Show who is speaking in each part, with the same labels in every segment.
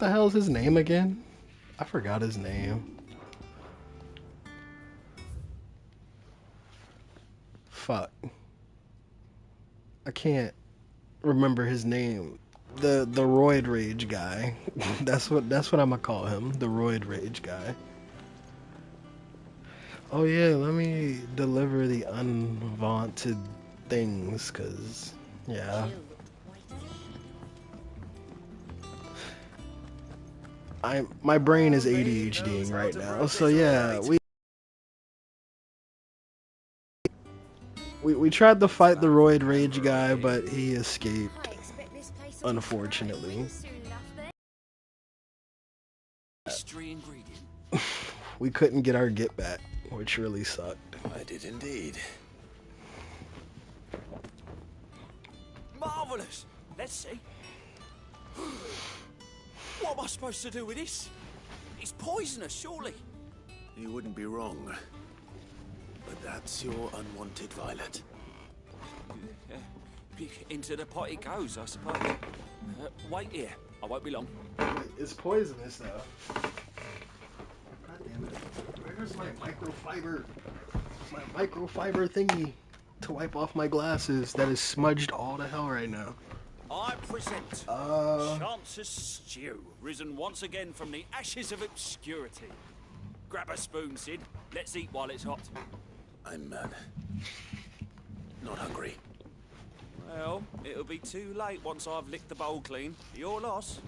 Speaker 1: the hell's his name again? I forgot his name. Fuck. I can't remember his name. The Roid Rage guy. That's what I'm gonna call him. The Roid Rage guy. Oh yeah, let me deliver the unvaunted things, cause yeah. My brain is ADHDing right now. So yeah, we tried to fight the Roid Rage guy, but he escaped, unfortunately. We couldn't get our get back, which really sucked.
Speaker 2: I did indeed.
Speaker 3: Marvelous. Let's see. What am I supposed to do with this? It's poisonous, surely.
Speaker 2: You wouldn't be wrong. But that's your unwanted violet.
Speaker 3: Into the pot it goes, I suppose. Wait here. I won't be long.
Speaker 1: It's poisonous, though. God damn it. Where's my microfiber? My microfiber thingy to wipe off my glasses that is smudged all to hell right now.
Speaker 3: I present Chance's Stew, risen once again from the ashes of obscurity. Grab a spoon, Sid. Let's eat while it's hot.
Speaker 2: I'm not hungry.
Speaker 3: Well, it'll be too late once I've licked the bowl clean. Your loss.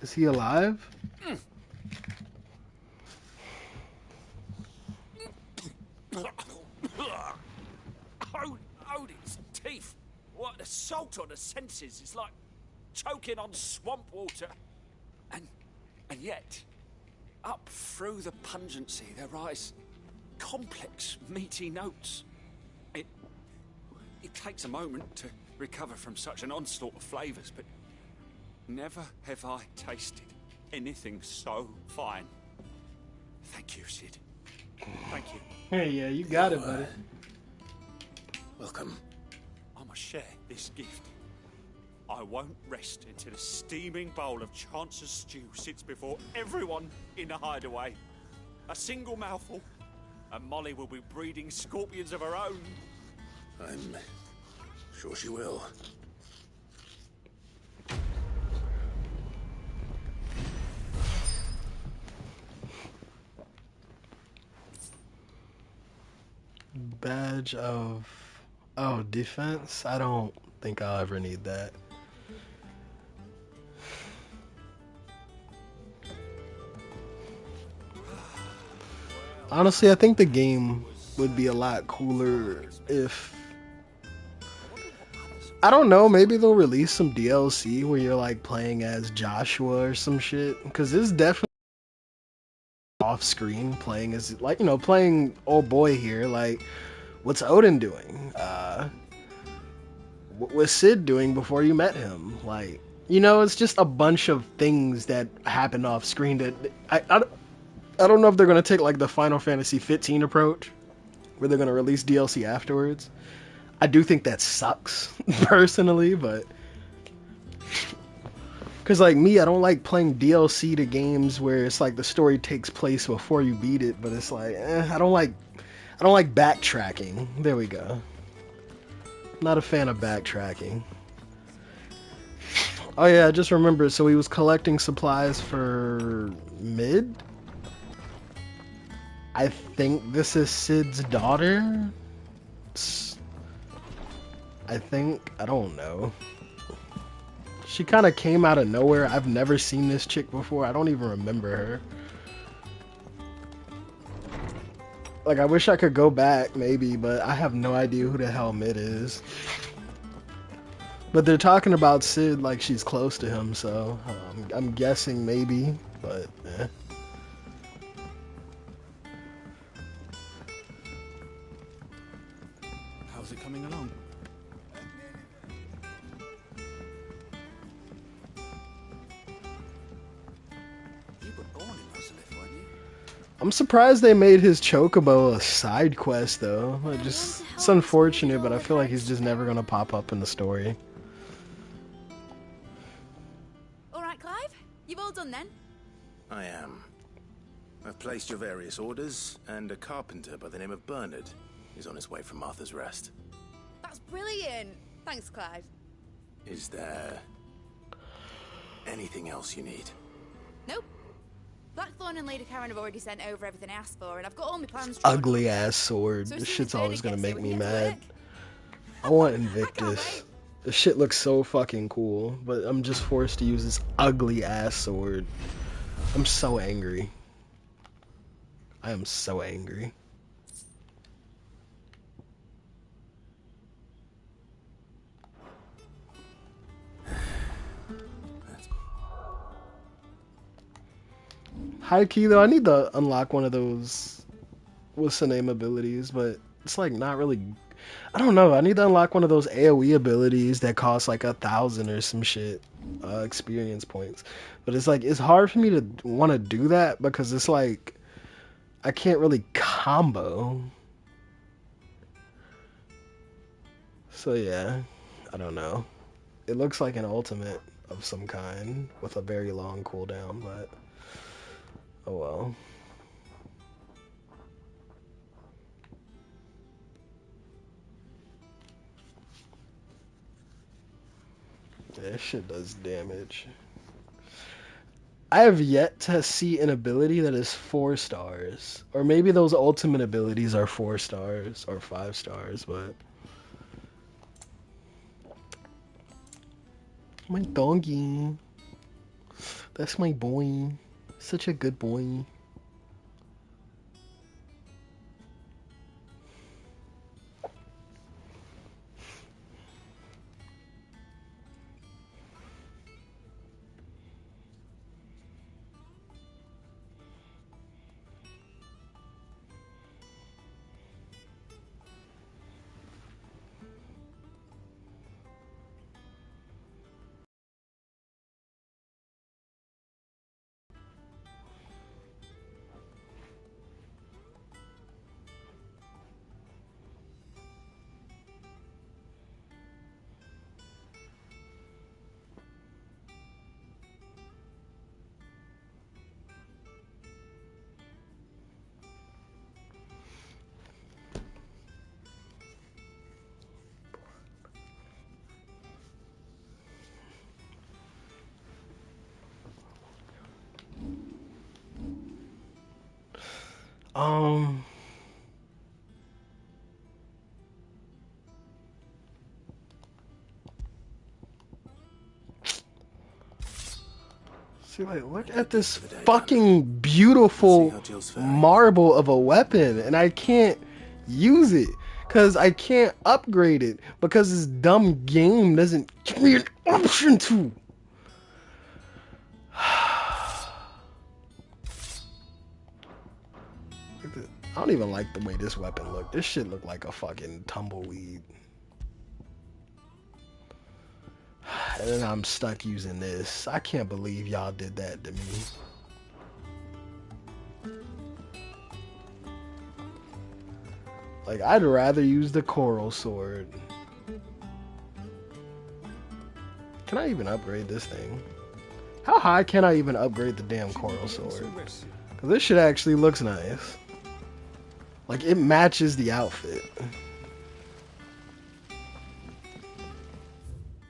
Speaker 1: Is he alive?
Speaker 3: Odin's teeth. What assault on the senses. It's like choking on swamp water. And yet, up through the pungency there rise complex, meaty notes. It takes a moment to recover from such an onslaught of flavors, but never have I tasted anything so fine. Thank you, Sid. Thank you.
Speaker 1: Hey, yeah, you got it, buddy.
Speaker 2: Welcome.
Speaker 3: I must share this gift. I won't rest until a steaming bowl of Chance's Stew sits before everyone in the hideaway. A single mouthful, and Molly will be breeding scorpions of her own.
Speaker 2: I'm sure she will.
Speaker 1: Badge of defense? I don't think I'll ever need that. Honestly, I think the game would be a lot cooler if, I don't know, maybe they'll release some DLC where you're like playing as Joshua or some shit, because this is definitely off screen playing as, like, you know, playing old boy here. Like, what's Odin doing? What was Sid doing before you met him? Like, you know, it's just a bunch of things that happen off screen that I don't know if they're going to take like the Final Fantasy 15 approach where they're going to release DLC afterwards. I do think that sucks personally, but because like me, I don't like playing DLC to games where it's like the story takes place before you beat it, but it's like I don't like backtracking. There we go. Not a fan of backtracking. Oh yeah, I just remembered. So he was collecting supplies for Mid. I think this is Sid's daughter. I think, I don't know. She kind of came out of nowhere. I've never seen this chick before. I don't even remember her. Like, I wish I could go back, maybe, but I have no idea who the hell Mid is. But they're talking about Sid like she's close to him, so I'm guessing maybe, but eh.
Speaker 3: How's it coming along? You were born in Rosalith, weren't you?
Speaker 1: I'm surprised they made his Chocobo a side quest, though. It's unfortunate, but I feel like he's just never gonna pop up in the story.
Speaker 4: all done then?
Speaker 2: I am. I've placed your various orders, and a carpenter by the name of Bernard is on his way from Martha's Rest.
Speaker 4: That's brilliant. Thanks, Clive.
Speaker 2: Is there anything else you need?
Speaker 4: Nope. Blackthorn and Lady Karen have already sent over everything I asked for, and I've got all my plans.
Speaker 1: Ugly ass sword.
Speaker 4: So
Speaker 1: This
Speaker 4: as soon
Speaker 1: shit's
Speaker 4: as
Speaker 1: always gonna
Speaker 4: Bernard
Speaker 1: make
Speaker 4: gets
Speaker 1: me
Speaker 4: here, we can
Speaker 1: mad.
Speaker 4: get to work.
Speaker 1: I want
Speaker 4: I can't
Speaker 1: Invictus.
Speaker 4: wait.
Speaker 1: This shit looks so fucking cool, but I'm just forced to use this ugly ass sword. I'm so angry. I am so angry. High key though, I need to unlock one of those what's the name abilities, but it's like not really. I don't know. I need to unlock one of those AoE abilities that cost like 1,000 or some shit experience points. But it's like it's hard for me to want to do that because it's like I can't really combo. So yeah, I don't know. It looks like an ultimate of some kind with a very long cooldown, but oh well. That shit does damage. I have yet to see an ability that is 4 stars. Or maybe those ultimate abilities are 4 stars or 5 stars, but my doggy. That's my boy. Such a good boy. Um, see, like, look at this fucking beautiful marble of a weapon, and I can't use it because I can't upgrade it because this dumb game doesn't give me an option to. I don't even like the way this weapon looked. This shit looked like a fucking tumbleweed. And then I'm stuck using this. I can't believe y'all did that to me. Like, I'd rather use the coral sword. Can I even upgrade this thing? How high can I even upgrade the damn coral sword? Because this shit actually looks nice. Like, it matches the outfit.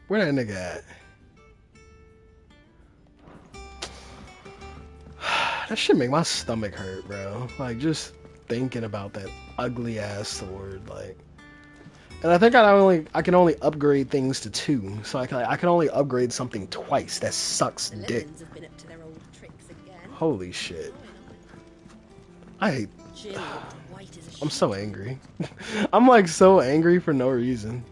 Speaker 1: Where that nigga at? That shit make my stomach hurt, bro. Like, just thinking about that ugly ass sword, like. And I think I can only upgrade things to 2, so I can only upgrade something twice. That sucks dick.
Speaker 5: Have been up to their old tricks again.
Speaker 1: Holy shit. I hate.
Speaker 5: Jill, white as a
Speaker 1: I'm
Speaker 5: sheet.
Speaker 1: so angry. I'm like so angry for no reason.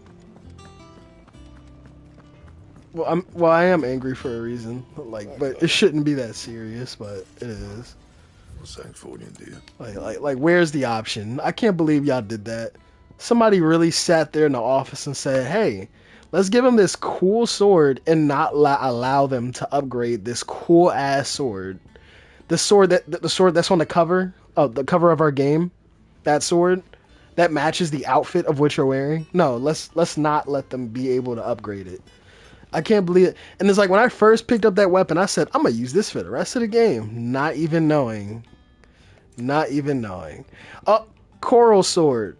Speaker 1: Well, I am angry for a reason. Like, but it shouldn't be that serious, but it is.
Speaker 6: What's that for you, dear?
Speaker 1: Like, where's the option? I can't believe y'all did that. Somebody really sat there in the office and said, "Hey, let's give them this cool sword and not allow them to upgrade this cool ass sword. The sword that's on the cover of our game, that sword that matches the outfit of what you're wearing. No, let's not let them be able to upgrade it." I can't believe it. And it's like when I first picked up that weapon, I said, I'm gonna use this for the rest of the game. Not even knowing. Not even knowing. Oh, Coral Sword.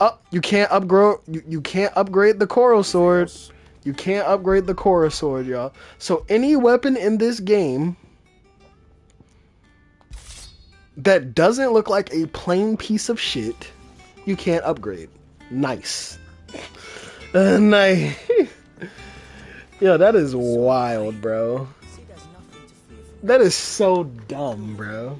Speaker 1: Oh, you can't upgrade. You can't upgrade the Coral Sword. You can't upgrade the Coral Sword, y'all. So any weapon in this game that doesn't look like a plain piece of shit, you can't upgrade. Nice. Nice. Yeah, that is wild, bro. That is so dumb, bro.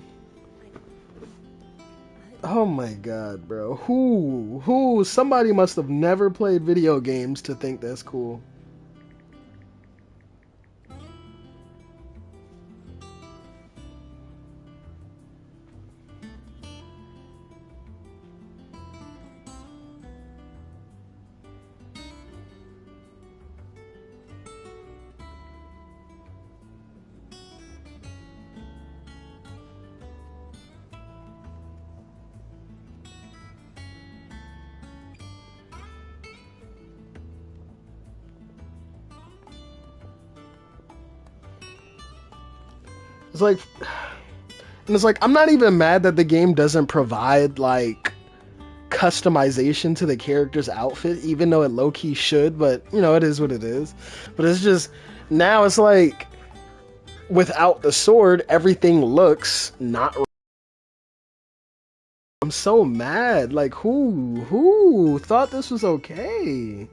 Speaker 1: Oh my god, bro. Somebody must have never played video games to think that's cool. It's like, and it's like, I'm not even mad that the game doesn't provide like customization to the character's outfit, even though it low-key should, but you know, it is what it is. But it's just, now it's like, without the sword, everything looks not right. I'm so mad. Like, who thought this was okay?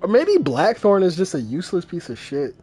Speaker 1: Or maybe Blackthorn is just a useless piece of shit.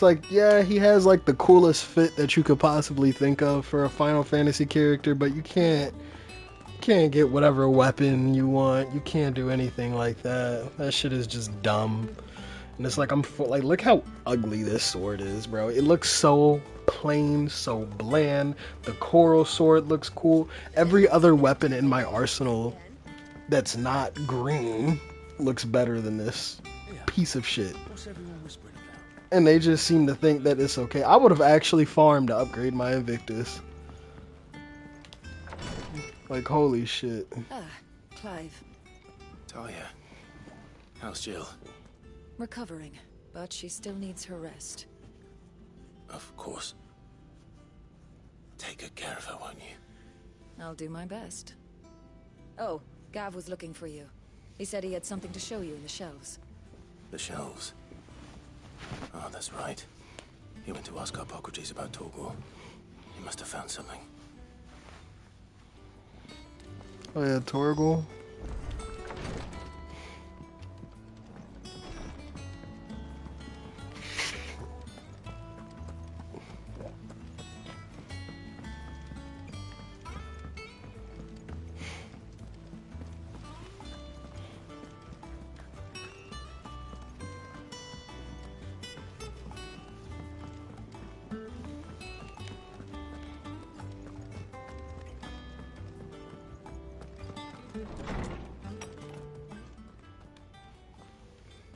Speaker 1: It's like, yeah, he has like the coolest fit that you could possibly think of for a Final Fantasy character, but you can't get whatever weapon you want. You can't do anything like that. That shit is just dumb. And it's like, like, look how ugly this sword is, bro. It looks so plain, so bland. The Coral Sword looks cool. Every other weapon in my arsenal that's not green looks better than this piece of shit. And they just seem to think that it's okay. I would have actually farmed to upgrade my Invictus. Like, holy shit.
Speaker 7: Ah, Clive.
Speaker 2: Talia, how's Jill?
Speaker 7: Recovering, but she still needs her rest.
Speaker 2: Of course. Take good care of her, won't you?
Speaker 7: I'll do my best. Oh, Gav was looking for you. He said he had something to show you in the shelves.
Speaker 2: The shelves. Oh, that's right. He went to ask Harpocrates about Torgal. He must have found something.
Speaker 1: Oh yeah, Torgal.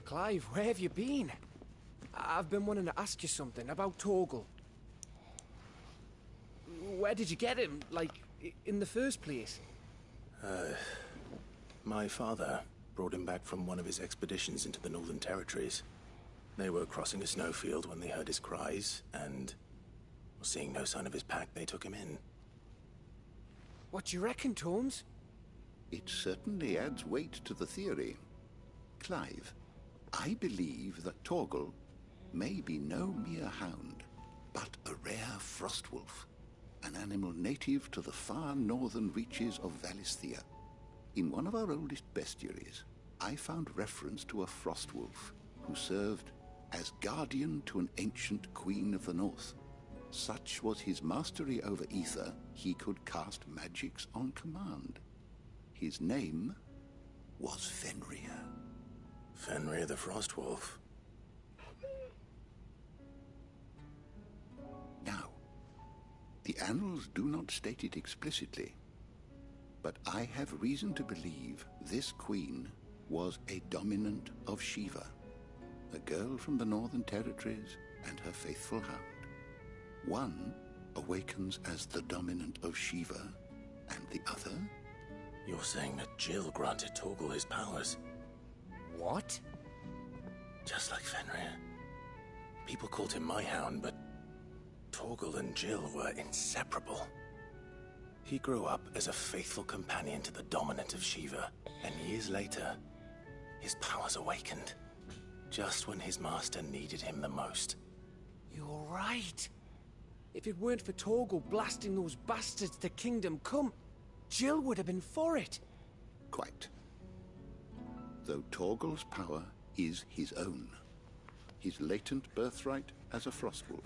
Speaker 8: Clive, where have you been? I've been wanting to ask you something about Torgal. Where did you get him, like, in the first place?
Speaker 2: My father brought him back from one of his expeditions into the Northern Territories. They were crossing a snowfield when they heard his cries, and seeing no sign of his pack, they took him in.
Speaker 8: What do you reckon, Torms?
Speaker 6: It certainly adds weight to the theory. Clive, I believe that Torgal may be no mere hound, but a rare frostwolf, an animal native to the far northern reaches of Valisthea. In one of our oldest bestiaries, I found reference to a frostwolf who served as guardian to an ancient queen of the north. Such was his mastery over ether, he could cast magics on command. His name was Fenrir.
Speaker 2: Fenrir the Frostwolf.
Speaker 6: Now, the annals do not state it explicitly, but I have reason to believe this queen was a dominant of Shiva, a girl from the Northern Territories and her faithful hound. One awakens as the dominant of Shiva, and the other?
Speaker 2: You're saying that Jill granted Torgal his powers?
Speaker 8: What?
Speaker 2: Just like Fenrir. People called him my hound, but Torgal and Jill were inseparable. He grew up as a faithful companion to the dominant of Shiva, and years later, his powers awakened, just when his master needed him the most.
Speaker 8: You're right. If it weren't for Torgal blasting those bastards to Kingdom Come, Jill would have been for it.
Speaker 6: Quite. Though Torgal's power is his own, his latent birthright as a Frostwolf,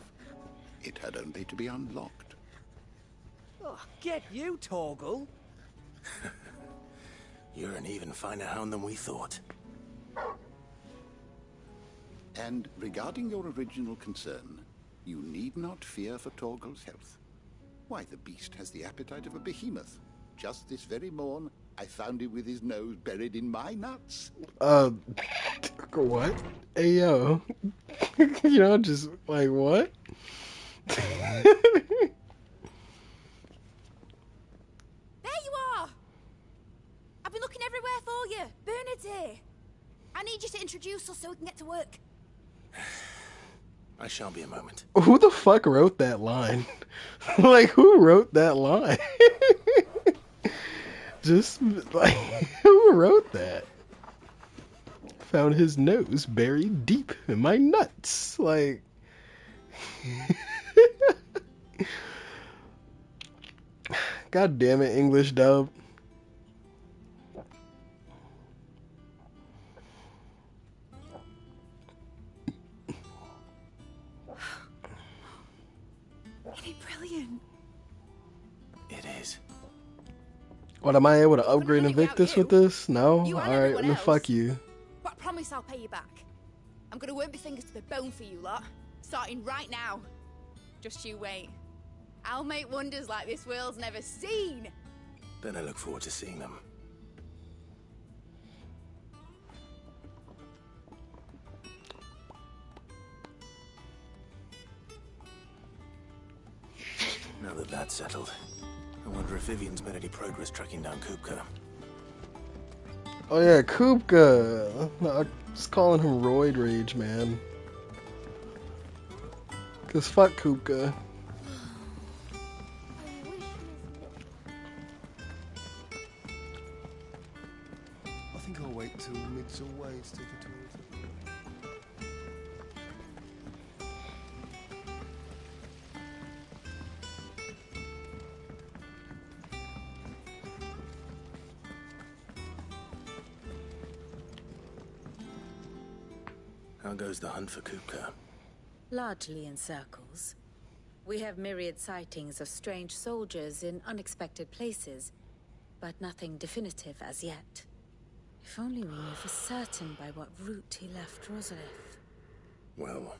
Speaker 6: it had only to be unlocked.
Speaker 8: Oh, get you, Torgal.
Speaker 2: You're an even finer hound than we thought.
Speaker 6: And regarding your original concern, you need not fear for Torgal's health. Why, the beast has the appetite of a behemoth. Just this very morn, I found him with his nose buried in my nuts.
Speaker 1: What? Hey, yo. Just like, what?
Speaker 4: There you are! I've been looking everywhere for you. Bernard's here. I need you to introduce us so we can get to work.
Speaker 2: I shall be a moment.
Speaker 1: Who the fuck wrote that line? Like, who wrote that line? Just, like, who wrote that? Found his nose buried deep in my nuts. Like... God damn it, English dub.
Speaker 4: Isn't it brilliant?
Speaker 2: It is.
Speaker 1: What, am I able to upgrade
Speaker 4: really
Speaker 1: Invictus
Speaker 4: about
Speaker 1: with this? No?
Speaker 4: You and
Speaker 1: Alright,
Speaker 4: everyone
Speaker 1: then
Speaker 4: else.
Speaker 1: fuck you.
Speaker 4: But I promise I'll pay you back. I'm gonna work my fingers to the bone for you lot, starting right now. Just you wait. I'll make wonders like this world's never seen.
Speaker 2: Then I look forward to seeing them. Now that that's settled, I wonder if Vivian's made any progress tracking down Kupka.
Speaker 1: Oh yeah, Kupka. I was calling him Roid Rage, man. Cause fuck Kupka.
Speaker 9: I think I'll wait till mid's away to take a tour of it.
Speaker 2: How goes the hunt for Kupka?
Speaker 5: Largely in circles. We have myriad sightings of strange soldiers in unexpected places, but nothing definitive as yet. If only we knew for certain by what route he left Rosalith.
Speaker 2: Well,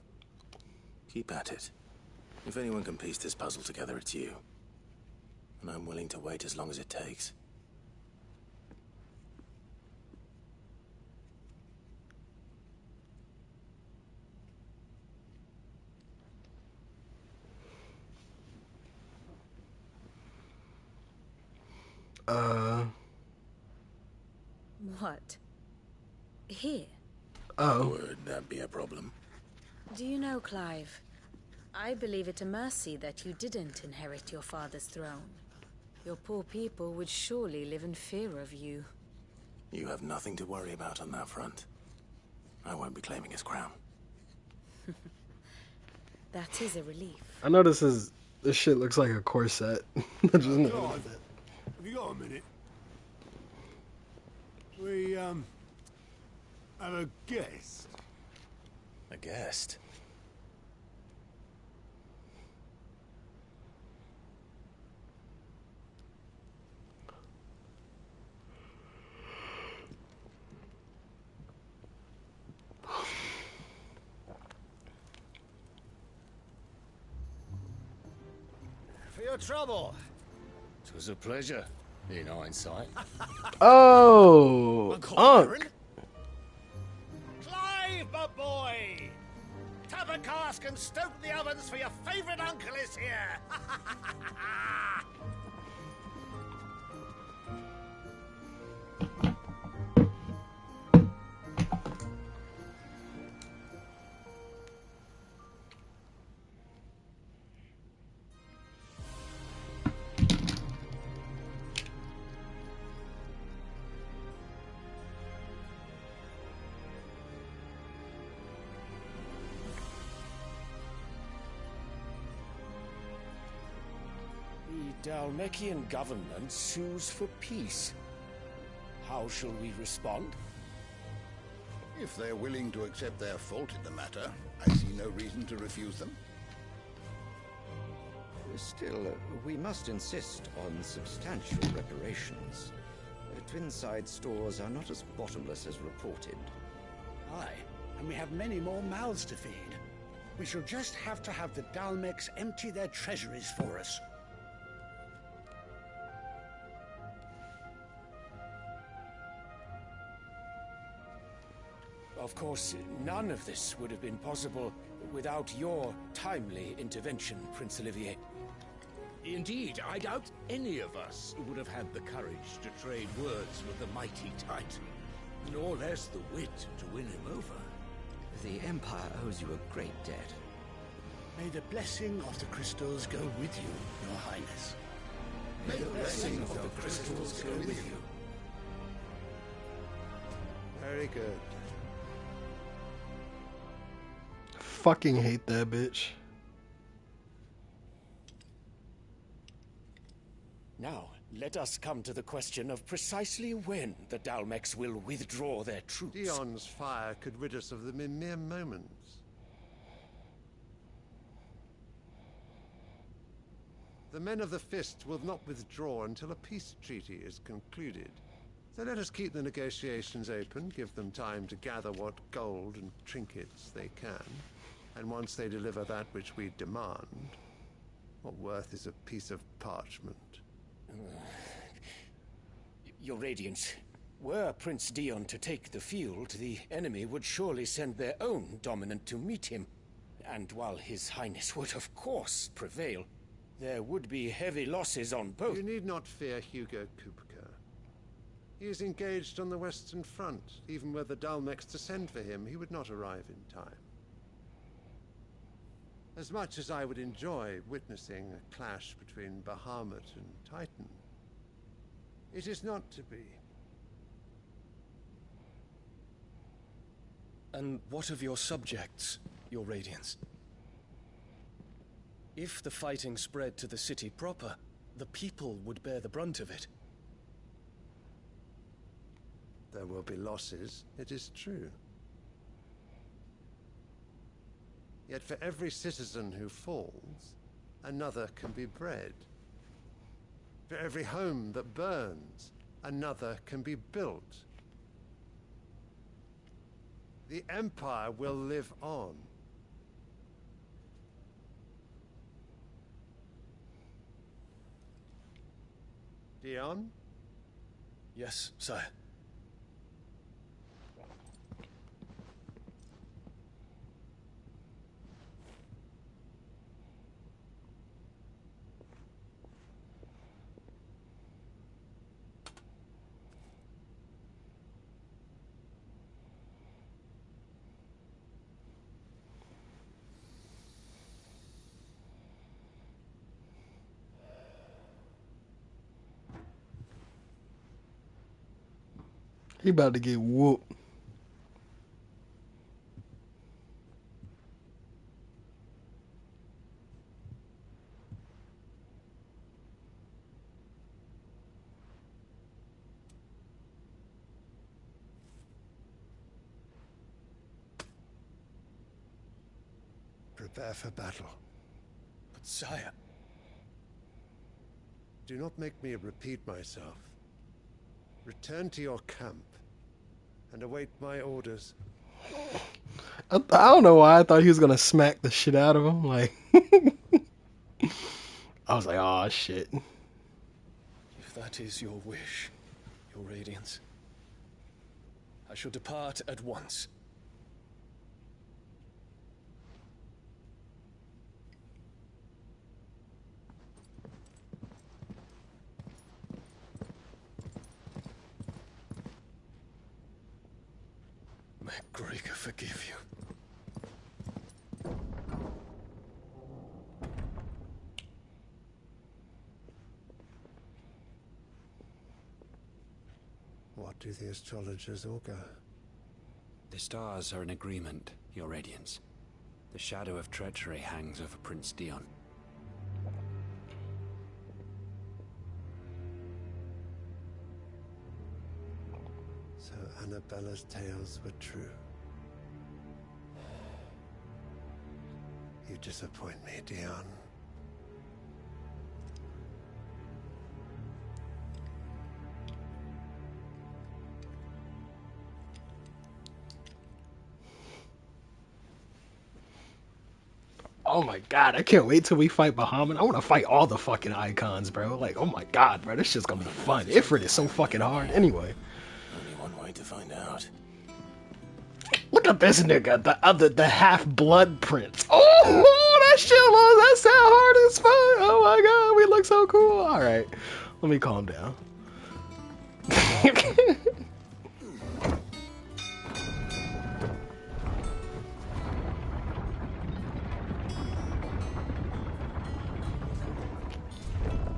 Speaker 2: keep at it. If anyone can piece this puzzle together, it's you. And I'm willing to wait as long as it takes.
Speaker 5: What? Here?
Speaker 1: Oh.
Speaker 2: Would that be a problem?
Speaker 5: Do you know, Clive? I believe it a mercy that you didn't inherit your father's throne. Your poor people would surely live in fear of you.
Speaker 2: You have nothing to worry about on that front. I won't be claiming his crown.
Speaker 5: That is a relief.
Speaker 1: I know this shit looks like a corset. Just know
Speaker 9: God, have you got a minute? We, have a guest.
Speaker 2: A guest?
Speaker 10: For your trouble. It was a pleasure, in hindsight.
Speaker 1: Oh, Unc.
Speaker 10: Clive, my boy! Tap a cask and stoke the ovens for your favorite uncle is here!
Speaker 8: The Dhalmekian government sues for peace. How shall we respond?
Speaker 6: If they're willing to accept their fault in the matter, I see no reason to refuse them.
Speaker 11: Still, we must insist on substantial reparations. Twinside stores are not as bottomless as reported.
Speaker 12: Aye, and we have many more mouths to feed. We shall just have to have the Dhalmekians empty their treasuries for us.
Speaker 8: Of course, none of this would have been possible without your timely intervention, Prince Olivier.
Speaker 13: Indeed, I doubt any of us would have had the courage to trade words with the mighty Titan, nor less the wit to win him over.
Speaker 11: The Empire owes you a great debt.
Speaker 12: May the blessing of the crystals go with you, Your Highness.
Speaker 6: May the blessing of the crystals go with you.
Speaker 9: Very good.
Speaker 1: Fucking hate that bitch.
Speaker 8: Now, let us come to the question of precisely when the Dhalmekians will withdraw their troops.
Speaker 9: Dion's fire could rid us of them in mere moments. The men of the Fist will not withdraw until a peace treaty is concluded. So let us keep the negotiations open, give them time to gather what gold and trinkets they can. And once they deliver that which we demand, what worth is a piece of parchment?
Speaker 8: Your Radiance, were Prince Dion to take the field, the enemy would surely send their own dominant to meet him. And while His Highness would of course prevail, there would be heavy losses on both.
Speaker 9: You need not fear Hugo Kupka. He is engaged on the Western Front. Even were the Dhalmekians to send for him, he would not arrive in time. As much as I would enjoy witnessing a clash between Bahamut and Titan, it is not to be.
Speaker 14: And what of your subjects, your Radiance? If the fighting spread to the city proper, the people would bear the brunt of it.
Speaker 9: There will be losses, it is true. Yet for every citizen who falls, another can be bred. For every home that burns, another can be built. The Empire will live on. Dion?
Speaker 14: Yes, sire.
Speaker 1: He about to get whooped.
Speaker 9: Prepare for battle.
Speaker 14: But sire...
Speaker 9: Do not make me repeat myself. Return to your camp and await my orders.
Speaker 1: I don't know why I thought he was gonna smack the shit out of him. Like, I was like, oh shit.
Speaker 14: If that is your wish, your Radiance, I shall depart at once. May Greagor forgive you.
Speaker 9: What do the astrologers augur?
Speaker 3: The stars are in agreement, Your Radiance. The shadow of treachery hangs over Prince Dion.
Speaker 9: So Annabella's tales were true. You disappoint me, Dion.
Speaker 1: Oh my god, I can't wait till we fight Bahamut. I want to fight all the fucking icons, bro. Like, oh my god, bro, this shit's gonna be fun. Ifrit is so fucking hard. Anyway.
Speaker 2: Only one way to find out.
Speaker 1: Look at this nigga, the half-blood prince. Oh, that shit, that sound hard as fuck. Oh my god, we look so cool. Alright, let me calm down.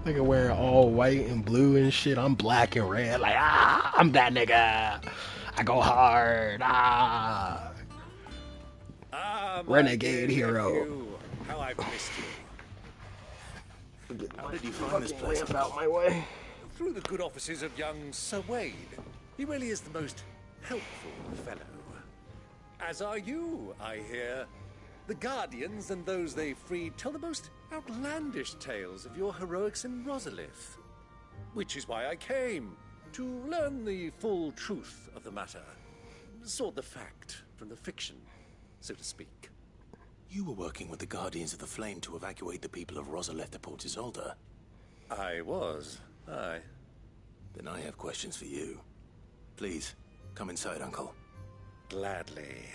Speaker 1: Nigga wearing all white and blue and shit. I'm black and red. Like, I'm that nigga. I go hard. Renegade hero.
Speaker 10: Nephew. How I've missed you.
Speaker 2: How did you find this place?
Speaker 1: Lamp out my way.
Speaker 10: Through the good offices of young Sir Wade. He really is the most helpful fellow. As are you, I hear. The Guardians and those they freed tell the most outlandish tales of your heroics in Rosalith. Which is why I came, to learn the full truth of the matter. Sort the fact from the fiction, so to speak.
Speaker 2: You were working with the Guardians of the Flame to evacuate the people of Rosalith to Port Isolde.
Speaker 10: I was, aye.
Speaker 2: Then I have questions for you. Please, come inside, Uncle.
Speaker 10: Gladly.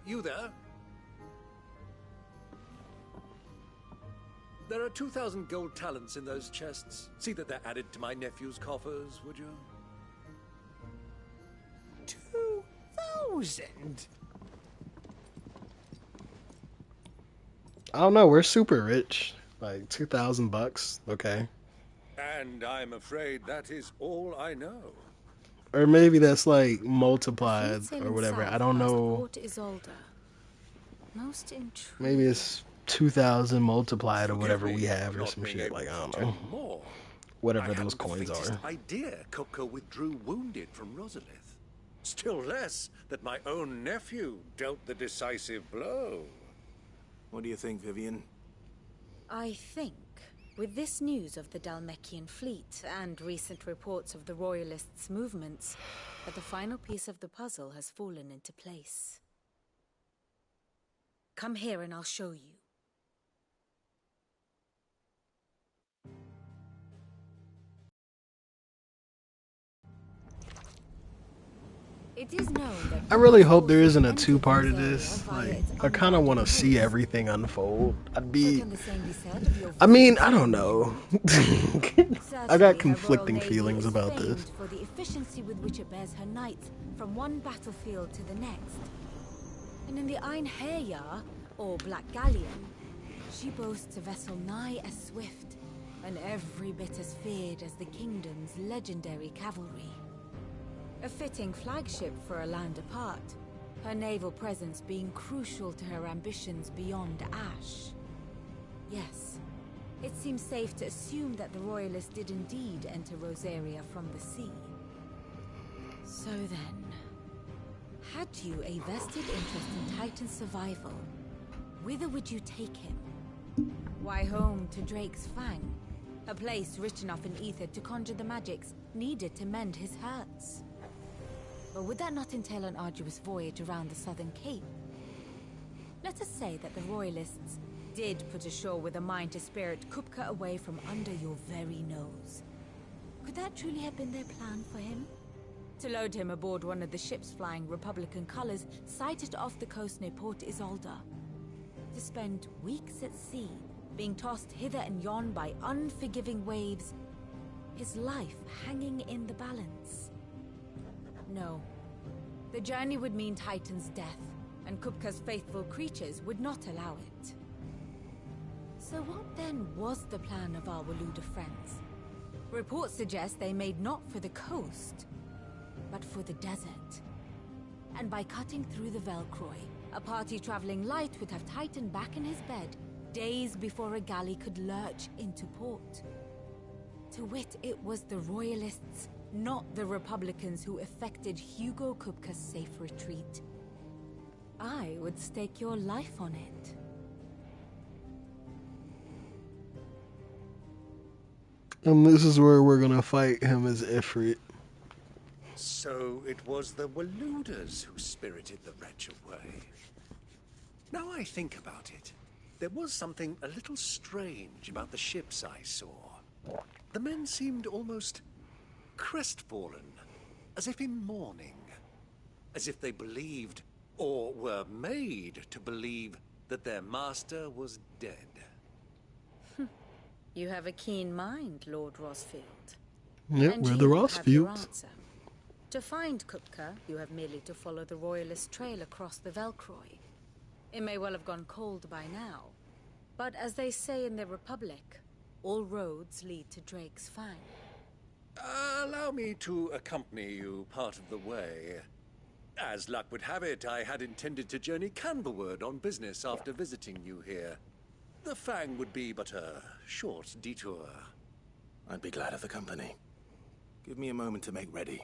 Speaker 10: You there? There are 2,000 gold talents in those chests. See that they're added to my nephew's coffers, would you?
Speaker 12: 2,000?
Speaker 1: I don't know. We're super rich. Like $2,000. Okay.
Speaker 10: And I'm afraid that is all I know.
Speaker 1: Or maybe that's like multiplied
Speaker 5: Fleet sailing
Speaker 1: or whatever.
Speaker 5: south
Speaker 1: I don't
Speaker 5: past
Speaker 1: know.
Speaker 5: Port Isolde. Most intriguing.
Speaker 1: Maybe it's 2,000 multiplied or whatever
Speaker 10: Forgive
Speaker 1: we
Speaker 10: me
Speaker 1: have
Speaker 10: for
Speaker 1: or
Speaker 10: not
Speaker 1: some
Speaker 10: being
Speaker 1: shit.
Speaker 10: able
Speaker 1: Like, I
Speaker 10: to
Speaker 1: don't
Speaker 10: tell
Speaker 1: know.
Speaker 10: you more.
Speaker 1: Whatever
Speaker 10: I
Speaker 1: those
Speaker 10: hadn't the
Speaker 1: coins
Speaker 10: faintest
Speaker 1: are.
Speaker 10: idea Kupka withdrew wounded from Rosalith. Still less that my own nephew dealt the decisive blow.
Speaker 2: What do you think, Vivian?
Speaker 5: I think, with this news of the Dhalmekian fleet and recent reports of the Royalists' movements, that the final piece of the puzzle has fallen into place. Come here and I'll show you. It is known that
Speaker 1: I really hope there isn't a two-part of this. Like, I kind of want to see everything unfold. I mean, I don't know. I got conflicting feelings about this.
Speaker 5: For the efficiency with which it bears her knights from one battlefield to the next. And in the Einherjar, or Black Galleon, she boasts a vessel nigh as swift and every bit as feared as the kingdom's legendary cavalry. A fitting flagship for a land apart, her naval presence being crucial to her ambitions beyond Ash. Yes, it seems safe to assume that the Royalists did indeed enter Rosaria from the sea. So then, had you a vested interest in Titan's survival, whither would you take him? Why, home to Drake's Fang, a place rich enough in ether to conjure the magics needed to mend his hurts. But would that not entail an arduous voyage around the southern cape? Let us say that the Royalists did put ashore with a mind to spirit Kupka away from under your very nose. Could that truly have been their plan for him? To load him aboard one of the ships flying Republican colors sighted off the coast near Port Isolde. To spend weeks at sea, being tossed hither and yon by unforgiving waves, his life hanging in the balance. No. The journey would mean Titan's death, and Kupka's faithful creatures would not allow it. So what then was the plan of our Waluda friends? Reports suggest they made not for the coast, but for the desert. And by cutting through the Velcroy, a party traveling light would have Titan back in his bed days before a galley could lurch into port. To wit, it was the Royalists, not the Republicans, who effected Hugo Kupka's safe retreat. I would stake your life on it.
Speaker 1: And this is where we're gonna fight him as Ifrit.
Speaker 10: So it was the Waludas who spirited the wretch away. Now I think about it, there was something a little strange about the ships I saw. The men seemed almost crestfallen, as if in mourning, as if they believed, or were made to believe, that their master was dead.
Speaker 5: You have a keen mind, Lord Rosfield.
Speaker 1: Yep,
Speaker 5: And
Speaker 1: we're
Speaker 5: you
Speaker 1: the
Speaker 5: have your
Speaker 1: Rosfields.
Speaker 5: answer. To find Kupka, you have merely to follow the Royalist trail across the Velcroy. It may well have gone cold by now, but as they say in the Republic, all roads lead to Drake's Fang.
Speaker 10: Allow me to accompany you part of the way. As luck would have it, I had intended to journey Canberward on business after visiting you here. The Fang would be but a short detour.
Speaker 2: I'd be glad of the company. Give me a moment to make ready.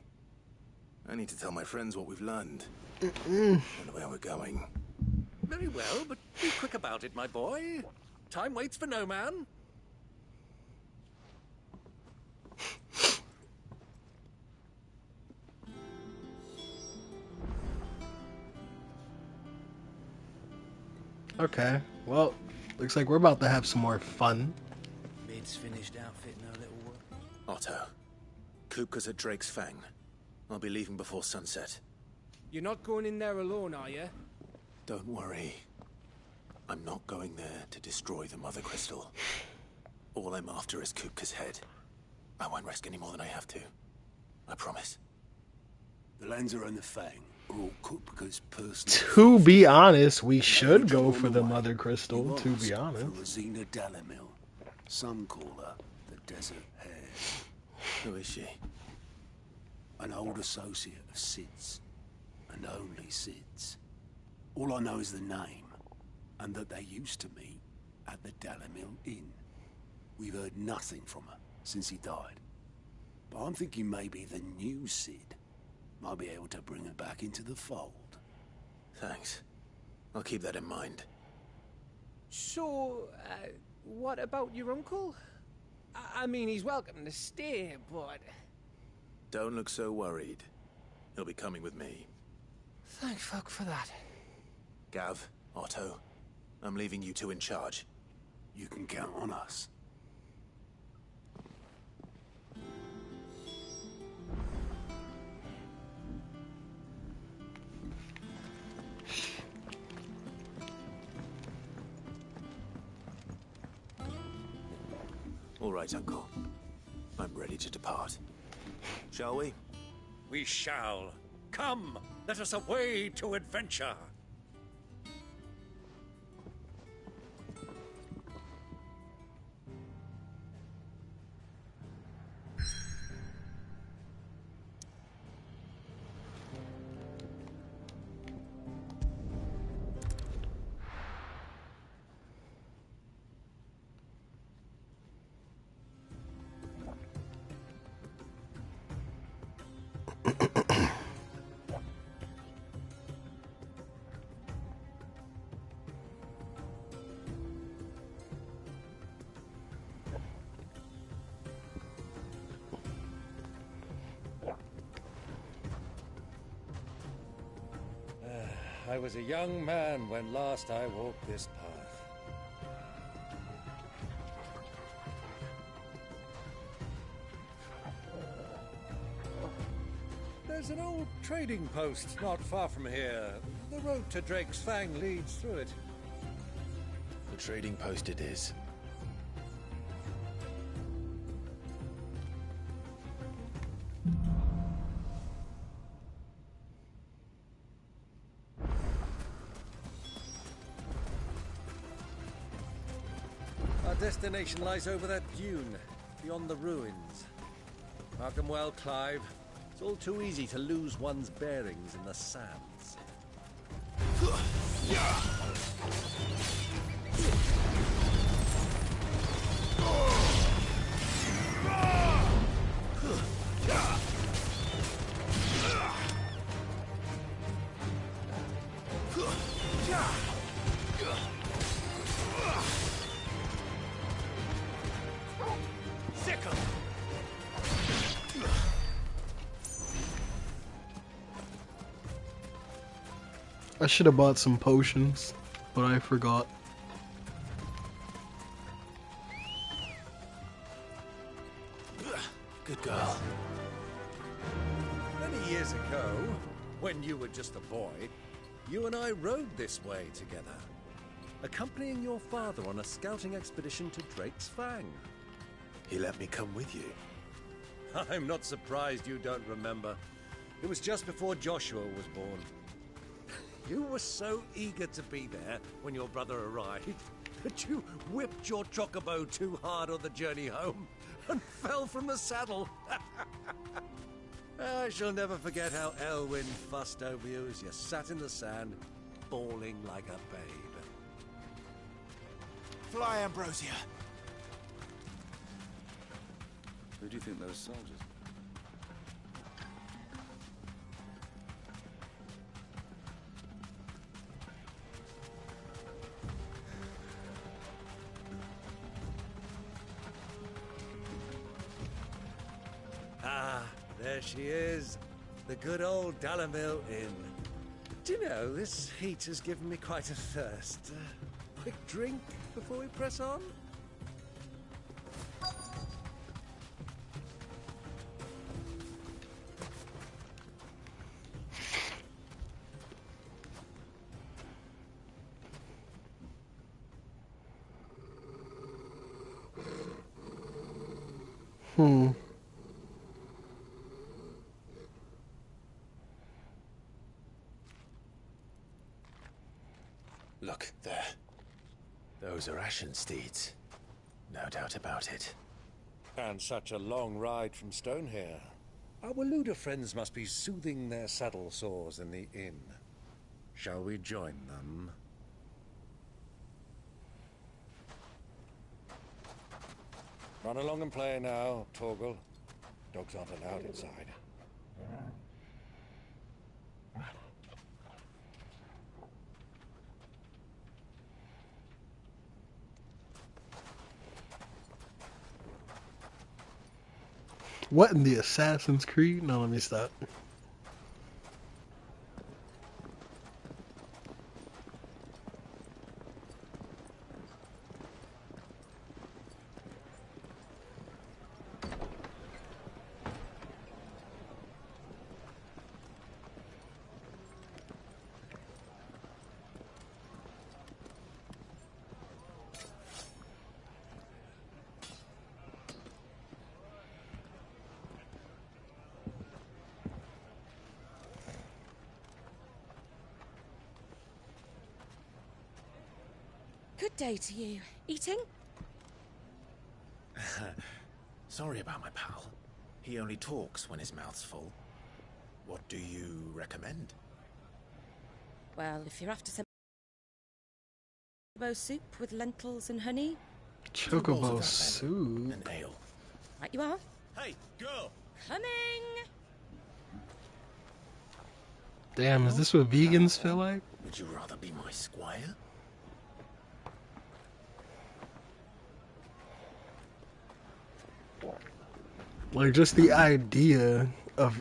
Speaker 2: I need to tell my friends what we've learned. And where we're going.
Speaker 10: Very well, but be quick about it, my boy. Time waits for no man.
Speaker 1: Okay, well, looks like we're about to have some more fun.
Speaker 13: Mid's finished outfitting her little work.
Speaker 2: Otto, Kupka's at Drake's Fang. I'll be leaving before sunset.
Speaker 15: You're not going in there alone, are you?
Speaker 2: Don't worry. I'm not going there to destroy the Mother Crystal. All I'm after is Kupka's head. I won't risk any more than I have to. I promise.
Speaker 12: The Lanza and the Fang. or could because personally.
Speaker 1: To be honest, we should go for the Mother Crystal, to be honest.
Speaker 12: For Rosina Dalimil. Some call her the Desert Hare.
Speaker 2: Who is she?
Speaker 12: An old associate of Sid's. And only Sid's. All I know is the name, and that they used to meet at the Dalimil Inn. We've heard nothing from her since he died. But I'm thinking maybe the new Sid might be able to bring her back into the fold.
Speaker 2: Thanks. I'll keep that in mind.
Speaker 15: So, what about your uncle? I mean, he's welcome to stay, but...
Speaker 2: Don't look so worried. He'll be coming with me.
Speaker 15: Thank fuck for that.
Speaker 2: Gav, Otto, I'm leaving you two in charge.
Speaker 12: You can count on us.
Speaker 2: All right, Uncle. I'm ready to depart. Shall we?
Speaker 10: We shall. Come, let us away to adventure. I was a young man when last I walked this path. There's an old trading post not far from here. The road to Drake's Fang leads through it.
Speaker 2: The trading post it is.
Speaker 10: Our destination lies over that dune, beyond the ruins. Mark 'em well, Clive. It's all too easy to lose one's bearings in the sands.
Speaker 1: I should have bought some potions, but I forgot.
Speaker 2: Good girl.
Speaker 10: Many years ago, when you were just a boy, you and I rode this way together, accompanying your father on a scouting expedition to Drake's Fang.
Speaker 2: He let me come with you.
Speaker 10: I'm not surprised you don't remember. It was just before Joshua was born. You were so eager to be there when your brother arrived that you whipped your chocobo too hard on the journey home and fell from the saddle. I shall never forget how Elwyn fussed over you as you sat in the sand, bawling like a babe.
Speaker 3: Fly, Ambrosia.
Speaker 11: Who do you think those soldiers?
Speaker 10: Ah, there she is. The good old Dalimil Inn. Do you know, this heat has given me quite a thirst. Quick drink before we press on?
Speaker 2: Those are Ashen steeds. No doubt about it.
Speaker 10: And such a long ride from Stonehair. Our Waluda friends must be soothing their saddle sores in the inn. Shall we join them? Run along and play now, Torgal. Dogs aren't allowed inside.
Speaker 1: What in the Assassin's Creed? No, let me stop.
Speaker 16: Good day to you. Eating?
Speaker 2: Sorry about my pal. He only talks when his mouth's full. What do you recommend?
Speaker 16: Well, if you're after some chocobo soup with lentils and honey.
Speaker 1: Chocobo soup?
Speaker 2: An ale.
Speaker 16: Right you are.
Speaker 2: Hey, girl!
Speaker 16: Coming!
Speaker 1: Damn, is this what vegans feel like?
Speaker 2: Would you rather be my squire?
Speaker 1: Like, just the idea of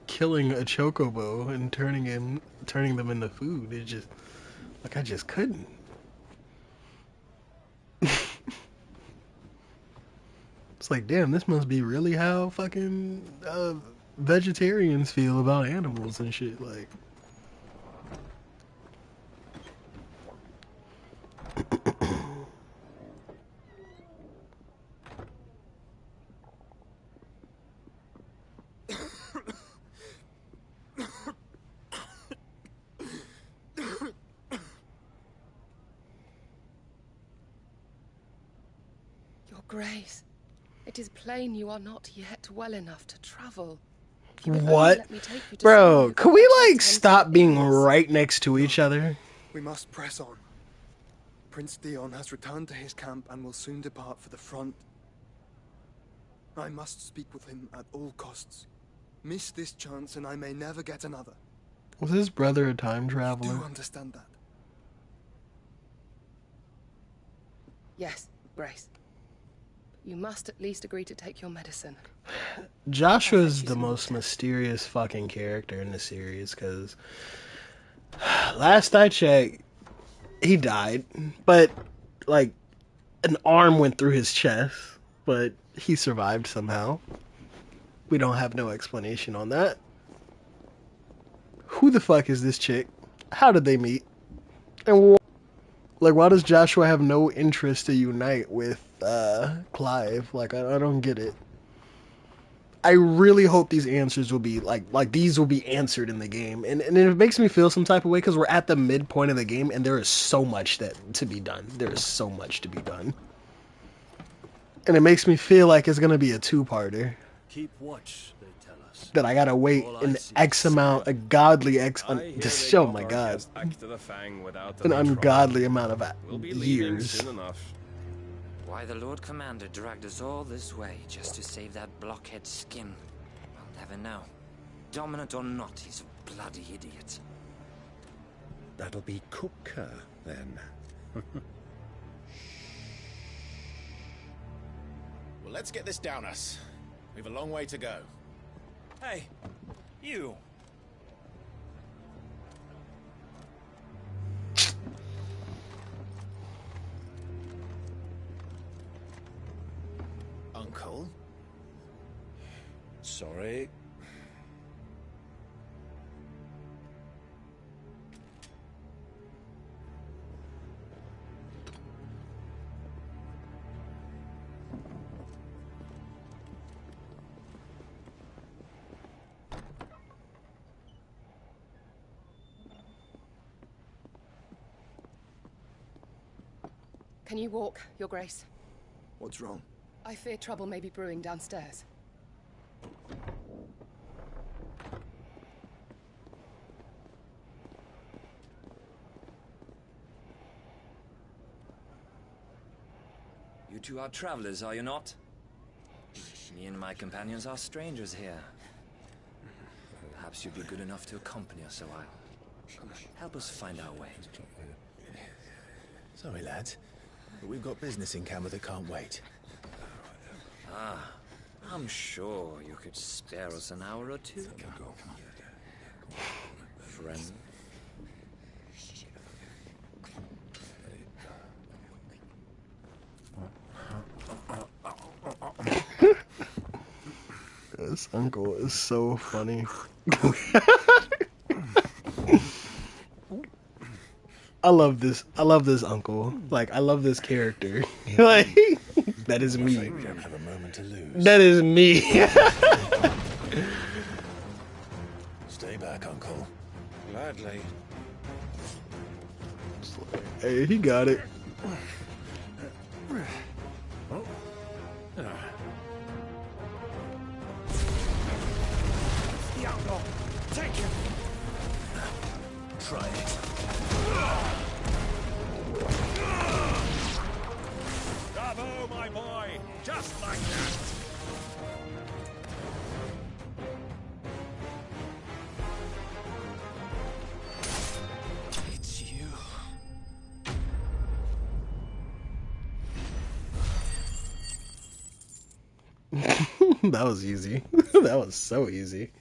Speaker 1: killing a chocobo and turning them into food, it just, like, I just couldn't. It's like, damn, this must be really how fucking vegetarians feel about animals and shit, like.
Speaker 17: Your Grace, it is plain you are not yet well enough to travel. You would only
Speaker 1: What?
Speaker 17: let me take you to
Speaker 1: Bro,
Speaker 17: somewhere
Speaker 1: could we,
Speaker 17: that
Speaker 1: like, stop being right next to each other?
Speaker 18: We must press on. Prince Dion has returned to his camp and will soon depart for the front. I must speak with him at all costs. Miss this chance and I may never get another.
Speaker 1: Was his brother a time
Speaker 18: You
Speaker 1: traveler?
Speaker 18: do understand that?
Speaker 17: Yes, Grace. You must at least agree to take your medicine.
Speaker 1: Joshua's the most mysterious fucking character in the series, because last I checked, he died, but, like, an arm went through his chest, but he survived somehow. We don't have no explanation on that. Who the fuck is this chick? How did they meet? And like, why does Joshua have no interest to unite with Clive? Like, I don't get it. I really hope these answers will be like these will be answered in the game, and it makes me feel some type of way because we're at the midpoint of the game and there is so much to be done. There is so much to be done, and it makes me feel like it's gonna be a two-parter.
Speaker 12: Keep watch, they tell us.
Speaker 1: That I gotta wait an X amount, a godly X, just show my God, an ungodly amount of years.
Speaker 19: Why the Lord Commander dragged us all this way just to save that blockhead Skim, I'll never know. Dominant or not, he's a bloody idiot.
Speaker 10: That'll be Cooker, then.
Speaker 2: Well, let's get this down us. We've a long way to go.
Speaker 3: Hey, you.
Speaker 2: Uncle?
Speaker 10: Sorry.
Speaker 17: Can you walk, Your Grace?
Speaker 18: What's wrong?
Speaker 17: I fear trouble may be brewing downstairs.
Speaker 19: You two are travelers, are you not? Me and my companions are strangers here. Perhaps you'd be good enough to accompany us a while. Help us find our way.
Speaker 2: Sorry, lads, but we've got business in Camber that can't wait.
Speaker 19: Ah, I'm sure you could spare us an hour or two. Friend.
Speaker 1: This uncle is so funny. I love this uncle. Like, I love this character. Like, that is me.
Speaker 2: We don't have a moment to lose.
Speaker 1: That is me.
Speaker 2: Stay back, uncle.
Speaker 8: Gladly.
Speaker 1: Hey, he got it.
Speaker 3: The outlaw! Take him!
Speaker 2: Try it.
Speaker 3: Bravo, my boy! Just like that! It's you.
Speaker 1: That was easy. That was so easy.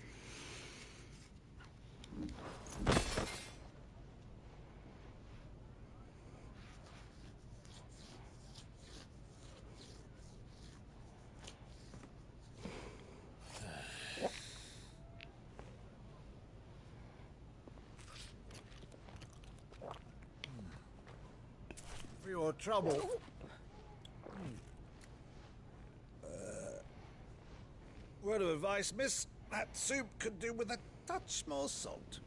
Speaker 10: For your trouble. Word of advice, miss. That soup could do with a touch more salt.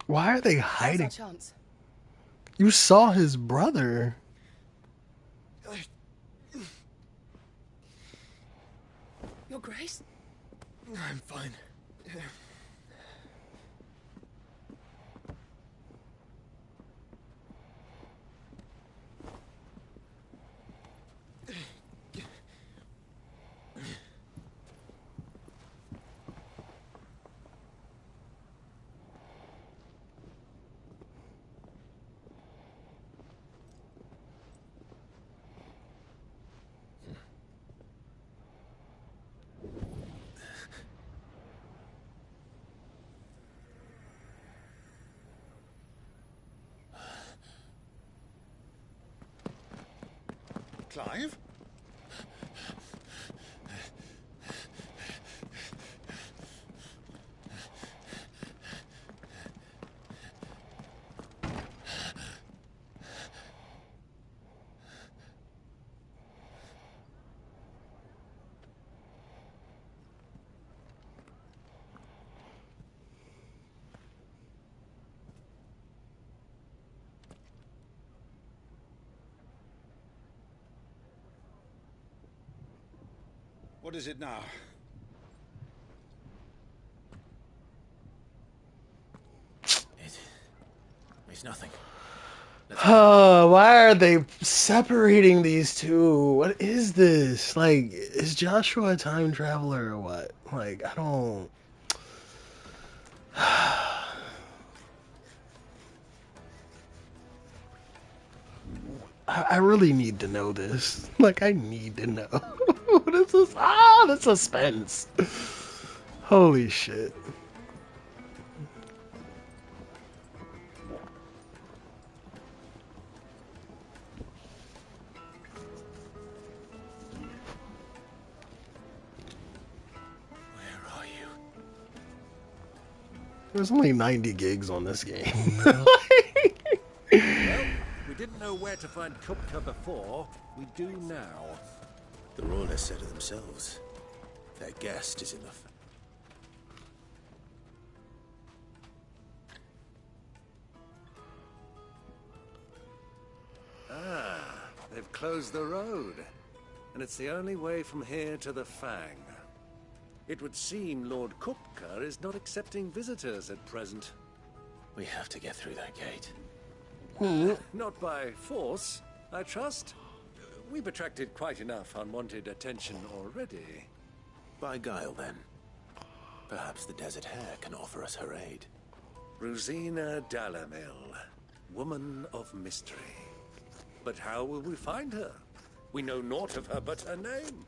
Speaker 1: Why are they
Speaker 17: Now's
Speaker 1: hiding?
Speaker 17: our chance.
Speaker 1: You saw his brother.
Speaker 17: Your Grace?
Speaker 18: I'm fine.
Speaker 10: Clive? What is it now?
Speaker 2: It's nothing.
Speaker 1: Why are they separating these two? What is this? Like, is Joshua a time traveler or what? Like, I don't... I really need to know this. Like, I need to know. What is this? Ah, the suspense. Holy shit. There's only 90 gigs on this game.
Speaker 10: Well, we didn't know where to find Kupka before. We do now.
Speaker 2: The Royalists said it themselves. Their guest is in the...
Speaker 10: They've closed the road. And it's the only way from here to the Fang. It would seem Lord Kupka is not accepting visitors at present.
Speaker 2: We have to get through that gate.
Speaker 10: Not by force, I trust. We've attracted quite enough unwanted attention already.
Speaker 2: By guile, then. Perhaps the Desert Hare can offer us her aid.
Speaker 10: Rosina Dalamil, woman of mystery. But how will we find her? We know naught of her but her name.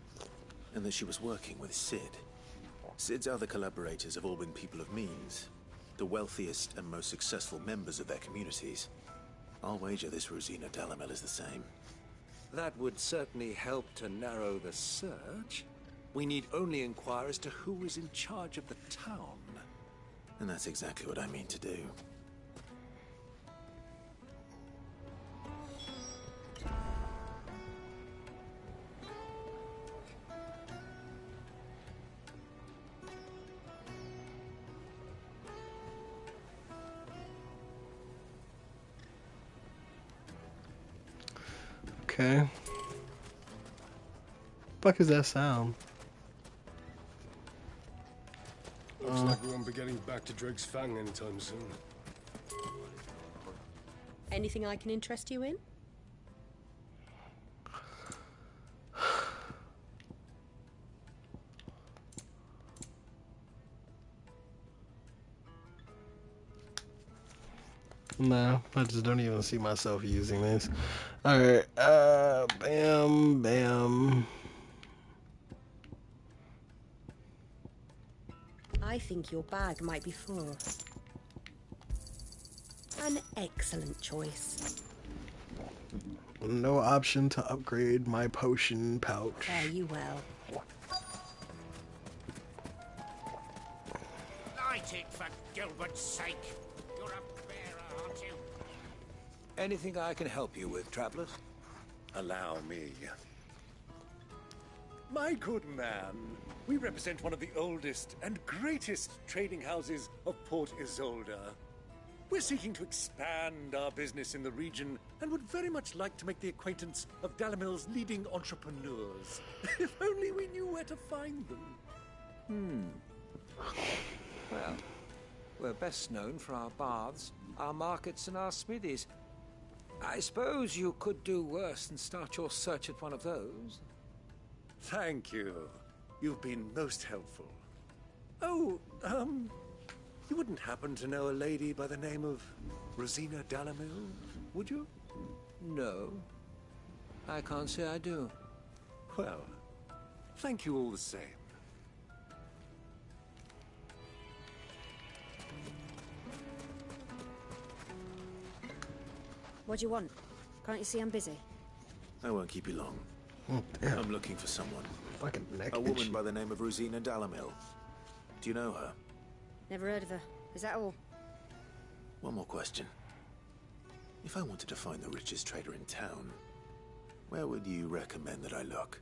Speaker 2: And that she was working with Cid. Cid's other collaborators have all been people of means. The wealthiest and most successful members of their communities. I'll wager this Rosina Dalamil is the same.
Speaker 10: That would certainly help to narrow the search. We need only inquire as to who is in charge of the town.
Speaker 2: And that's exactly what I mean to do.
Speaker 1: Okay. Fuck is that sound?
Speaker 20: Looks like we won't be getting back to Drake's Fang anytime soon.
Speaker 21: Anything I can interest you in?
Speaker 1: No, I just don't even see myself using this. Alright, bam, bam.
Speaker 21: I think your bag might be full. An excellent choice.
Speaker 1: No option to upgrade my potion pouch.
Speaker 21: Fare you well.
Speaker 13: Light it for Gilbert's sake. You're a bearer, aren't you?
Speaker 10: Anything I can help you with, traveler? Allow me. My good man, we represent one of the oldest and greatest trading houses of Port Isolde. We're seeking to expand our business in the region and would very much like to make the acquaintance of Dalamil's leading entrepreneurs. If only we knew where to find them.
Speaker 22: Well, we're best known for our baths, our markets, and our smithies. I suppose you could do worse than start your search at one of those.
Speaker 10: Thank you. You've been most helpful. Oh, you wouldn't happen to know a lady by the name of Rosina Dalamil, would you?
Speaker 22: No. I can't say I do.
Speaker 10: Well, thank you all the same.
Speaker 21: What do you want? Can't you see I'm busy?
Speaker 2: I won't keep you long.
Speaker 1: Damn.
Speaker 2: I'm looking for someone.
Speaker 1: Fucking neck
Speaker 2: A woman
Speaker 1: itchy.
Speaker 2: by the name of Rosina Dalamil. Do you know her?
Speaker 21: Never heard of her. Is that all?
Speaker 2: One more question. If I wanted to find the richest trader in town, where would you recommend that I look?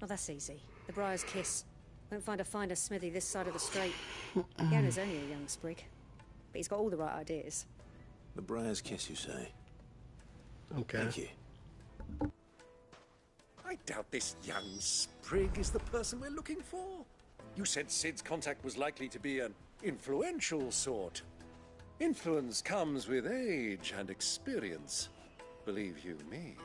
Speaker 21: Oh, that's easy. The Briar's Kiss. Won't find a finer smithy this side of the strait. The owner's only a young sprig, but he's got all the right ideas.
Speaker 2: The Briar's Kiss, you say?
Speaker 1: Okay.
Speaker 2: Thank you.
Speaker 10: I doubt this young sprig is the person we're looking for. You said Cid's contact was likely to be an influential sort. Influence comes with age and experience, believe you me.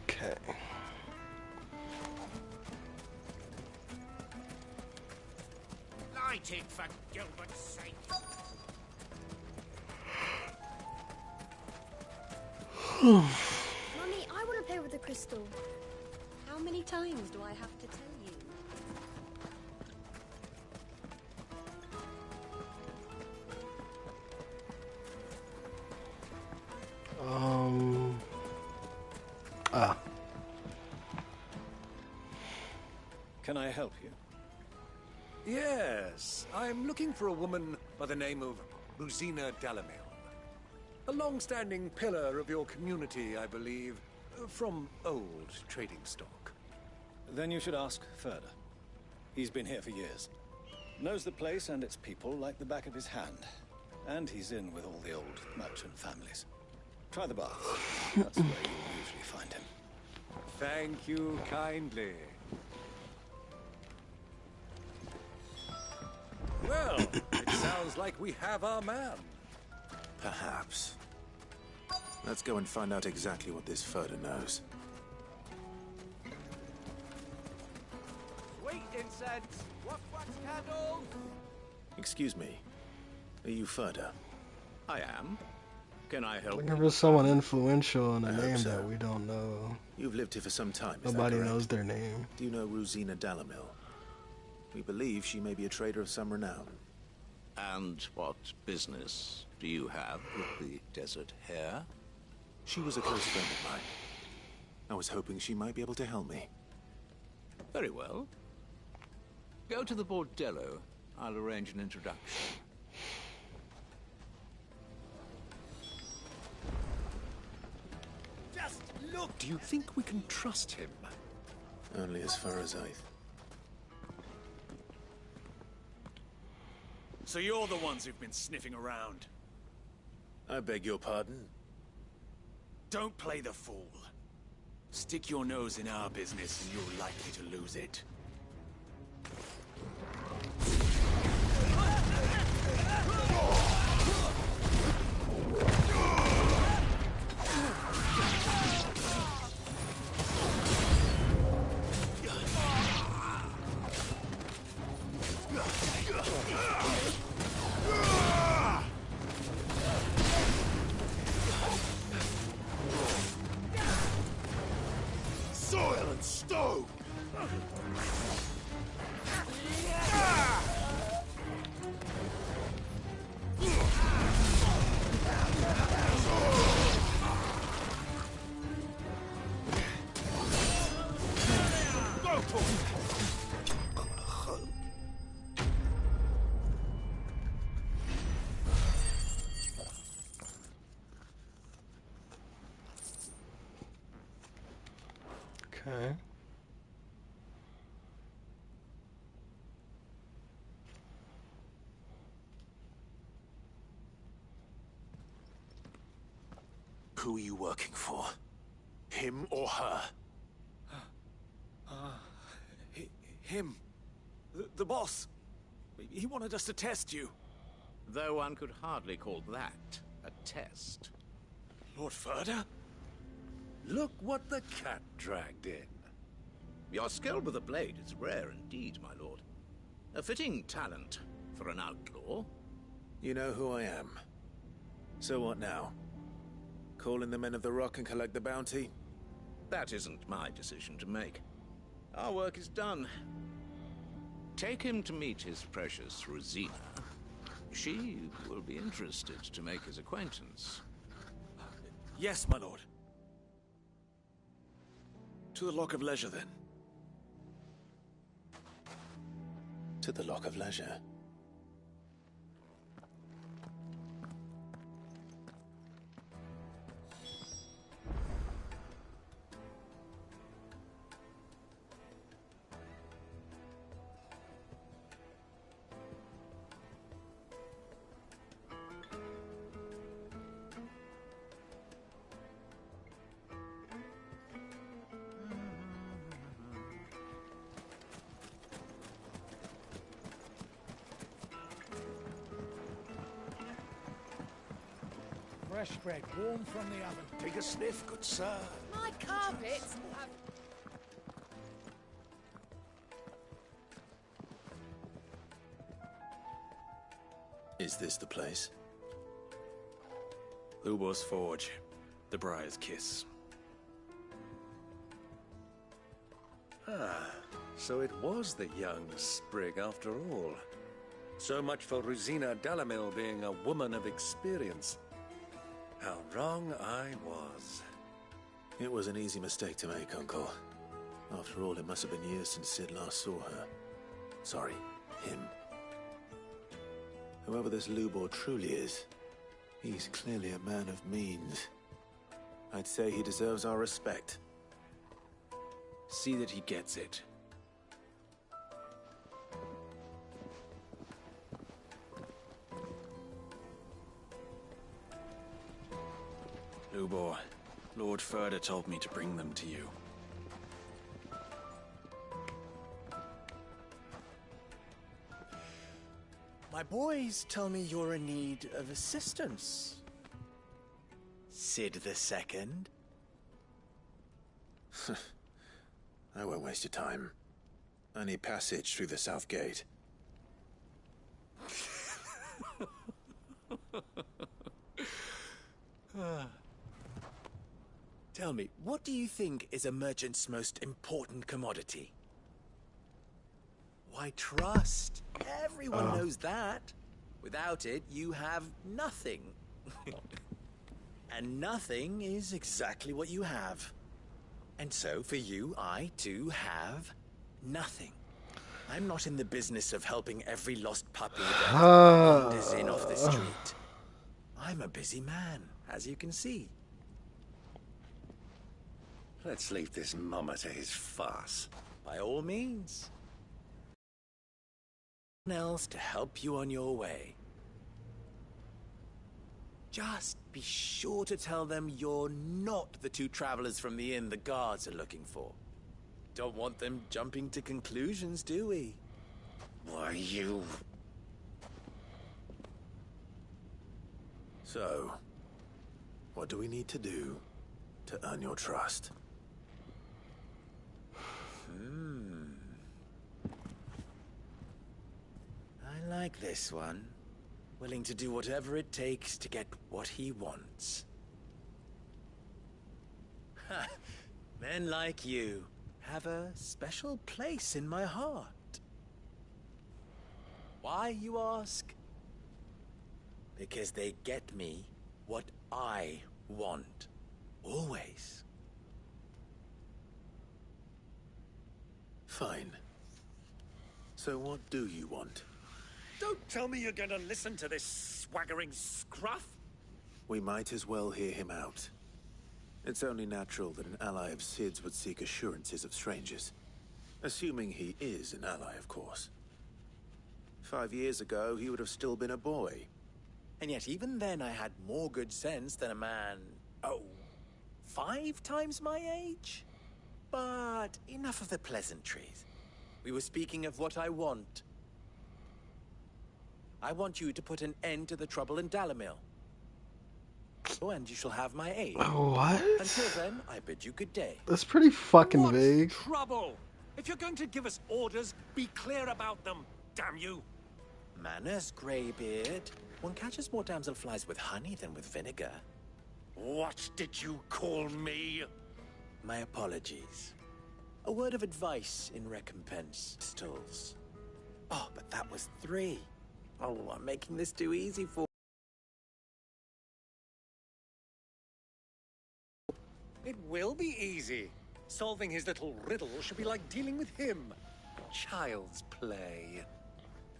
Speaker 1: Okay.
Speaker 13: Light it for Gilbert's sake.
Speaker 23: Mummy, I want to play with the crystal. How many times do I have to tell you?
Speaker 10: Can I help you? Yes, I'm looking for a woman by the name of Rosina Dalamil. A long-standing pillar of your community, I believe, from old trading stock.
Speaker 14: Then you should ask Ferda. He's been here for years. Knows the place and its people like the back of his hand. And he's in with all the old merchant families. Try the baths. That's where you'll usually find him.
Speaker 10: Thank you kindly. Well, it sounds like we have our man.
Speaker 2: Perhaps. Let's go and find out exactly what this Ferda knows.
Speaker 22: Sweet incense! Wax candles!
Speaker 2: Excuse me. Are you Ferda?
Speaker 13: I am. Can I help?
Speaker 1: Looking for someone influential and a
Speaker 2: I hope
Speaker 1: name
Speaker 2: so.
Speaker 1: that we don't know.
Speaker 2: You've lived here for some time, is that
Speaker 1: Nobody
Speaker 2: correct?
Speaker 1: knows their name.
Speaker 2: Do you know Rosina Dalamil? We believe she may be a trader of some renown.
Speaker 13: And what business do you have with the Desert Hare?
Speaker 2: She was a close friend of mine. I was hoping she might be able to help me.
Speaker 13: Very well. Go to the Bordello. I'll arrange an introduction.
Speaker 10: Just look! Do you think we can trust him?
Speaker 2: Only as far as I...
Speaker 3: So you're the ones who've been sniffing around.
Speaker 2: I beg your pardon?
Speaker 3: Don't play the fool. Stick your nose in our business and you're likely to lose it.
Speaker 12: Soil and stone!
Speaker 1: Okay.
Speaker 2: Who are you working for? Him or her?
Speaker 3: Him. The boss. He wanted us to test you.
Speaker 13: Though one could hardly call that a test.
Speaker 3: Lord Ferda?
Speaker 10: Look what the cat dragged in.
Speaker 13: Your skill with a blade is rare indeed, my lord. A fitting talent for an outlaw.
Speaker 2: You know who I am. So what now? Call in the Men of the Rock and collect the bounty?
Speaker 13: That isn't my decision to make. Our work is done. Take him to meet his precious Rosina. She will be interested to make his acquaintance.
Speaker 3: Yes, my lord. To the Lock of Leisure, then.
Speaker 2: To the Lock of Leisure.
Speaker 4: Fresh bread, warm from the oven.
Speaker 12: Take a sniff, good sir.
Speaker 17: My carpets have...
Speaker 2: Is this the place?
Speaker 3: Ubor's Forge. The Briar's Kiss.
Speaker 10: Ah, so it was the young Sprig after all. So much for Rosina Dalamil being a woman of experience. How wrong I was.
Speaker 2: It was an easy mistake to make, Uncle. After all, it must have been years since Cid last saw her. Sorry, him. Whoever this Lubor truly is, he's clearly a man of means. I'd say he deserves our respect.
Speaker 3: See that he gets it. Lubor, Lord Furder told me to bring them to you.
Speaker 6: My boys tell me you're in need of assistance. Cid II?
Speaker 2: I won't waste your time. I need passage through the south gate.
Speaker 6: Tell me, what do you think is a merchant's most important commodity? Why, trust. Everyone knows that. Without it, you have nothing. And nothing is exactly what you have. And so, for you, I, too, have nothing. I'm not in the business of helping every lost puppy that wanders in off the street. I'm a busy man, as you can see.
Speaker 10: Let's leave this mummer to his farce.
Speaker 6: By all means. Else to help you on your way. Just be sure to tell them you're not the two travelers from the inn the guards are looking for. Don't want them jumping to conclusions, do we?
Speaker 10: Why, you...
Speaker 2: So, what do we need to do to earn your trust?
Speaker 6: I like this one. Willing to do whatever it takes to get what he wants. Men like you have a special place in my heart. Why, you ask? Because they get me what I want. Always.
Speaker 2: Fine. So what do you want?
Speaker 10: Don't tell me you're going to listen to this swaggering scruff.
Speaker 2: We might as well hear him out. It's only natural that an ally of Cid's would seek assurances of strangers. Assuming he is an ally, of course. 5 years ago, he would have still been a boy.
Speaker 6: And yet even then I had more good sense than a man, 5 times my age? But enough of the pleasantries. We were speaking of what I want. I want you to put an end to the trouble in Dalimil. And you shall have my aid.
Speaker 1: What?
Speaker 6: Until then, I bid you good day.
Speaker 1: That's pretty fucking vague.
Speaker 10: Trouble! If you're going to give us orders, be clear about them, damn you!
Speaker 6: Manners, Greybeard. One catches more damselflies with honey than with vinegar.
Speaker 10: What did you call me?
Speaker 6: My apologies. A word of advice in recompense, Stills. Oh, but that was 3. Oh, I'm making this too easy for...
Speaker 10: It will be easy. Solving his little riddle should be like dealing with him. Child's play.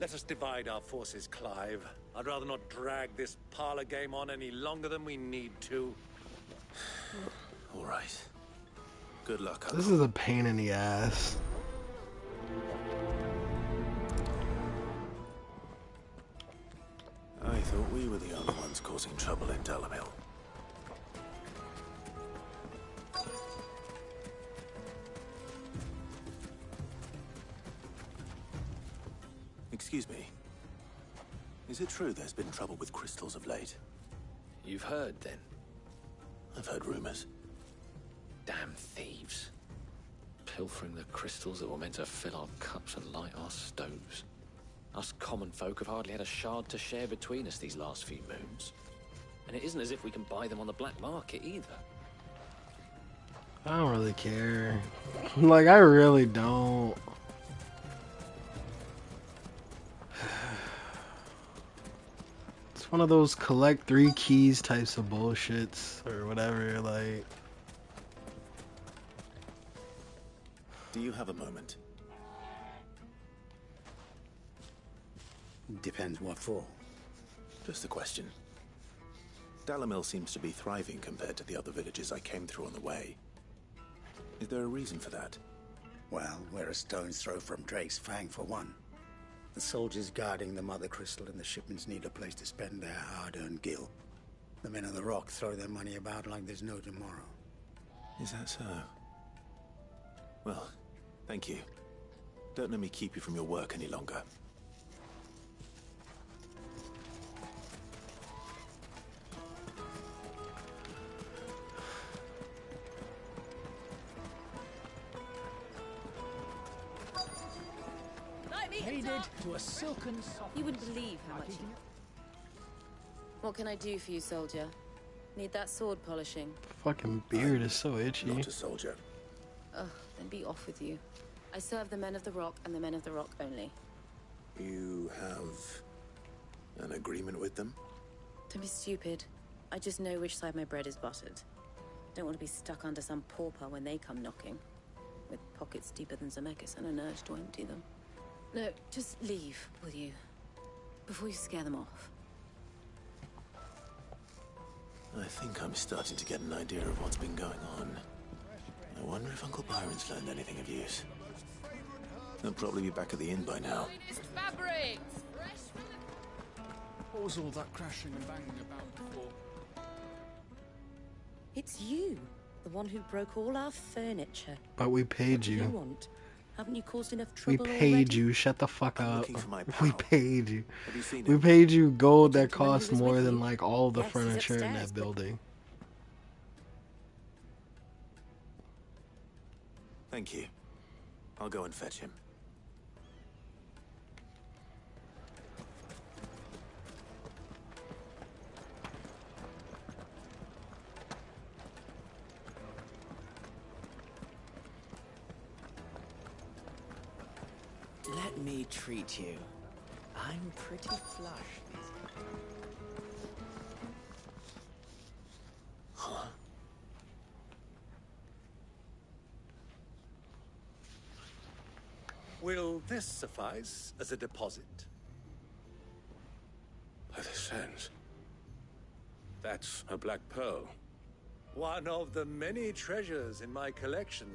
Speaker 10: Let us divide our forces, Clive. I'd rather not drag this parlor game on any longer than we need to.
Speaker 2: All right. Good luck.
Speaker 1: This is a pain in the ass.
Speaker 2: I thought we were the only ones causing trouble in Dalimil. Excuse me. Is it true there's been trouble with crystals of late?
Speaker 7: You've heard, then?
Speaker 2: I've heard rumors.
Speaker 7: Damn thieves. Pilfering the crystals that were meant to fill our cups and light our stoves. Us common folk have hardly had a shard to share between us these last few moons. And it isn't as if we can buy them on the black market either.
Speaker 1: I don't really care. Like, I really don't. It's one of those collect 3 keys types of bullshits or whatever, like.
Speaker 2: Do you have a moment?
Speaker 12: Depends what for.
Speaker 2: Just a question. Dalimil seems to be thriving compared to the other villages I came through on the way. Is there a reason for that?
Speaker 12: Well, we're a stone's throw from Drake's Fang for one. The soldiers guarding the Mother Crystal and the shipments need a place to spend their hard-earned gil. The men of the Rock throw their money about like there's no tomorrow.
Speaker 2: Is that so? Well, thank you. Don't let me keep you from your work any longer.
Speaker 4: Headed to a silken soft.
Speaker 5: You wouldn't believe how much. What can I do for you, soldier? Need that sword polishing?
Speaker 1: Fucking beard is so itchy.
Speaker 2: Not a soldier.
Speaker 5: Ugh, then be off with you. I serve the men of the Rock and the men of the Rock only.
Speaker 2: You have an agreement with them?
Speaker 5: Don't be stupid. I just know which side my bread is buttered. Don't want to be stuck under some pauper when they come knocking. With pockets deeper than Zemeckis and an urge to empty them. No, just leave, will you? Before you scare them off.
Speaker 2: I think I'm starting to get an idea of what's been going on. I wonder if Uncle Byron's learned anything of use. They'll probably be back at the inn by now.
Speaker 17: Fabrics!
Speaker 3: What was all that crashing and banging about before?
Speaker 5: It's you, the one who broke all our furniture.
Speaker 1: But we paid
Speaker 5: What do you
Speaker 1: you.
Speaker 5: want? Haven't you caused enough
Speaker 1: We
Speaker 5: trouble
Speaker 1: paid
Speaker 5: already?
Speaker 1: you. Shut the fuck up.
Speaker 2: looking for my
Speaker 1: We
Speaker 2: pal.
Speaker 1: paid you.
Speaker 2: Have you seen
Speaker 1: We
Speaker 2: him?
Speaker 1: paid you gold that
Speaker 5: gentleman who
Speaker 1: cost
Speaker 5: was
Speaker 1: more
Speaker 5: with
Speaker 1: than
Speaker 5: you?
Speaker 1: like all the
Speaker 5: Yes, he's
Speaker 1: furniture in
Speaker 5: upstairs,
Speaker 1: that
Speaker 5: but-
Speaker 1: building.
Speaker 2: Thank you. I'll go and fetch him.
Speaker 6: Let me treat you. I'm pretty flush.
Speaker 2: Huh?
Speaker 10: Will this suffice as a deposit?
Speaker 20: By the sands. That's a black pearl.
Speaker 10: One of the many treasures in my collection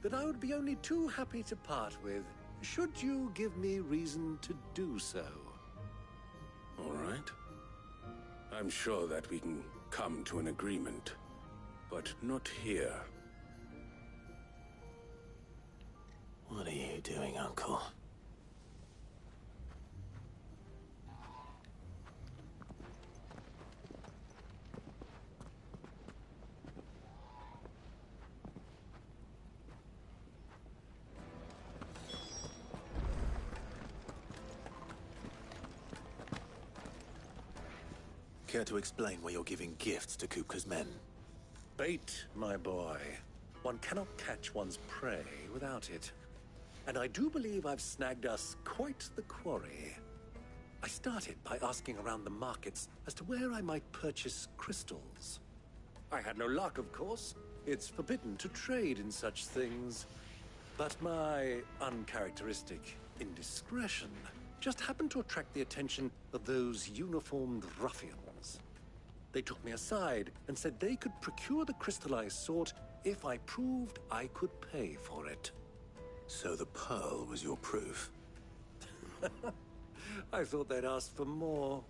Speaker 10: that I would be only too happy to part with, should you give me reason to do so.
Speaker 20: All right. I'm sure that we can come to an agreement, but not here.
Speaker 2: What are you doing, Uncle? Care to explain why you're giving gifts to Kupka's men?
Speaker 10: Bait, my boy. One cannot catch one's prey without it. And I do believe I've snagged us quite the quarry. I started by asking around the markets as to where I might purchase crystals. I had no luck, of course. It's forbidden to trade in such things. But my uncharacteristic indiscretion just happened to attract the attention of those uniformed ruffians. They took me aside and said they could procure the crystal I sought if I proved I could pay for it.
Speaker 2: So the pearl was your proof?
Speaker 10: I thought they'd asked for more.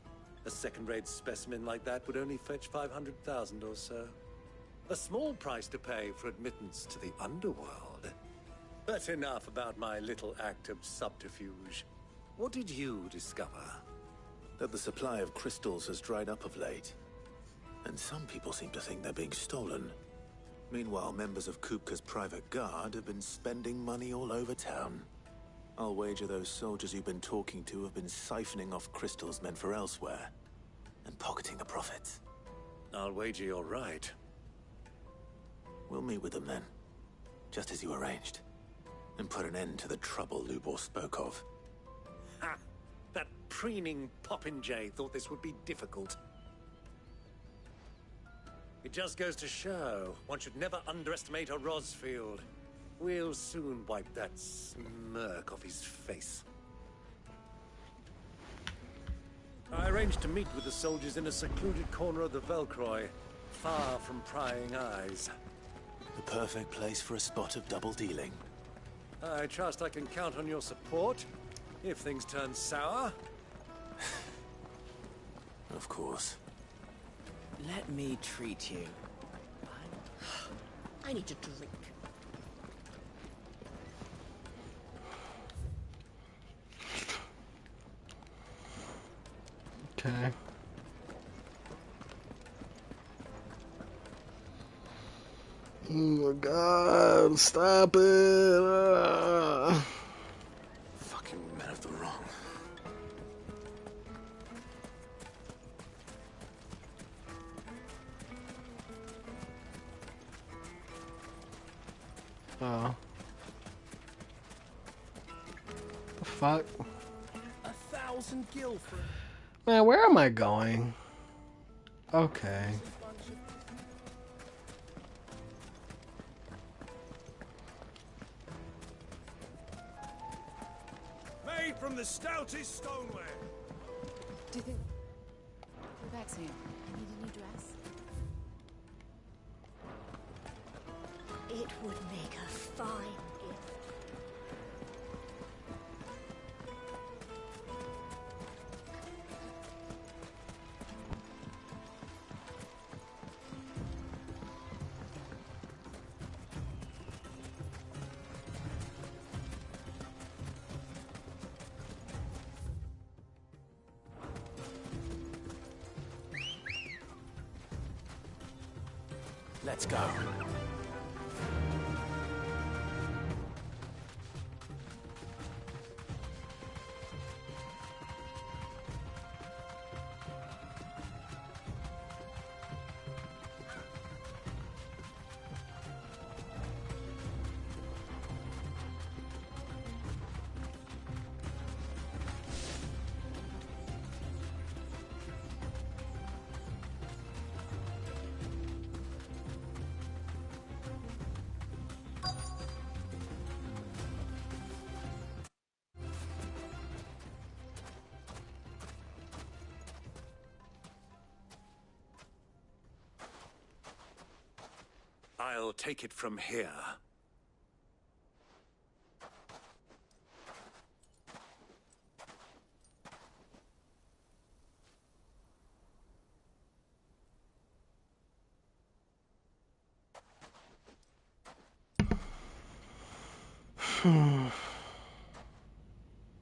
Speaker 10: A second-rate specimen like that would only fetch 500,000 or so. A small price to pay for admittance to the underworld. But enough about my little act of subterfuge. What did you discover?
Speaker 2: That the supply of crystals has dried up of late. And some people seem to think they're being stolen. Meanwhile, members of Kupka's private guard have been spending money all over town. I'll wager those soldiers you've been talking to have been siphoning off crystals meant for elsewhere, and pocketing the profits.
Speaker 10: I'll wager you're right.
Speaker 2: We'll meet with them then, just as you arranged, and put an end to the trouble Lubor spoke of.
Speaker 10: Ha! That preening popinjay thought this would be difficult. It just goes to show one should never underestimate a Rosfield. We'll soon wipe that smirk off his face. I arranged to meet with the soldiers in a secluded corner of the Velcroy, far from prying eyes.
Speaker 2: The perfect place for a spot of double dealing.
Speaker 10: I trust I can count on your support if things turn sour.
Speaker 2: Of course.
Speaker 9: Let me treat you. I need a drink.
Speaker 1: Okay. Oh my god, stop it.
Speaker 2: Fucking men of the wrong.
Speaker 1: Oh. The fuck?
Speaker 18: 1,000 gil for...
Speaker 1: Man, where am I going? Okay.
Speaker 10: Made from the stoutest stoneware.
Speaker 5: Do you think... Rebecca's here. I need a new dress.
Speaker 23: It would make a fine gift.
Speaker 2: Let's go.
Speaker 10: I'll take it from here.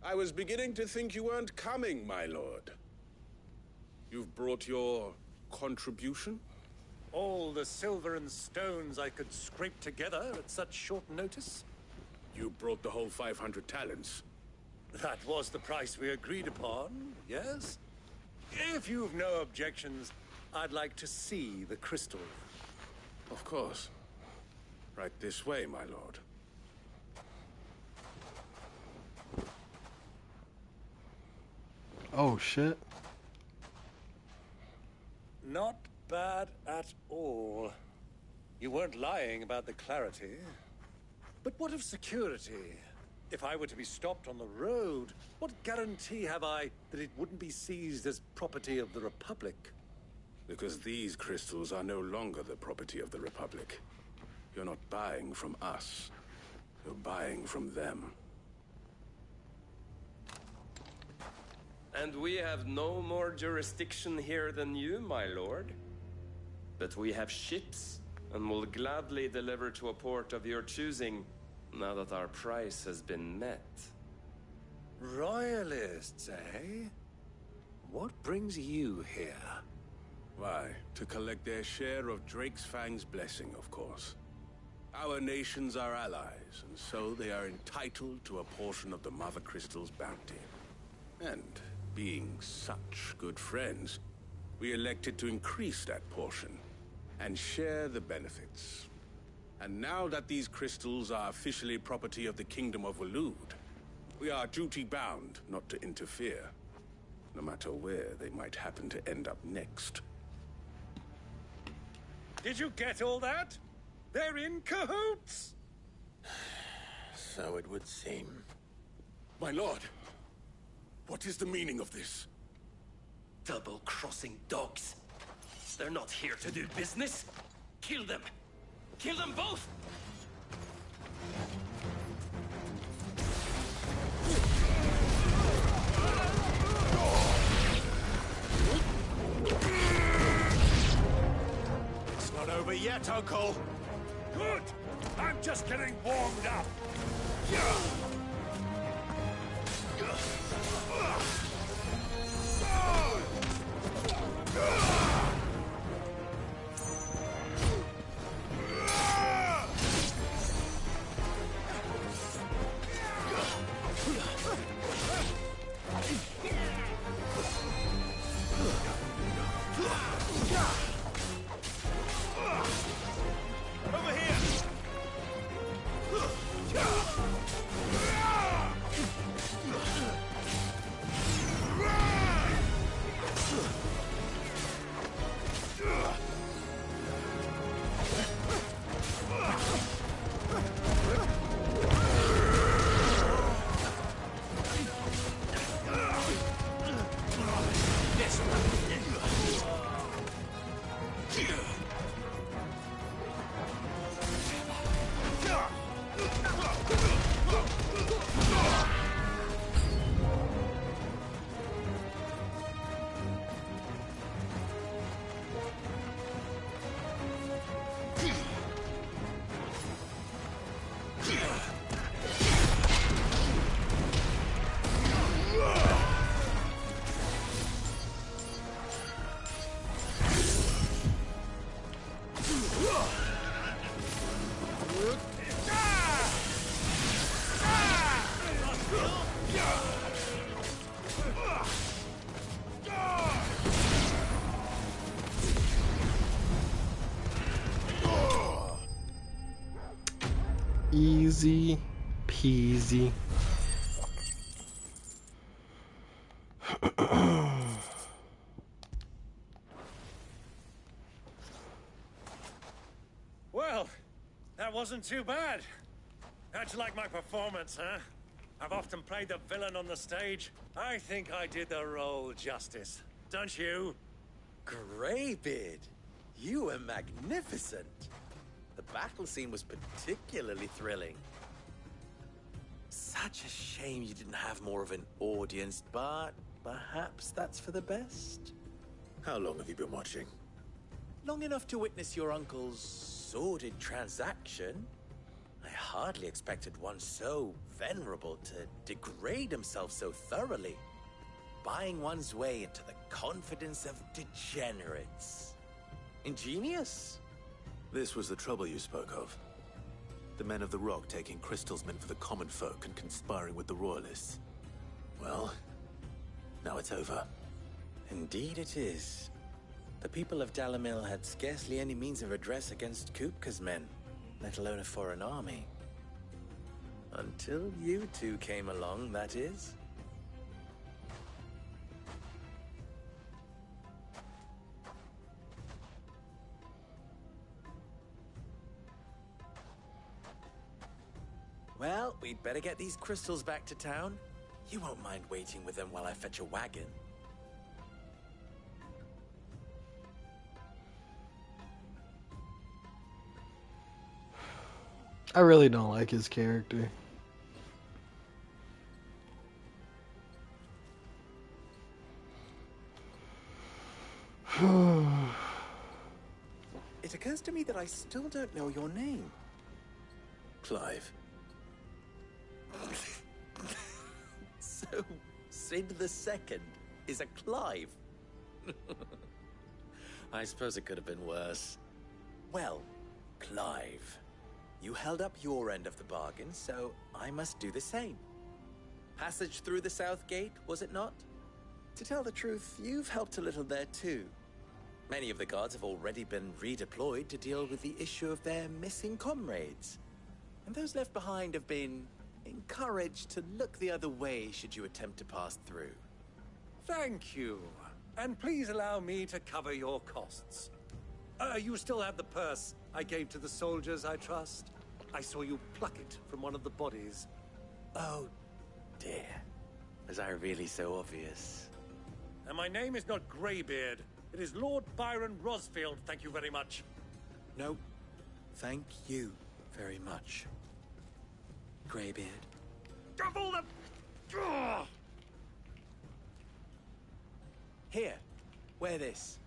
Speaker 20: I was beginning to think you weren't coming, my lord. You've brought your contribution?
Speaker 10: All the silver and stones I could scrape together at such short notice?
Speaker 20: You brought the whole 500 talents.
Speaker 10: That was the price we agreed upon, yes? If you've no objections, I'd like to see the crystal.
Speaker 20: Of course. Right this way, my lord.
Speaker 1: Oh shit.
Speaker 10: Not bad at all. You weren't lying about the clarity. But what of security? If I were to be stopped on the road, what guarantee have I that it wouldn't be seized as property of the Republic?
Speaker 20: Because these crystals are no longer the property of the Republic. You're not buying from us. You're buying from them.
Speaker 11: And we have no more jurisdiction here than you, my lord. But we have ships, and will gladly deliver to a port of your choosing, now that our price has been met.
Speaker 10: Royalists, eh? What brings you here?
Speaker 20: Why, to collect their share of Drake's Fang's blessing, of course. Our nations are allies, and so they are entitled to a portion of the Mother Crystal's bounty. And being such good friends, we elected to increase that portion and share the benefits. And now that these crystals are officially property of the Kingdom of Waloed, we are duty-bound not to interfere, no matter where they might happen to end up next.
Speaker 10: Did you get all that? They're in cahoots!
Speaker 2: So it would seem.
Speaker 20: My lord, what is the meaning of this?
Speaker 15: Double-crossing dogs. They're not here to do business. Kill them. Kill them both!
Speaker 6: It's not over yet, Uncle.
Speaker 10: Good! I'm just getting warmed up.
Speaker 1: Easy peasy.
Speaker 10: Well, that wasn't too bad. How'd you like my performance, huh? I've often played the villain on the stage. I think I did the role justice. Don't you?
Speaker 6: Greybeard, you were magnificent. The battle scene was particularly thrilling. Such a shame you didn't have more of an audience, but perhaps that's for the best.
Speaker 2: How long have you been watching?
Speaker 6: Long enough to witness your uncle's sordid transaction. I hardly expected one so venerable to degrade himself so thoroughly, buying one's way into the confidence of degenerates. Ingenious.
Speaker 2: This was the trouble you spoke of. The men of the Rock taking Crystalsmen for the common folk and conspiring with the Royalists. Well, now it's over.
Speaker 6: Indeed it is. The people of Dalimil had scarcely any means of redress against Kupka's men, let alone a foreign army. Until you two came along, that is. Well, we'd better get these crystals back to town. You won't mind waiting with them while I fetch a wagon.
Speaker 1: I really don't like his character.
Speaker 6: It occurs to me that I still don't know your name.
Speaker 2: Clive.
Speaker 6: So, Sid the Second is a Clive? I suppose it could have been worse. Well, Clive, you held up your end of the bargain, so I must do the same. Passage through the South Gate, was it not? To tell the truth, you've helped a little there too. Many of the guards have already been redeployed to deal with the issue of their missing comrades. And those left behind have been encouraged to look the other way should you attempt to pass through.
Speaker 10: Thank you. And please allow me to cover your costs. You still have the purse I gave to the soldiers, I trust? I saw you pluck it from one of the bodies.
Speaker 6: Oh, dear. Was I really so obvious?
Speaker 10: And my name is not Greybeard. It is Lord Byron Rosfield, thank you very much.
Speaker 6: No, thank you very much, Greybeard.
Speaker 10: Double the... Ugh!
Speaker 6: Here, wear this.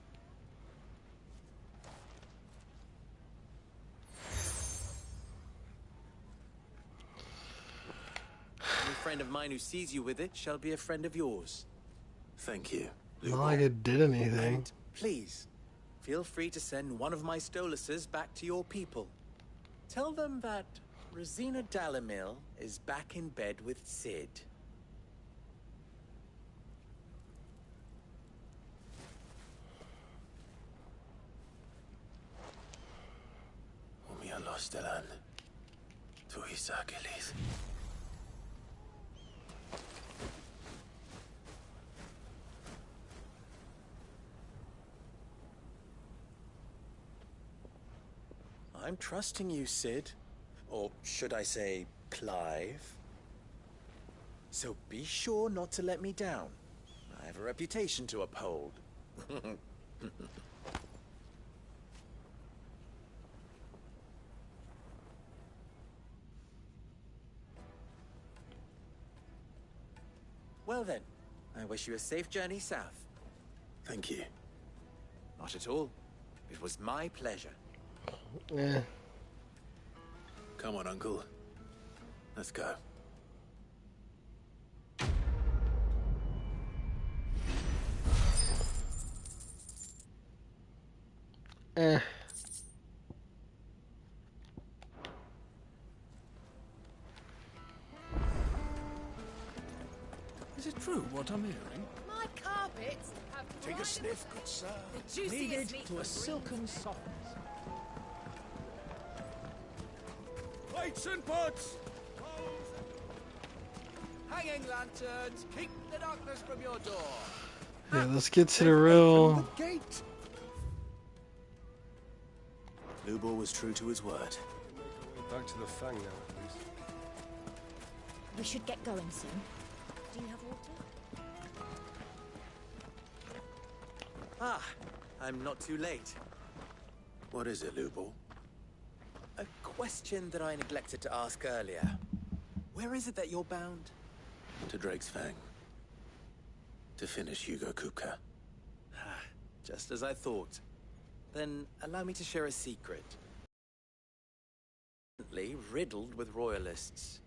Speaker 6: Any friend of mine who sees you with it shall be a friend of yours.
Speaker 2: Thank you.
Speaker 1: Not like it did anything.
Speaker 6: And please, feel free to send one of my Stoluses back to your people. Tell them that Rosina Dalamil is back in bed with Cid.
Speaker 2: Umia Lostelan. Tu Isakelis.
Speaker 6: I'm trusting you, Cid. Or should I say, Clive? So be sure not to let me down. I have a reputation to uphold. Well then, I wish you a safe journey south.
Speaker 2: Thank you.
Speaker 6: Not at all. It was my pleasure.
Speaker 1: Yeah.
Speaker 2: Come on, Uncle. Let's go.
Speaker 4: Is it true what I'm hearing?
Speaker 17: My carpets have
Speaker 12: Take a sniff, good sir.
Speaker 17: the juiciest
Speaker 4: Kneaded
Speaker 17: meat
Speaker 4: to a
Speaker 17: from
Speaker 4: silken softness.
Speaker 10: Plates and pots!
Speaker 15: Hanging lanterns, keep the darkness from your door.
Speaker 1: Yeah, let's get to the real.
Speaker 10: Gate.
Speaker 2: Lubor was true to his word.
Speaker 20: Back to the Fang now, please.
Speaker 23: We should get going soon. Do you have water?
Speaker 6: Ah, I'm not too late.
Speaker 2: What is it, Lubor?
Speaker 6: A question that I neglected to ask earlier. Where is it that you're bound?
Speaker 2: To Drake's Fang. To finish Hugo Kupka.
Speaker 6: Just as I thought. Then allow me to share a secret. Riddled with royalists.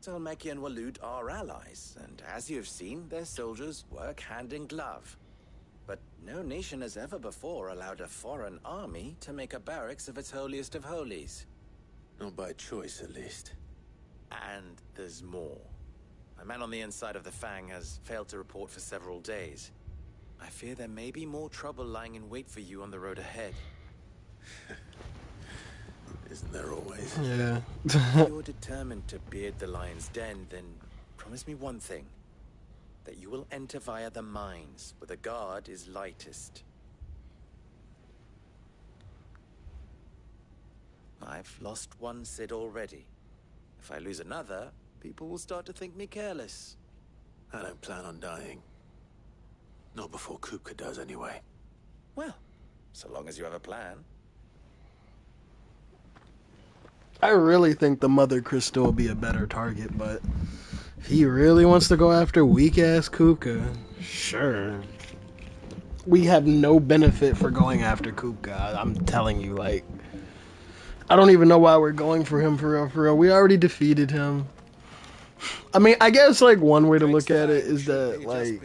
Speaker 6: Talmeki and Waloed are allies, and as you have seen, their soldiers work hand in glove. But no nation has ever before allowed a foreign army to make a barracks of its holiest of holies.
Speaker 2: Not by choice, at least.
Speaker 6: And there's more. A man on the inside of the Fang has failed to report for several days. I fear there may be more trouble lying in wait for you on the road ahead.
Speaker 2: Isn't there always?
Speaker 1: Yeah.
Speaker 6: If you're determined to beard the lion's den, then promise me one thing. That you will enter via the mines, where the guard is lightest. I've lost one Cid already. If I lose another, people will start to think me careless.
Speaker 2: I don't plan on dying. Not before Kupka does, anyway.
Speaker 6: Well, so long as you have a plan.
Speaker 1: I really think the Mother Crystal will be a better target, but if he really wants to go after weak-ass Kupka, sure. We have no benefit for going after Kupka. I'm telling you, like, I don't even know why we're going for him for real, for real. We already defeated him. I mean, I guess, like, one way to look at it is that, like,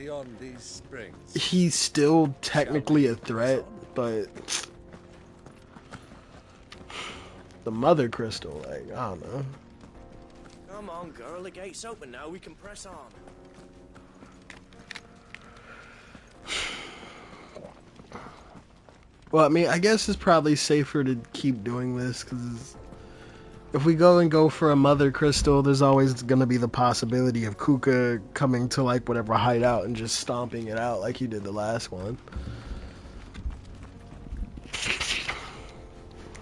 Speaker 1: he's still technically a threat, but the Mother Crystal, like, I don't know.
Speaker 15: Come on, girl, the gate's open now, we can press on.
Speaker 1: Well, I mean, I guess it's probably safer to keep doing this, because if we go for a Mother Crystal, there's always going to be the possibility of Kupka coming to, like, whatever hideout and just stomping it out like he did the last one.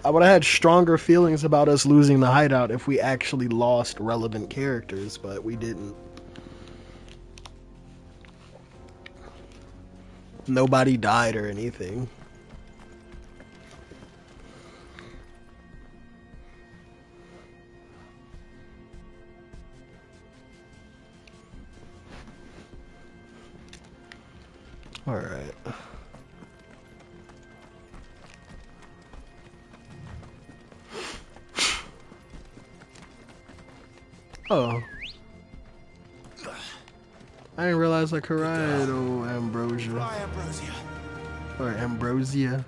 Speaker 1: I would have had stronger feelings about us losing the hideout if we actually lost relevant characters, but we didn't. Nobody died or anything. All right. Oh. I didn't realize I could ride Ambrosia. Or Ambrosia.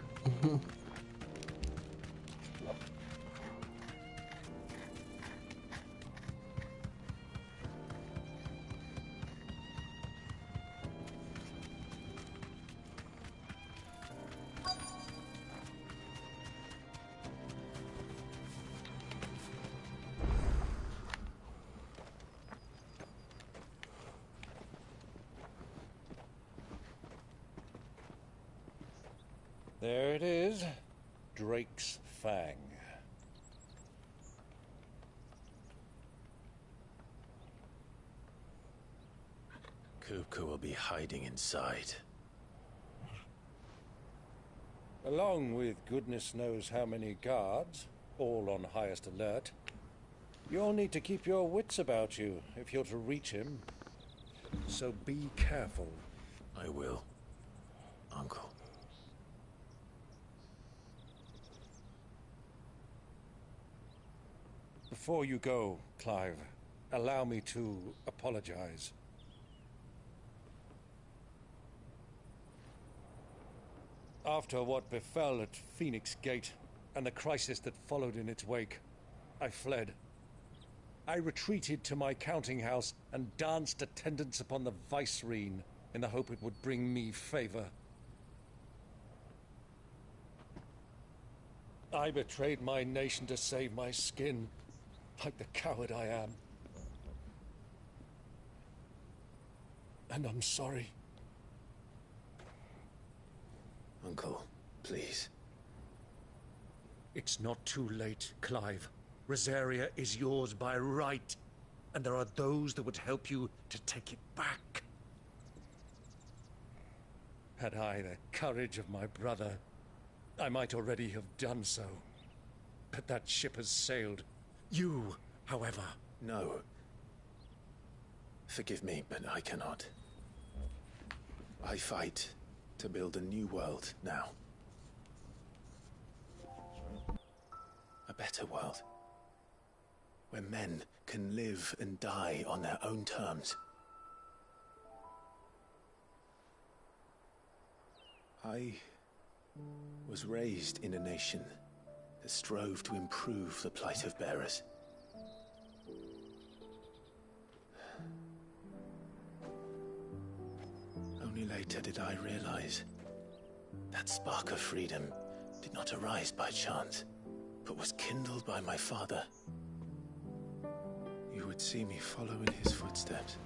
Speaker 10: There it is, Drake's Fang.
Speaker 2: Kupka will be hiding inside.
Speaker 10: Along with goodness knows how many guards, all on highest alert. You'll need to keep your wits about you if you're to reach him. So be careful.
Speaker 2: I will, Uncle.
Speaker 10: Before you go, Clive, allow me to apologize. After what befell at Phoenix Gate and the crisis that followed in its wake, I fled. I retreated to my counting house and danced attendance upon the Vicereine in the hope it would bring me favor. I betrayed my nation to save my skin, like the coward I am. And I'm sorry.
Speaker 2: Uncle, please.
Speaker 10: It's not too late, Clive. Rosaria is yours by right, and there are those that would help you to take it back. Had I the courage of my brother, I might already have done so. But that ship has sailed. You, however...
Speaker 2: No. Forgive me, but I cannot. I fight to build a new world now. A better world. Where men can live and die on their own terms. I was raised in a nation that strove to improve the plight of bearers. Only later did I realize that spark of freedom did not arise by chance, but was kindled by my father. You would see me follow in his footsteps.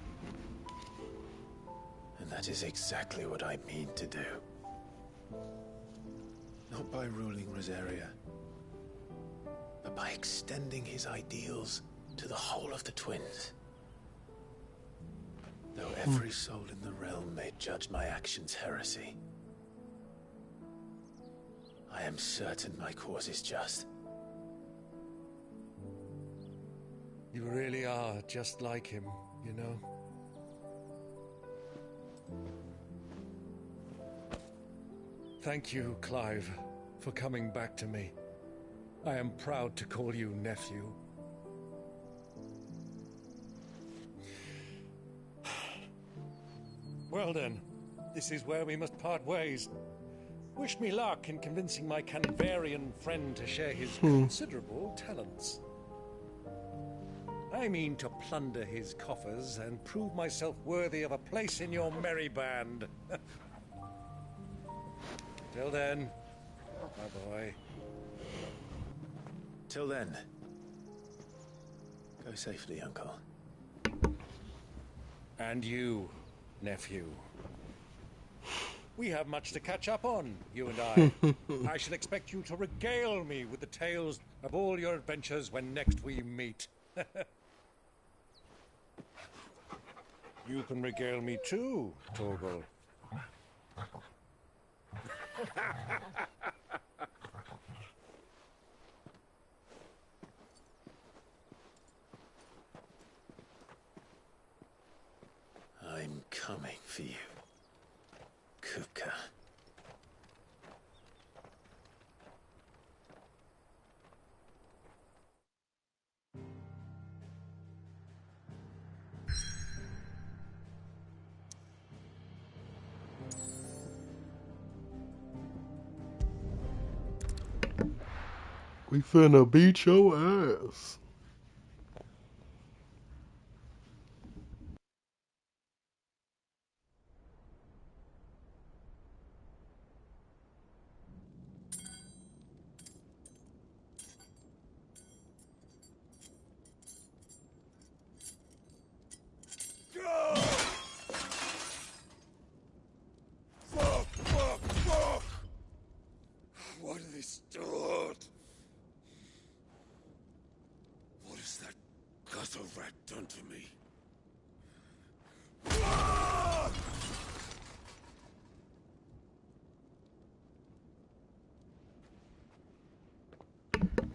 Speaker 2: And that is exactly what I mean to do. Not by ruling Rosaria, but by extending his ideals to the whole of the twins. Though every soul in the realm may judge my actions heresy, I am certain my cause is just.
Speaker 10: You really are just like him, you know? Thank you, Clive, for coming back to me. I am proud to call you nephew. Well then, this is where we must part ways. Wish me luck in convincing my Canvarian friend to share his considerable talents. I mean to plunder his coffers and prove myself worthy of a place in your merry band. Till then, my boy.
Speaker 2: Till then, go safely, Uncle.
Speaker 10: And you, nephew. We have much to catch up on, you and I. I shall expect you to regale me with the tales of all your adventures when next we meet. You can regale me too, Torgal.
Speaker 2: I'm coming for you, Kupka.
Speaker 1: We finna beat your ass.
Speaker 12: Fuck! Why do they start? What has that gutter rat done to me?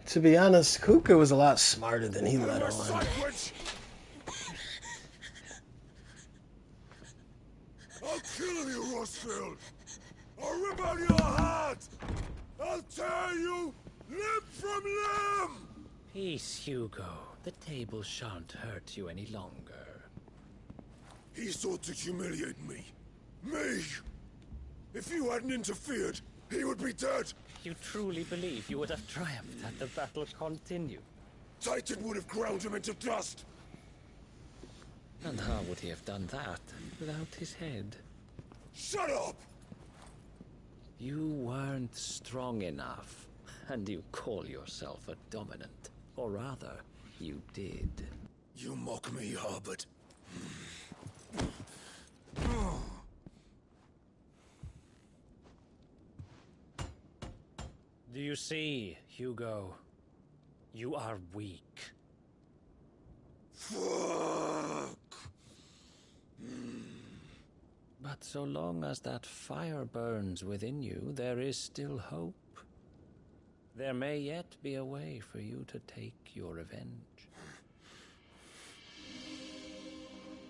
Speaker 1: To be honest, Kupka was a lot smarter than he let on.
Speaker 12: I'll kill you, Rosfield! I'll rip out your heart! I'll tear you limb from limb!
Speaker 7: Peace, Hugo. The table shan't hurt you any longer.
Speaker 12: He sought to humiliate me. Me! If you hadn't interfered, he would be dead!
Speaker 7: You truly believe you would have triumphed had the battle continued?
Speaker 12: Titan would have ground him into dust!
Speaker 7: And how would he have done that without his head?
Speaker 12: Shut up!
Speaker 7: You weren't strong enough, and you call yourself a dominant. Or rather, you did.
Speaker 12: You mock me, Harbert.
Speaker 7: Do you see, Hugo? You are weak.
Speaker 12: Fuck!
Speaker 7: But so long as that fire burns within you, there is still hope. There may yet be a way for you to take your revenge.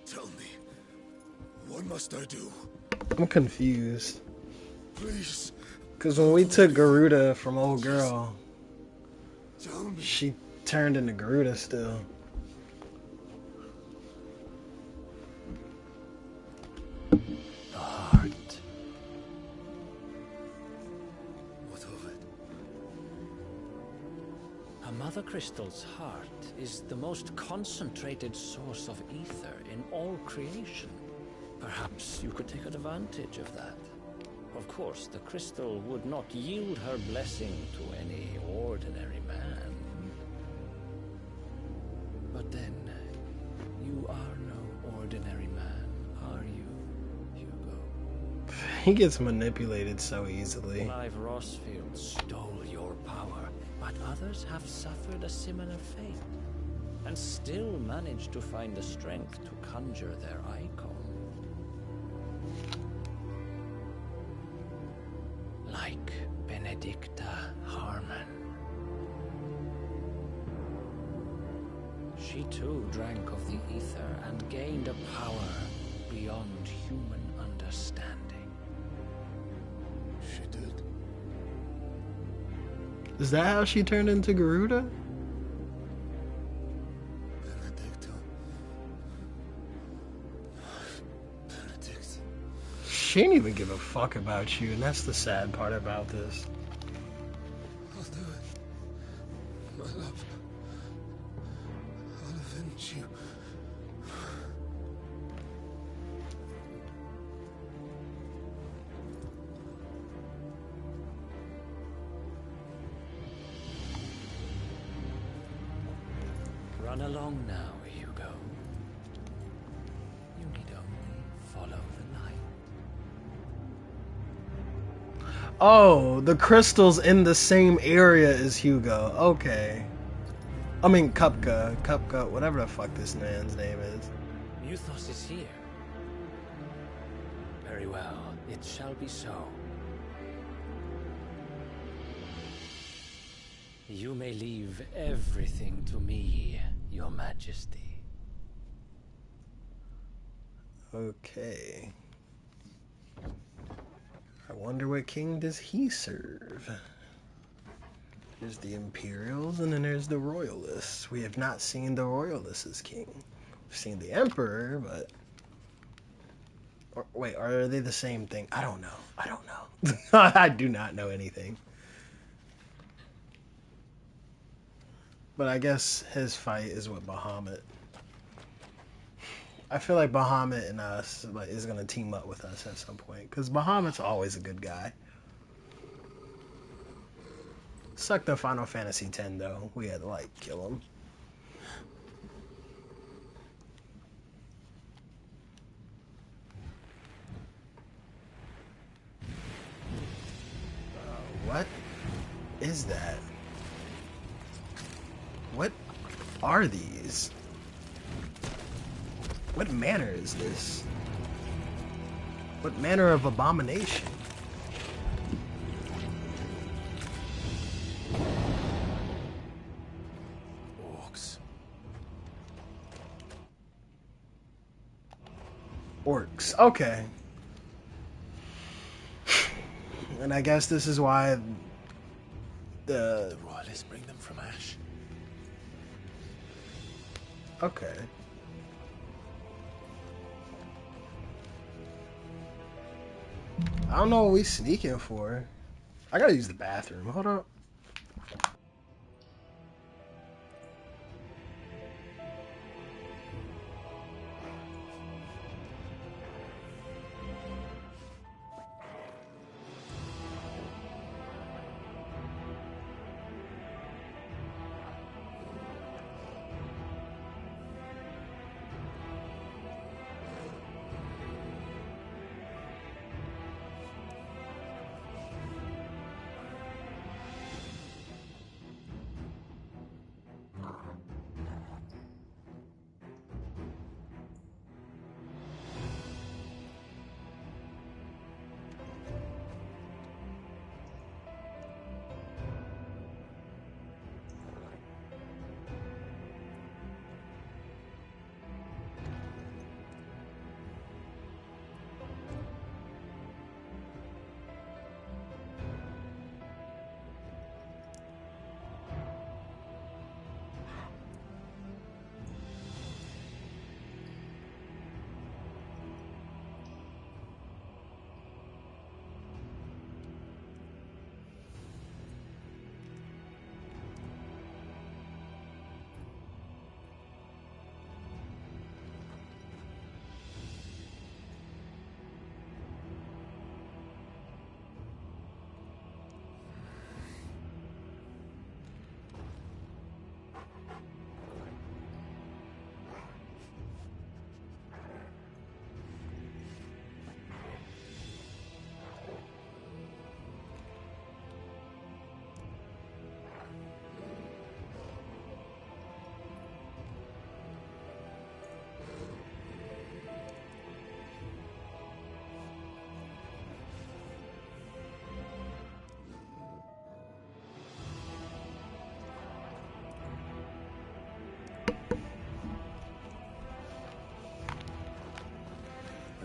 Speaker 12: Tell me, what must I do?
Speaker 1: I'm confused.
Speaker 12: Please.
Speaker 1: Because when we took Garuda from old girl,
Speaker 12: Tell me.
Speaker 1: she turned into Garuda still.
Speaker 7: The heart.
Speaker 12: What of it?
Speaker 7: A Mother Crystal's heart is the most concentrated source of ether in all creation. Perhaps you could take advantage of that. Of course, the crystal would not yield her blessing to any ordinary man. But then, you are no ordinary man, are you, Hugo?
Speaker 1: He gets manipulated so easily.
Speaker 7: Clive Rosfield stole your power, but others have suffered a similar fate, and still managed to find the strength to conjure their icon. Like Benedicta Harmon. She too drank of the ether and gained a power beyond human understanding.
Speaker 12: She did.
Speaker 1: Is that how she turned into Garuda? She didn't even give a fuck about you, and that's the sad part about this.
Speaker 12: I'll do it. My love. I'll avenge you.
Speaker 7: Run along now, Hugo. You need only follow the light.
Speaker 1: Oh, the crystal's in the same area as Hugo. Okay. I mean, Kupka, whatever the fuck this man's name is.
Speaker 7: Muthos is here. Very well, it shall be so. You may leave everything to me, Your Majesty.
Speaker 1: Okay. I wonder what king does he serve? There's the Imperials, and then there's the Royalists. We have not seen the Royalists as king. We've seen the Emperor, but... wait, are they the same thing? I don't know. I don't know. I do not know anything. But I guess his fight is with Bahamut. I feel like Bahamut and us is going to team up with us at some point. Because Bahamut's always a good guy. Sucked up Final Fantasy X, though. We had to, kill him. What is that? What are these? What manner is this? What manner of abomination? Orcs. Okay. And I guess this is why the
Speaker 2: Royalists bring them from Ash.
Speaker 1: Okay. I don't know what we sneaking for. I gotta use the bathroom. Hold up.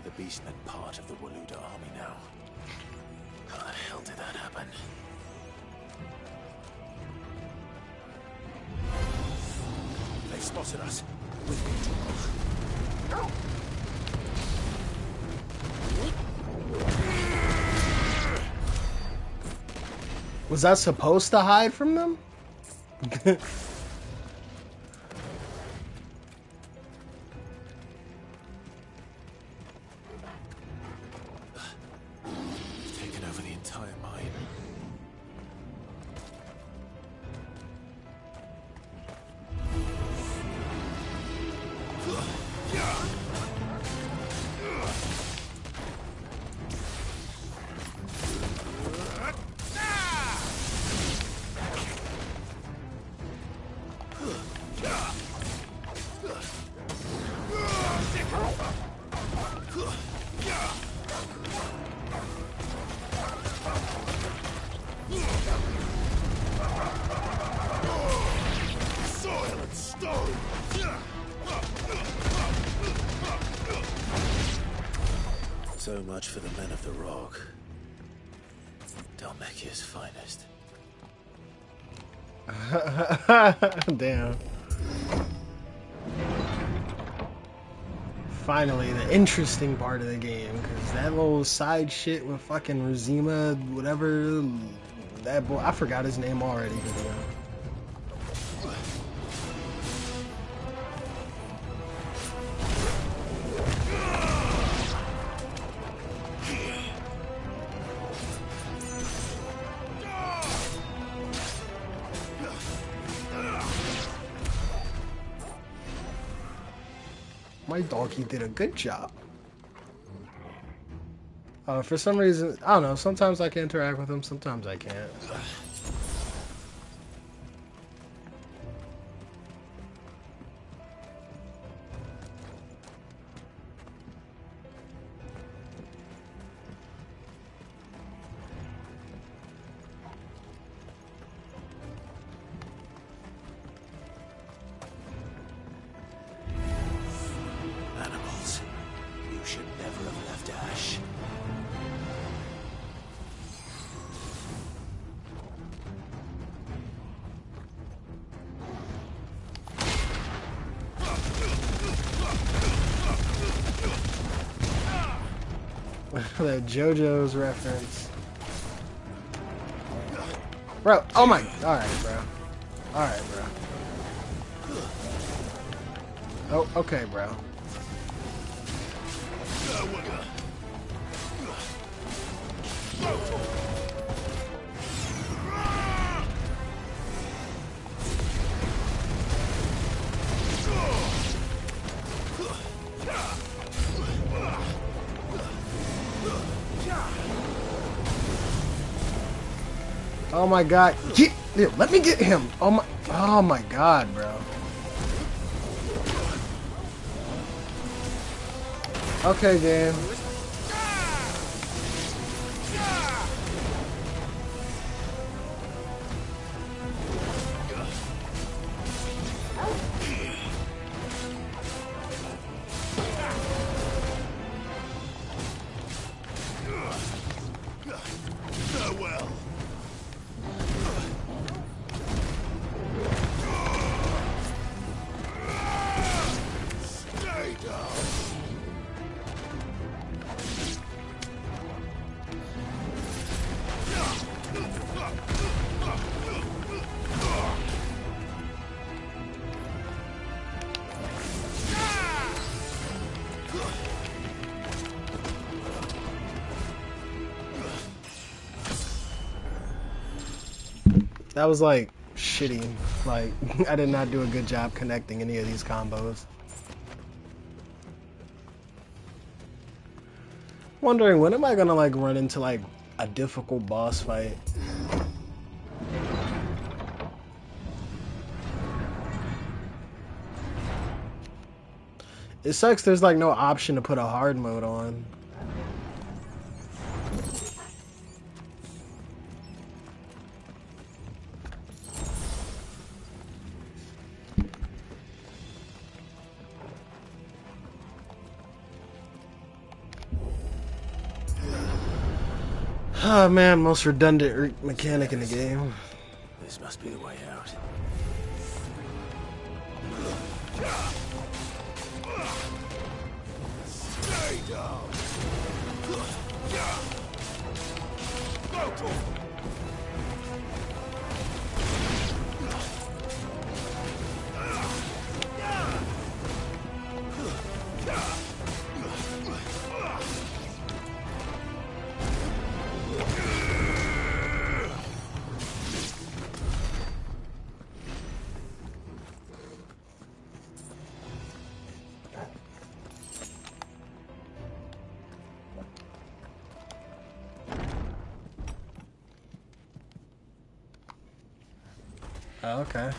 Speaker 2: The Beastmen part of the Waluda army now. How the hell did that happen? They've spotted us.
Speaker 1: Was that supposed to hide from them?
Speaker 2: Taken over the entire mine.
Speaker 12: Soil and stone!
Speaker 2: So much for the men of the Rock. Dhalmekia's finest.
Speaker 1: Damn. Finally, the interesting part of the game, because that little side shit with fucking Rizima, whatever, that boy, I forgot his name already, but yeah. My donkey did a good job. For some reason, I don't know, sometimes I can interact with him, sometimes I can't.
Speaker 2: Animals, you should never have left Ash.
Speaker 1: The JoJo's reference. Bro, oh my, alright bro. Alright bro. Oh, okay bro. Oh my god. Let me get him. Oh my god, bro. Okay, game.
Speaker 12: Farewell. Stay down.
Speaker 1: That was like shitty. Like I did not do a good job connecting any of these combos. Wondering when am I gonna like run into like a difficult boss fight? It sucks there's like no option to put a hard mode on. Oh man, most redundant mechanic in the game.
Speaker 2: This must be the way out.
Speaker 12: Stay down.
Speaker 1: Oh, okay.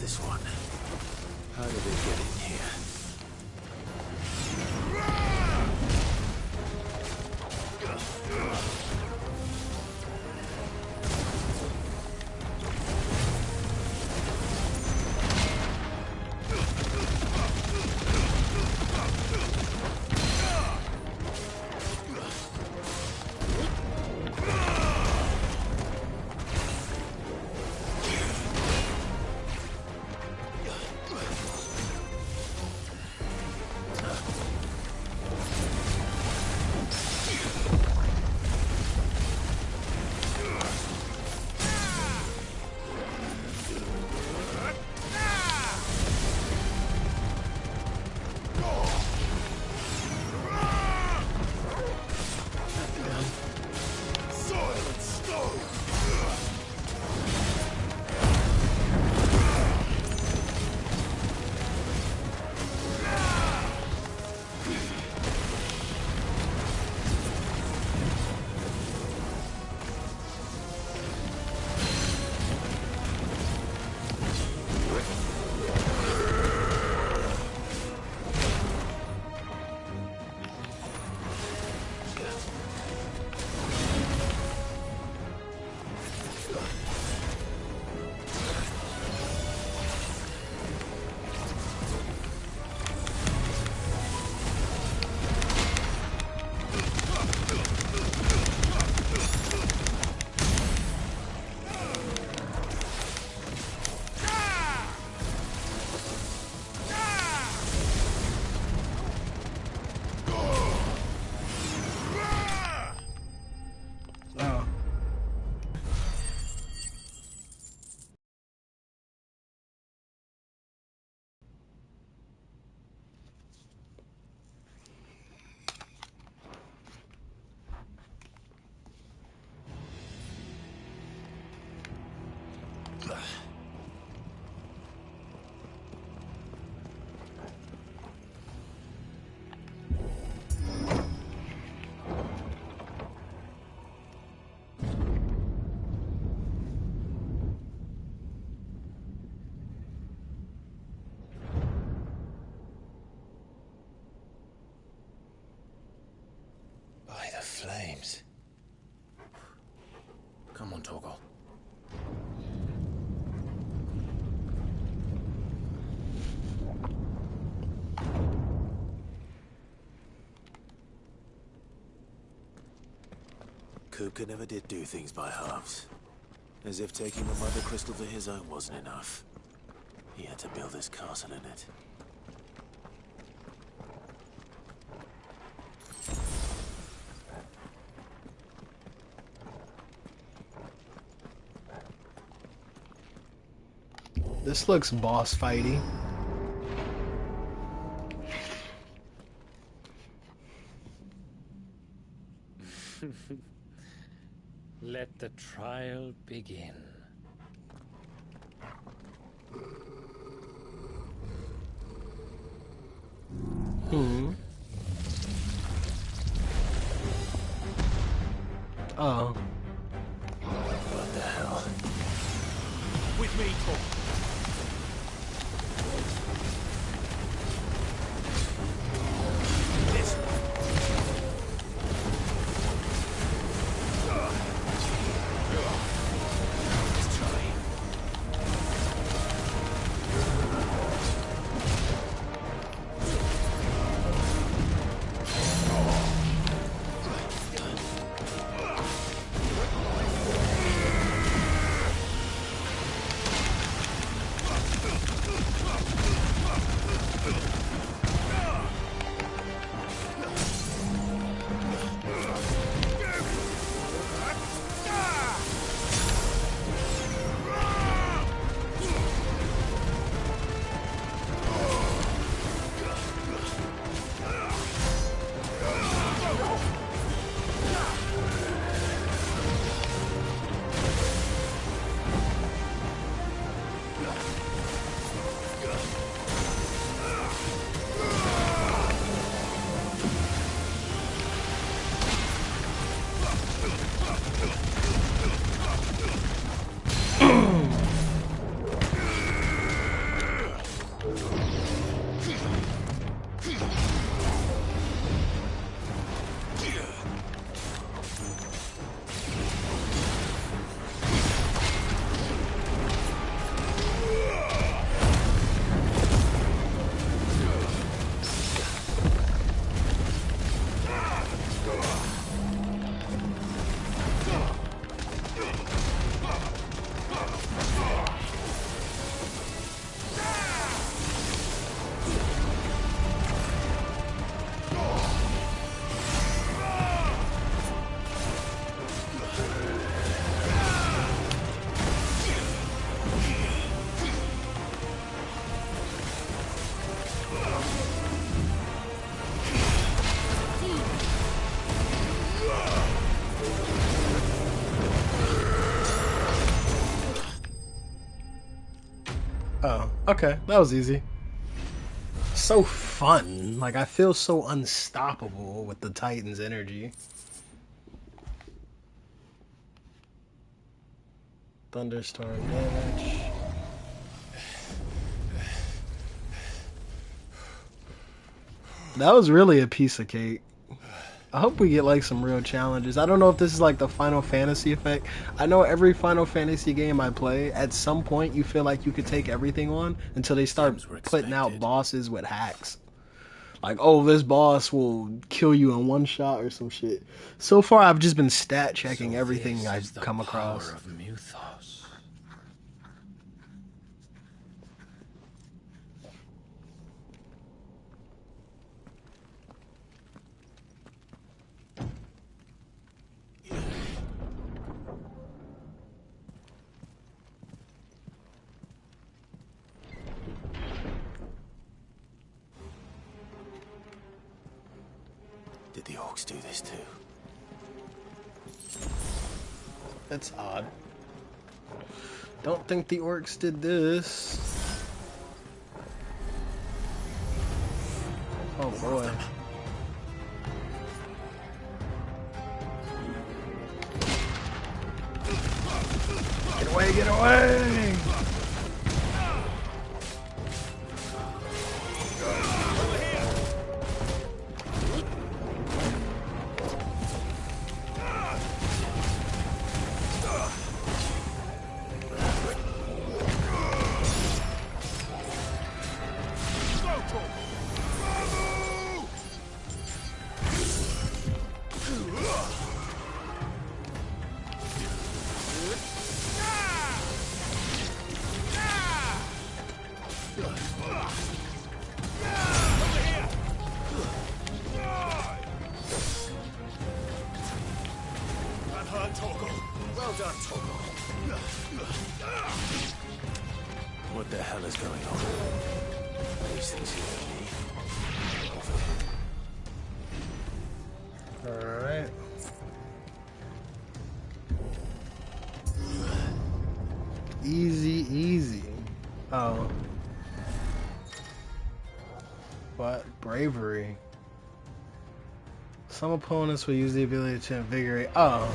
Speaker 2: this one? How did it get in here? By the flames. Come on, Torgal. Kupka never did do things by halves. As if taking the Mother Crystal for his own wasn't enough. He had to build his castle in it.
Speaker 1: This looks boss fighty.
Speaker 7: Let the trial begin.
Speaker 1: Oh.
Speaker 2: What the hell?
Speaker 15: With me, Torgal.
Speaker 1: Oh, okay. That was easy. So fun. Like, I feel so unstoppable with the Titan's energy. Thunderstorm damage. That was really a piece of cake. I hope we get like some real challenges. I don't know if this is like the Final Fantasy effect. I know every Final Fantasy game I play, at some point you feel like you could take everything on until they start putting out bosses with hacks. Like, oh, this boss will kill you in one shot or some shit. So far, I've just been stat checking everything I've come across.
Speaker 7: Power of Muthos.
Speaker 2: Did the orcs do this too?
Speaker 1: That's odd. Don't think the orcs did this. Oh boy. Get away, get away!
Speaker 2: What the hell is going on? These things here me.
Speaker 1: Alright. Easy, easy. Oh. What? Bravery. Some opponents will use the ability to invigorate. Oh.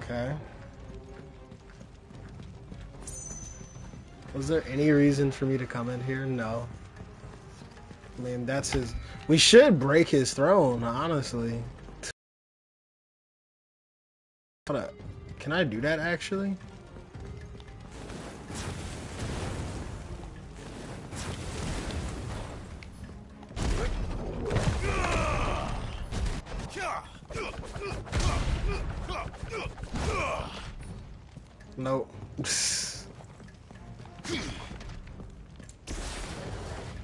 Speaker 1: Okay. Was there any reason for me to come in here? No. I mean, that's his... We should break his throne, honestly. Hold up. Can I do that, actually? Nope.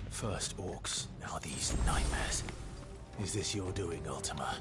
Speaker 2: First orcs, now these nightmares. Is this your doing, Ultima?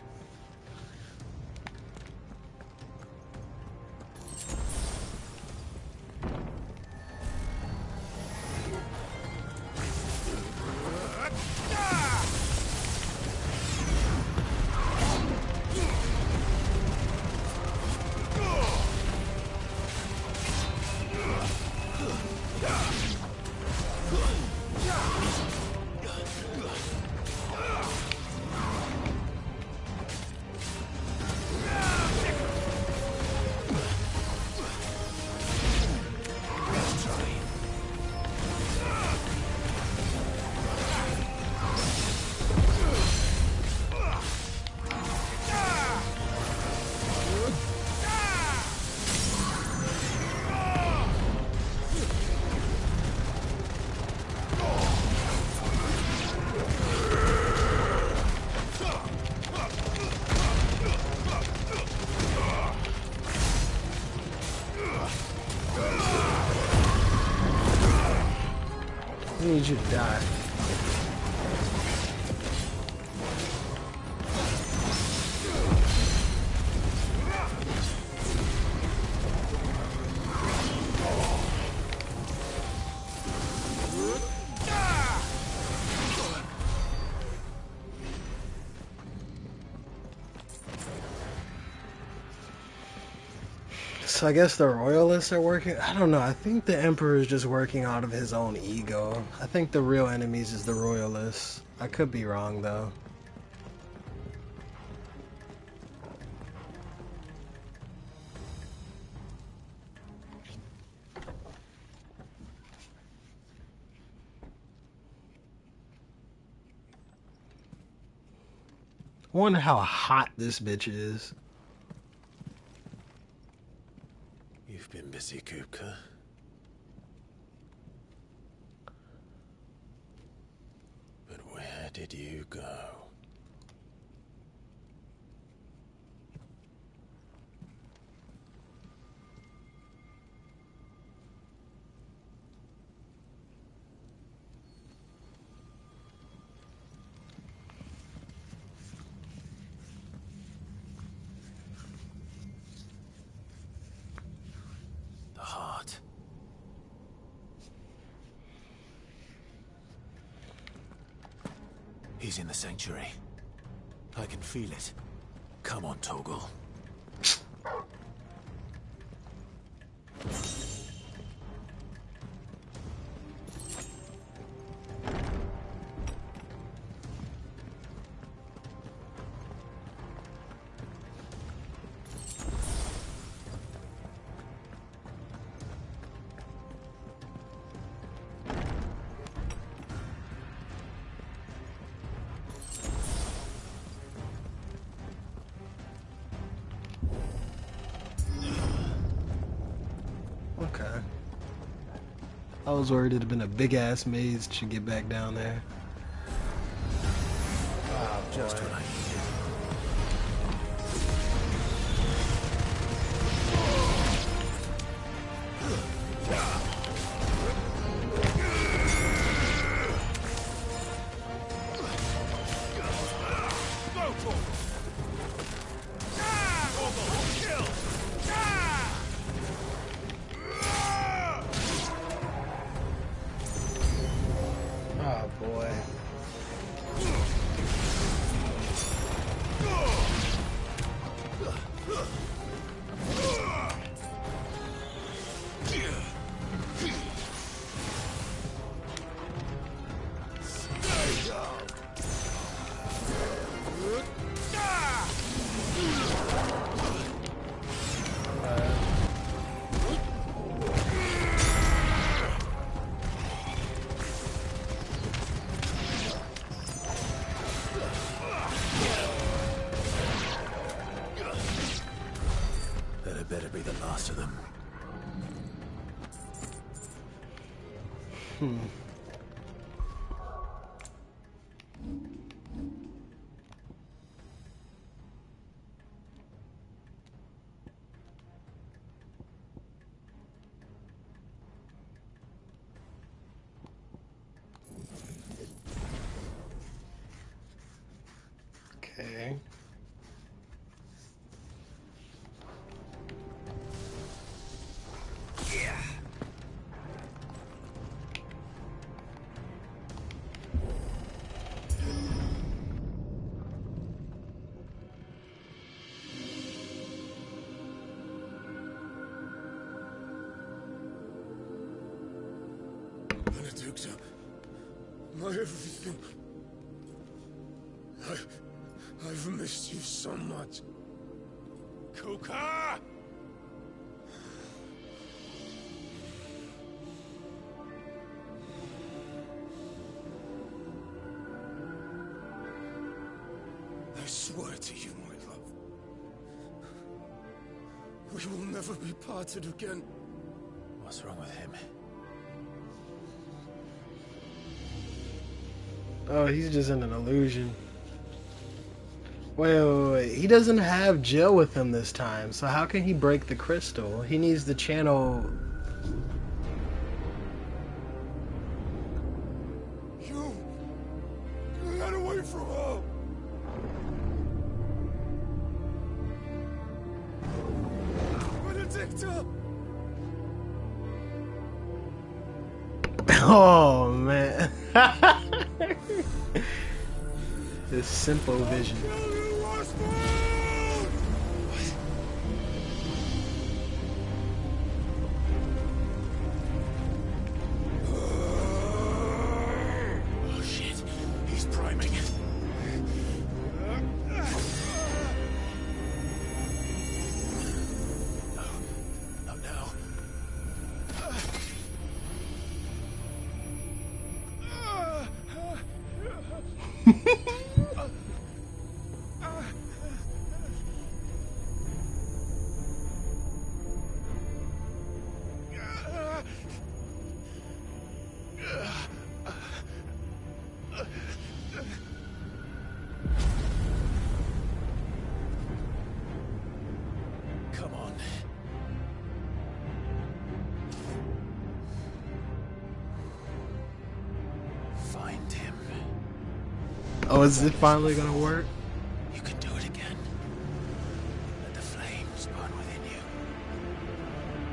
Speaker 1: I need you to die. So I guess the royalists are working. I don't know. I think the emperor is just working out of his own ego. I think the real enemies is the royalists. I could be wrong though. I wonder how hot this bitch is.
Speaker 2: You've been busy, Kupka. But where did you go? He's in the sanctuary. I can feel it. Come on, Torgal.
Speaker 1: I was worried it'd have been a big ass maze to get back down there. Oh,
Speaker 2: just what I needed. Better be the last of them.
Speaker 1: Okay.
Speaker 20: Benedikta, my everything. I've missed you so much. Kuka! I swear to you, my love, we will never be parted again.
Speaker 2: What's wrong with him?
Speaker 1: Oh, he's just in an illusion. Wait. He doesn't have Jill with him this time, so how can he break the crystal? He needs the channel.
Speaker 12: from her! Benedicta!
Speaker 1: Oh man. This simple vision.
Speaker 2: Oh shit, he's priming. Oh no. Come on. Find him.
Speaker 1: Oh, is it finally gonna work?
Speaker 2: You can do it again. Let the flames burn within you.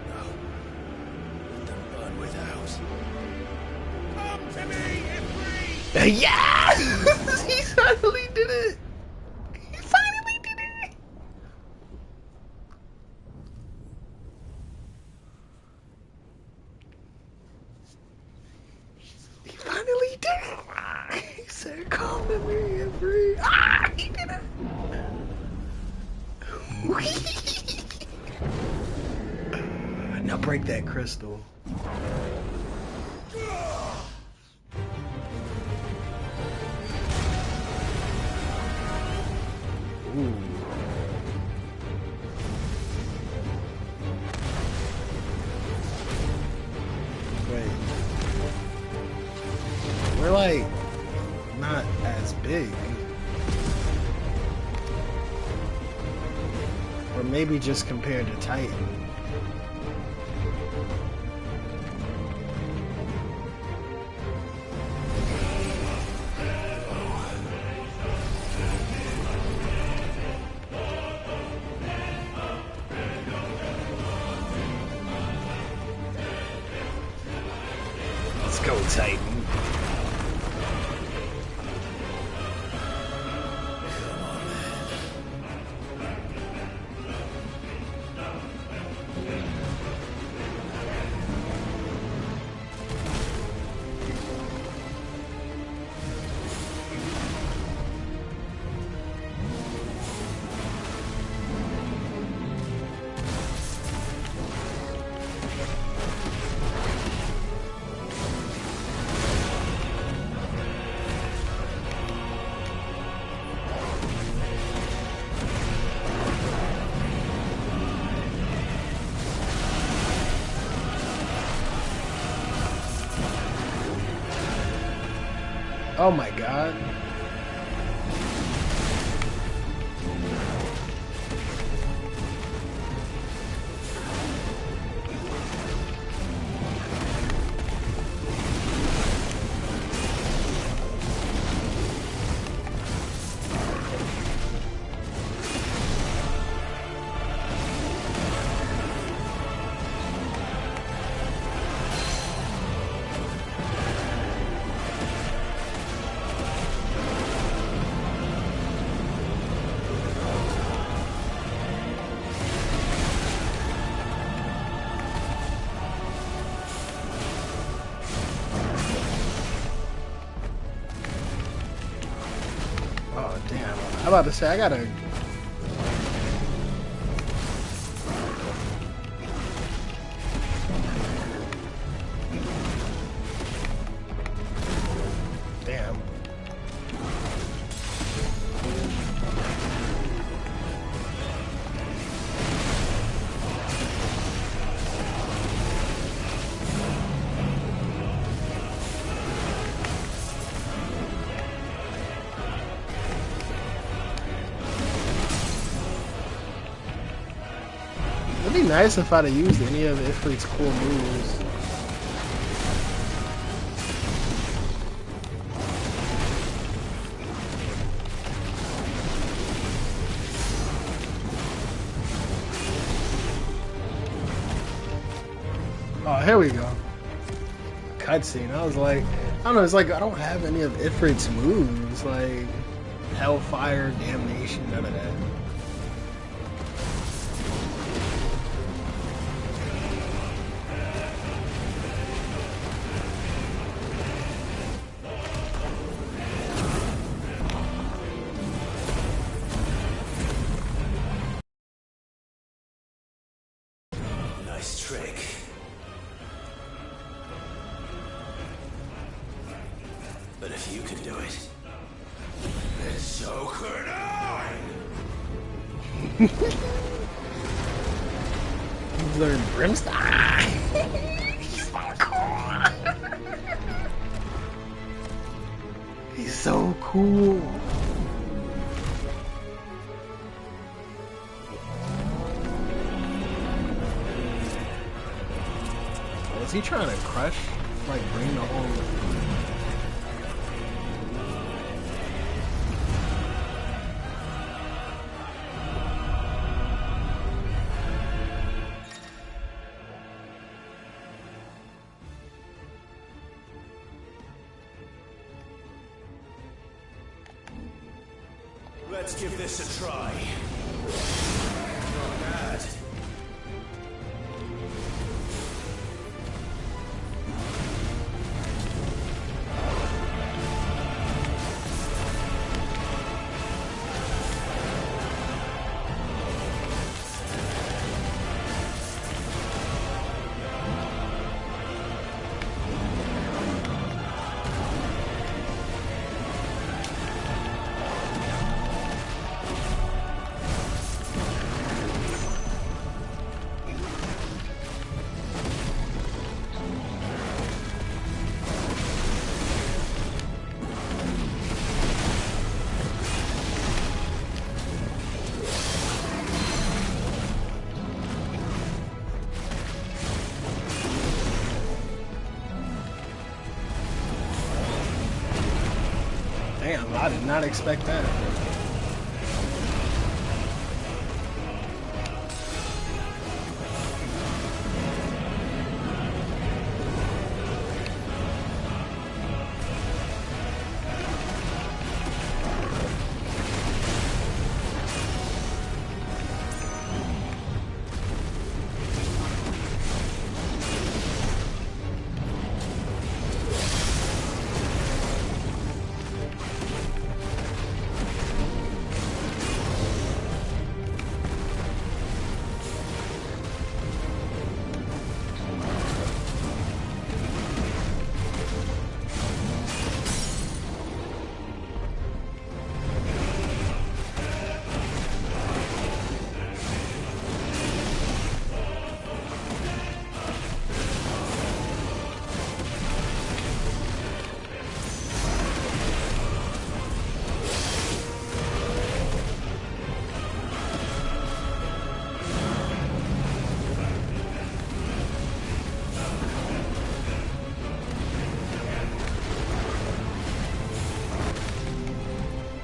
Speaker 2: No. Let them burn without. Come to me, Ifrit!
Speaker 1: Yes! He finally did it! He finally did it! He finally did it! He said, come to me and breathe. Ah! He did it! Now break that crystal. Ooh. Wait. We're like not as big. Or maybe just compared to Titan. Let's go, Titan. Oh my god. Oh damn. I'm about to say I gotta damn. It'd be nice if I'd have used any of Ifrit's cool moves. Oh, here we go. Cutscene. I was like, I don't know. It's like I don't have any of Ifrit's moves, like Hellfire, Damnation, none of that.
Speaker 2: Nice trick. But if you can do it, then so could I!
Speaker 1: He's learned Brimstone. He's so cool. He's so cool. Is he trying to crush, like, bring the whole...
Speaker 2: Let's give this a try. Not bad.
Speaker 1: Damn, I did not expect that.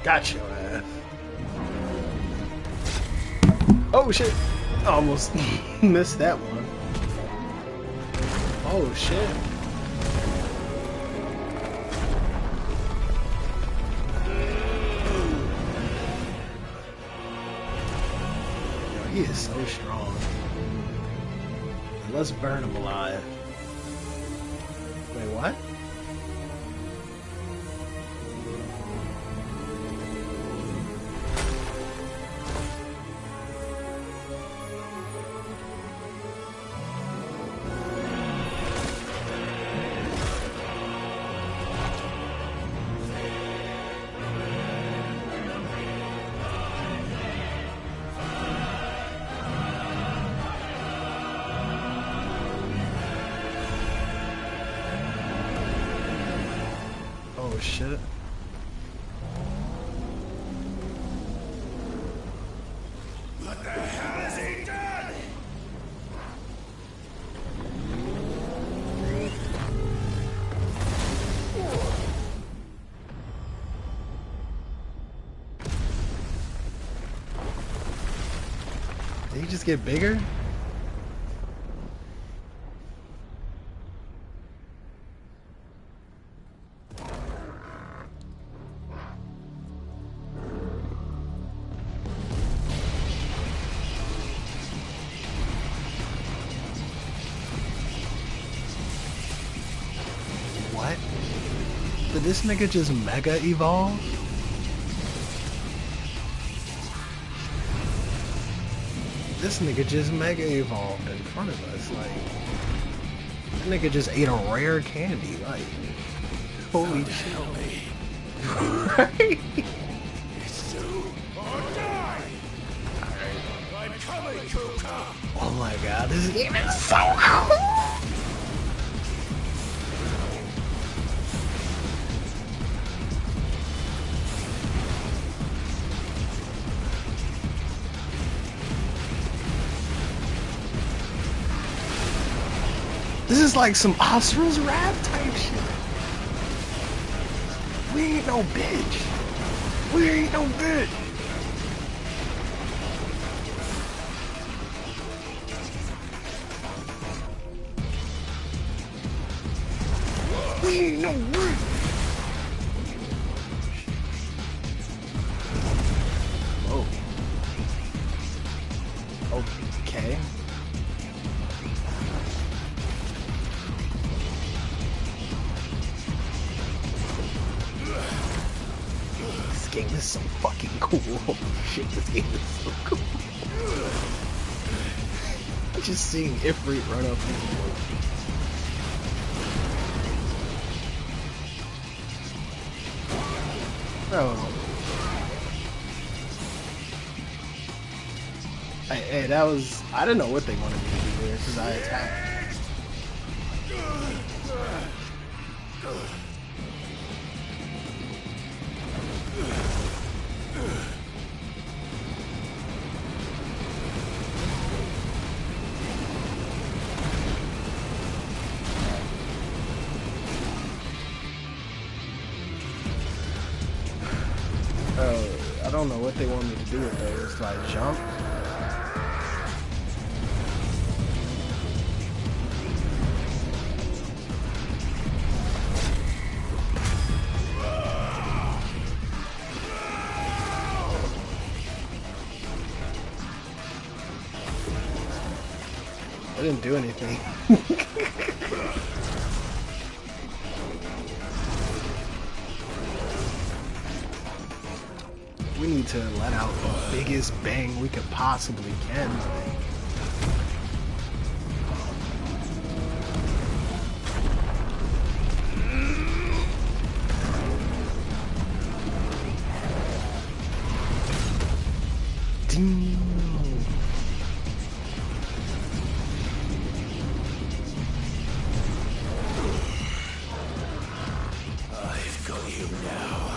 Speaker 1: Got your ass. Oh shit! Almost missed that one. Oh shit. Yo, he is so strong. Let's burn him alive. Wait, what? Oh shit.
Speaker 2: What the hell has he done?
Speaker 1: Did he just get bigger? Did this nigga just mega evolve? This nigga just mega evolved in front of us, like that nigga just ate a rare candy, like holy shit. Right?
Speaker 12: It's do or die. I'm coming, Kuka.
Speaker 1: Oh my god, this game is so cool. This is like some Asura's Wrath type shit. We ain't no bitch. We ain't no bitch. We ain't no bitch. Oh. Okay. This game is so fucking cool. Holy shit, this game is so cool. Just seeing Ifrit run up here. Oh. Hey, that was... I didn't know what they wanted me to do there, because I attacked. I don't know what they want me to do with those. Like jump. I didn't do anything. We need to let out the biggest bang we could possibly can.
Speaker 12: I've got you now.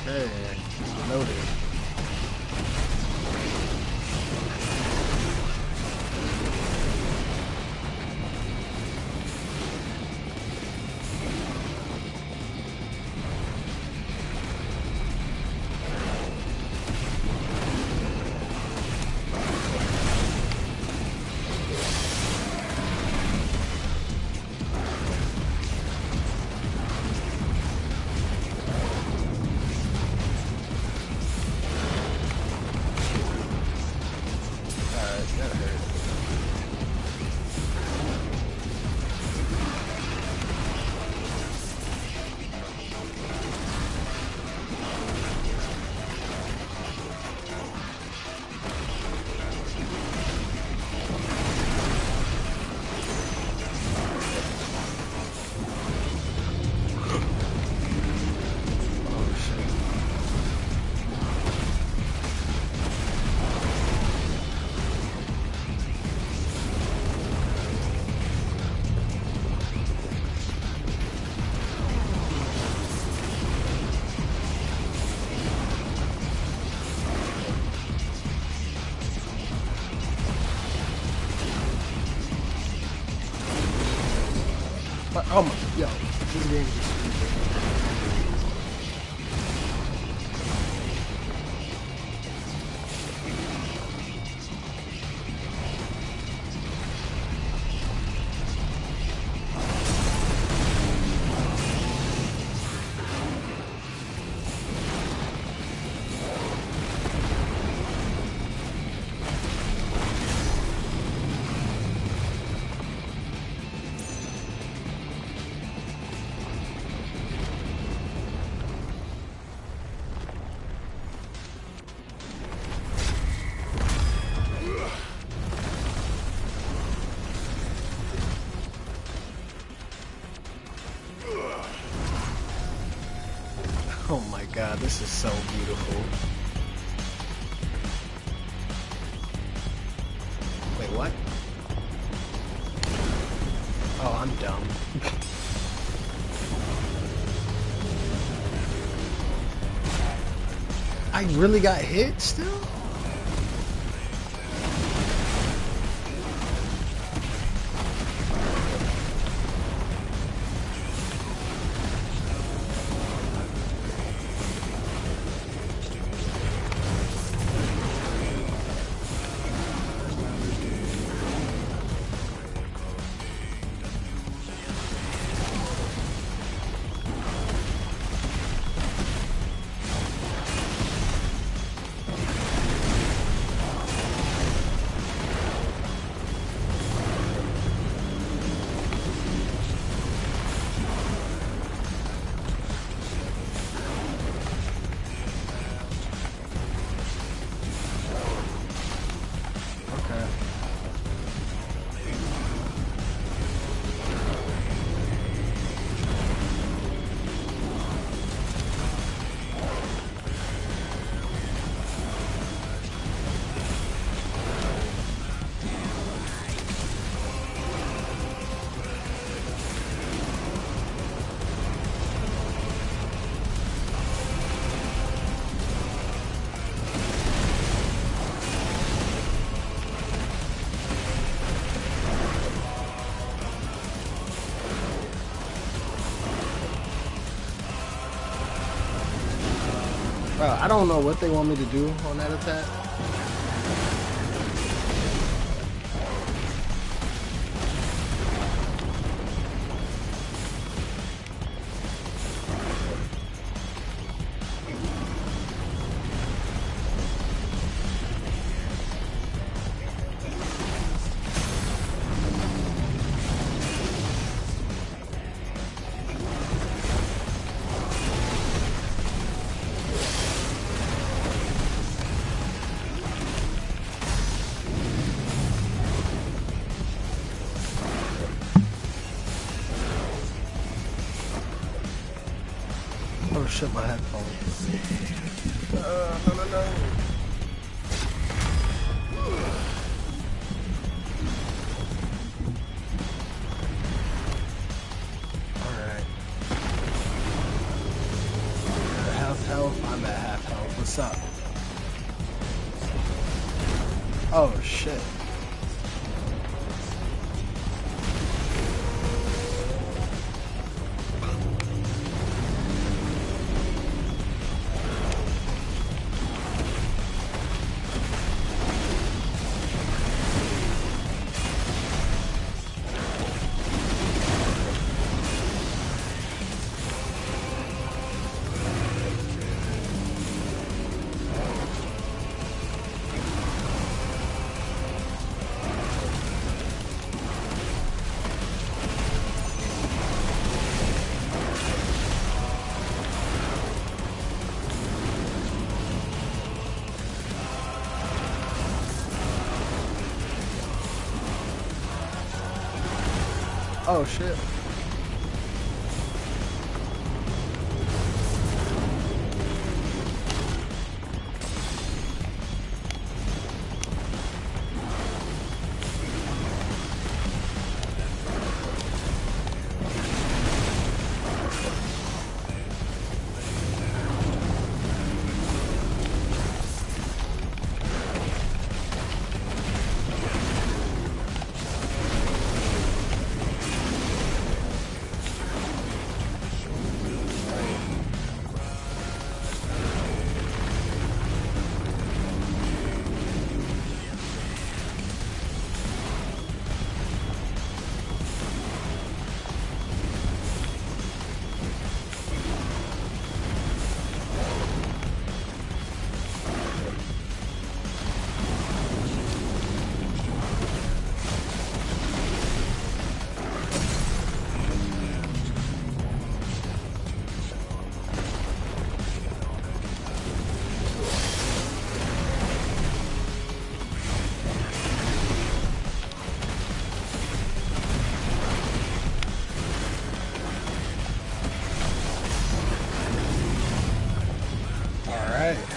Speaker 1: Okay, noted. That hurt. Oh my, yo, this game is stupid. Oh my god, this is so beautiful. Wait, what? Oh, I'm dumb. I really got hit still? Bro, I don't know what they want me to do on that attack. Oh shit, my headphones. No. Alright. Half health, I'm at half health. What's up? Oh shit. Oh shit. right.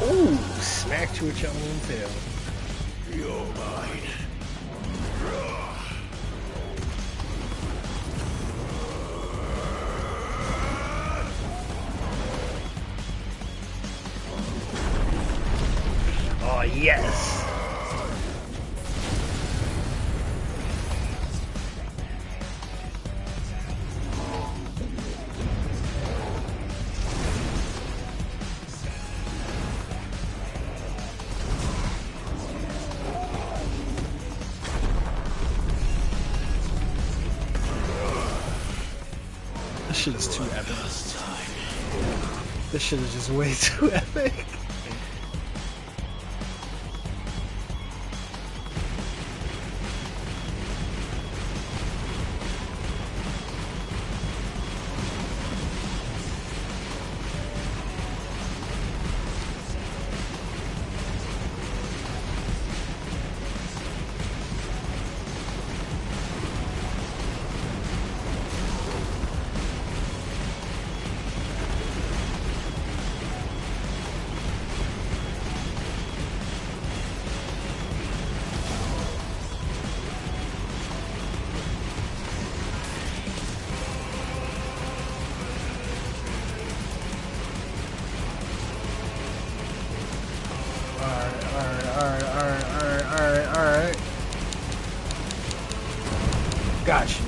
Speaker 1: Ooh, smacked you with your own tail.
Speaker 12: You're mine.
Speaker 1: Oh, yes. This shit is too epic. This shit is just way too epic. Alright. Got you.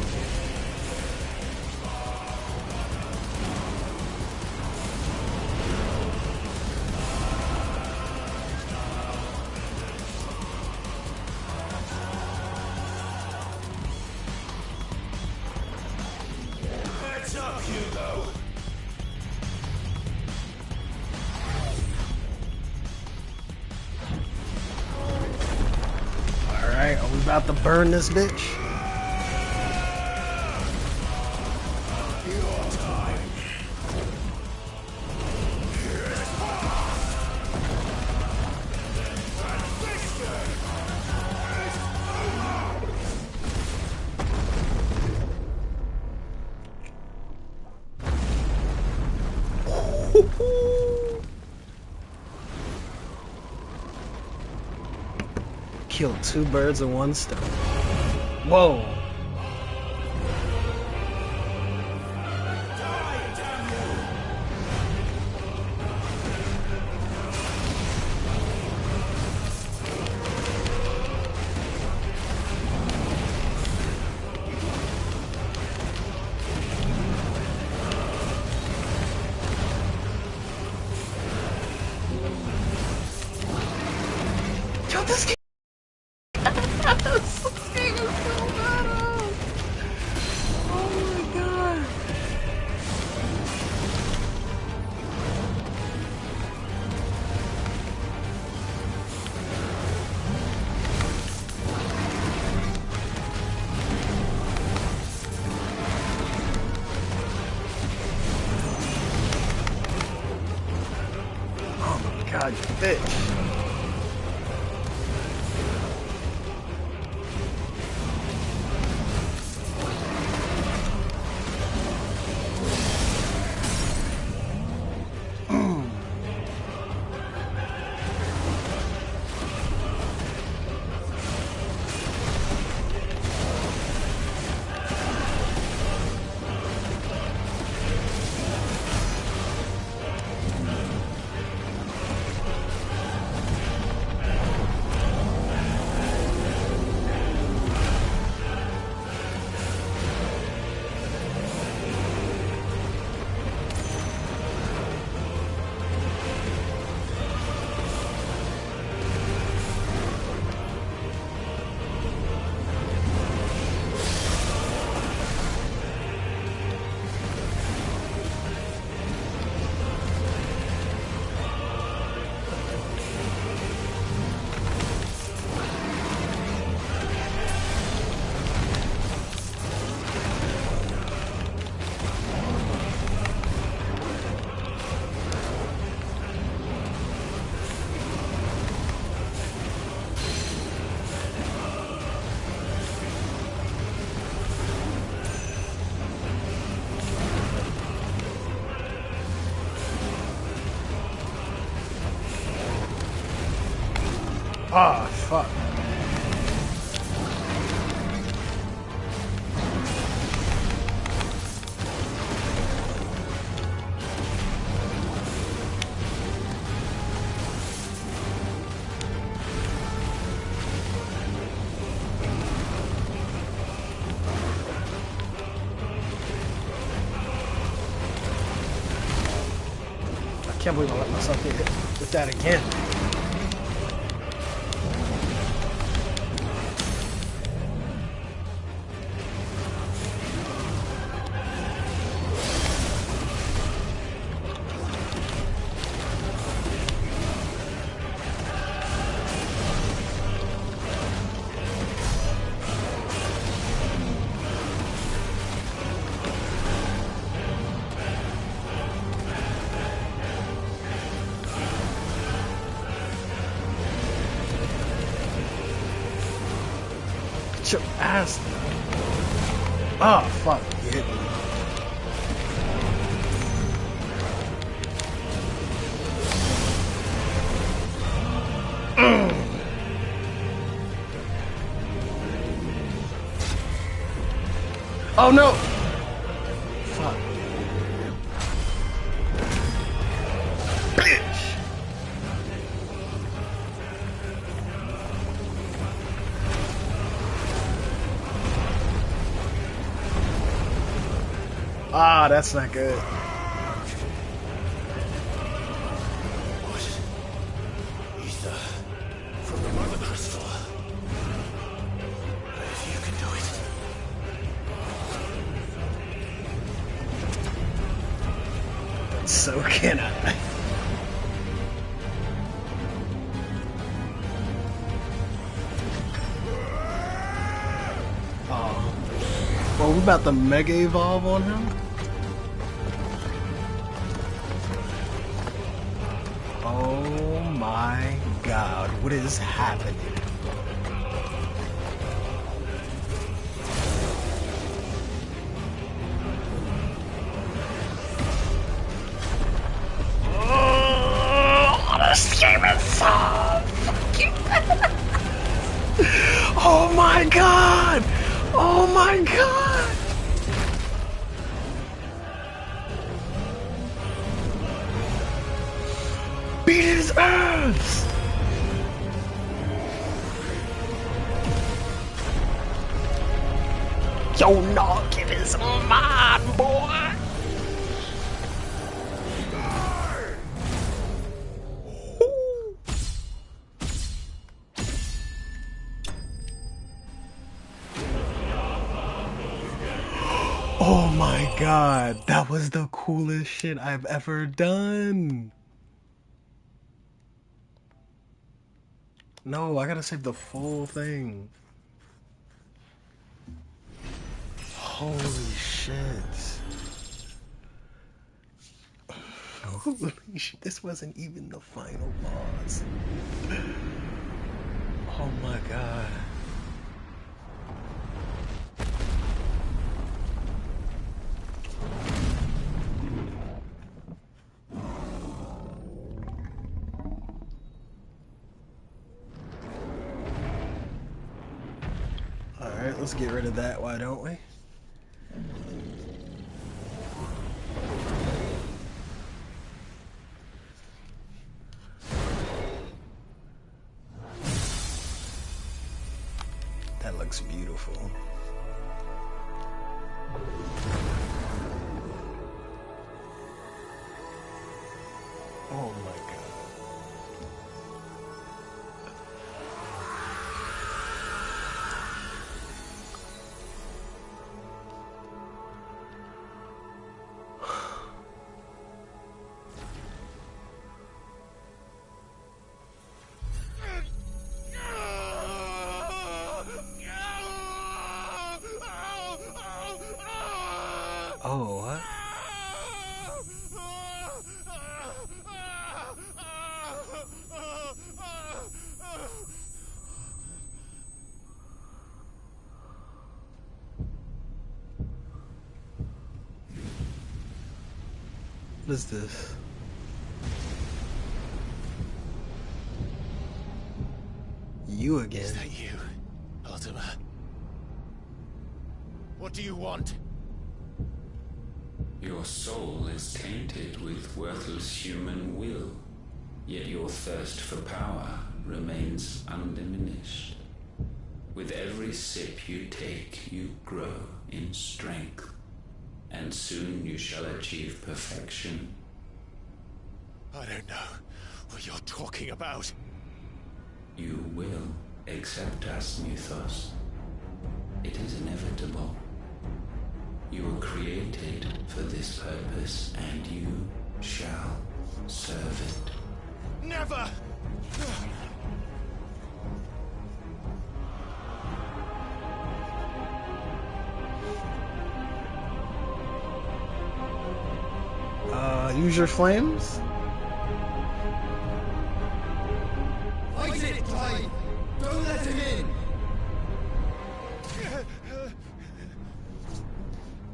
Speaker 12: Heads up, Hugo.
Speaker 1: Alright, are we about to burn this bitch?
Speaker 12: Your time.
Speaker 1: Killed two birds with one stone. Whoa. Yo, this game. This game is so badass. Oh my god. Oh my god, you bitch. Oh, fuck. I can't believe I let myself get hit with that again. Get your ass. Oh, fuck. You hit me. Oh no! Fuck. Bitch! Ah, that's not good.
Speaker 2: Ether from the Mother Crystal. If you can do it.
Speaker 1: So can I. Oh. Well, we about to mega evolve on him? Oh my god, what is happening? Oh, this game is so fucking Oh my god! Oh my god! Beat his ass! Yo, Noggin is mine, boy! Oh my god, that was the coolest shit I've ever done! No, I gotta save the full thing. Holy shit. Holy shit, this wasn't even the final boss. Oh my god. Alright, let's get rid of that, why don't we? That looks beautiful. Oh my god. Oh, what? What is this? you again.
Speaker 6: Is that you, Ultima? What do you want?
Speaker 8: Your soul is tainted with worthless human will, yet your thirst for power remains undiminished. With every sip you take, you grow in strength, and soon you shall achieve perfection.
Speaker 6: I don't know what you're talking about.
Speaker 8: You will accept us, Mythos. It is inevitable. You were created for this purpose, and you shall serve it.
Speaker 6: Never!
Speaker 1: Use your flames?
Speaker 18: Fight it, Clive! Don't let him in!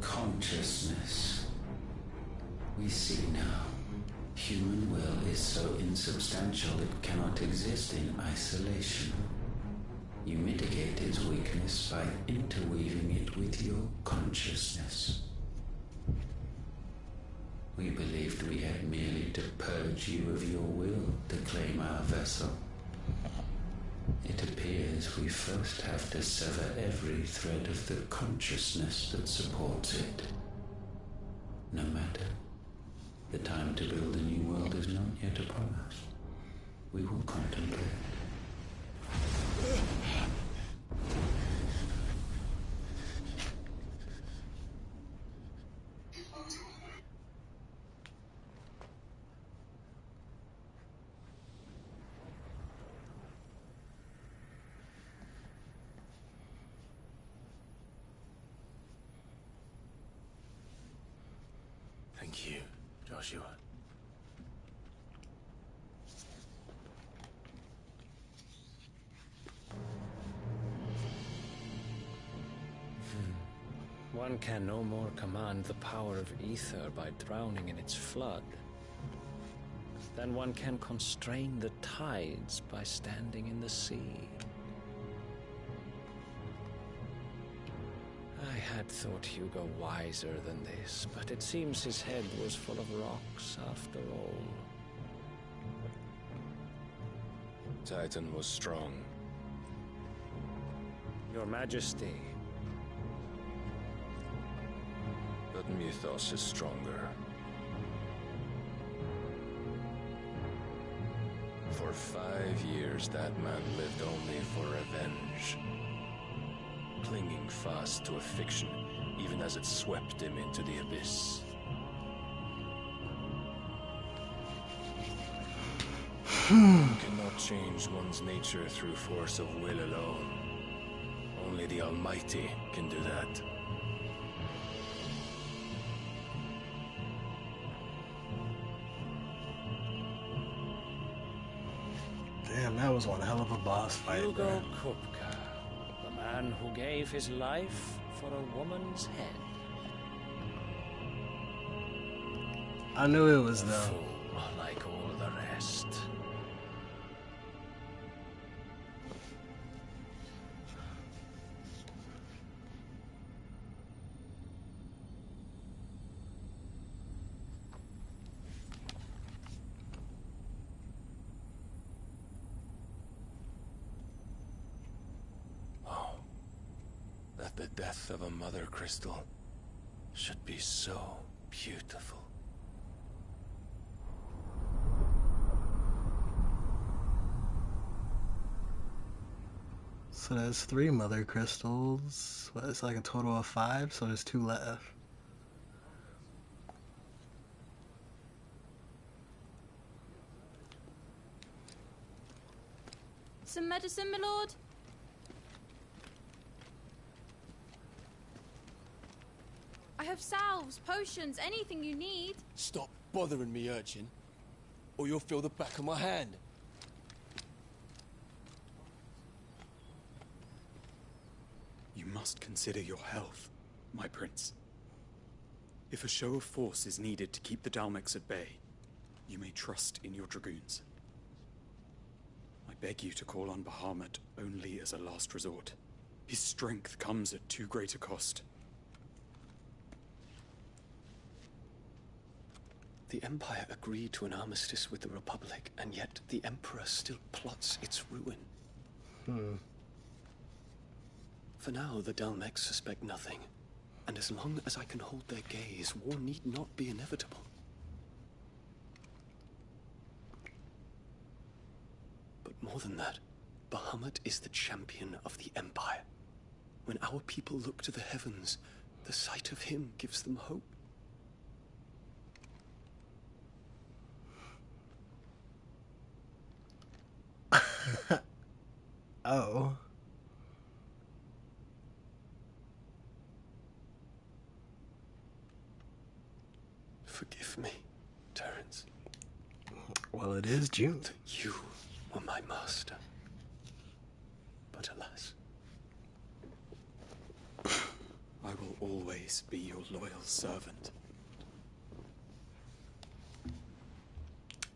Speaker 8: Consciousness. We see now. Human will is so insubstantial it cannot exist in isolation. You mitigate its weakness by interweaving it with your consciousness. We believed we had merely to purge you of your will to claim our vessel. It appears we first have to sever every thread of the consciousness that supports it. No matter. The time to build a new world is not yet upon us. We will contemplate.
Speaker 2: Thank you, Joshua.
Speaker 7: One can no more command the power of ether by drowning in its flood than one can constrain the tides by standing in the sea. I had thought Hugo wiser than this, but it seems his head was full of rocks after all.
Speaker 2: Titan was strong.
Speaker 7: Your Majesty.
Speaker 2: But Mythos is stronger. For 5 years, that man lived only for revenge. Clinging fast to a fiction, even as it swept him into the abyss. One cannot change one's nature through force of will alone. Only the Almighty can do that.
Speaker 1: Damn, that was one hell of a boss fight.
Speaker 7: Hugo Kupka, the man who gave his life for a woman's head.
Speaker 1: I knew it was
Speaker 7: a
Speaker 1: them.
Speaker 7: Fool like all the rest.
Speaker 2: That the death of a mother crystal should be so beautiful.
Speaker 1: So there's 3 mother crystals. What, it's like a total of 5, so there's 2 left.
Speaker 16: Some medicine, my lord? I have salves, potions, anything you need.
Speaker 19: Stop bothering me, urchin, or you'll feel the back of my hand.
Speaker 24: You must consider your health, my prince. If a show of force is needed to keep the Dalmex at bay, you may trust in your dragoons. I beg you to call on Bahamut only as a last resort. His strength comes at too great a cost.
Speaker 2: The Empire agreed to an armistice with the Republic, and yet the Emperor still plots its ruin. For now, the Dalmex suspect nothing, and as long as I can hold their gaze, war need not be inevitable. But more than that, Bahamut is the champion of the Empire. When our people look to the heavens, the sight of him gives them hope.
Speaker 1: Oh.
Speaker 2: Forgive me, Terence.
Speaker 1: Well, it is June.
Speaker 2: You were my master. But alas.
Speaker 24: I will always be your loyal servant.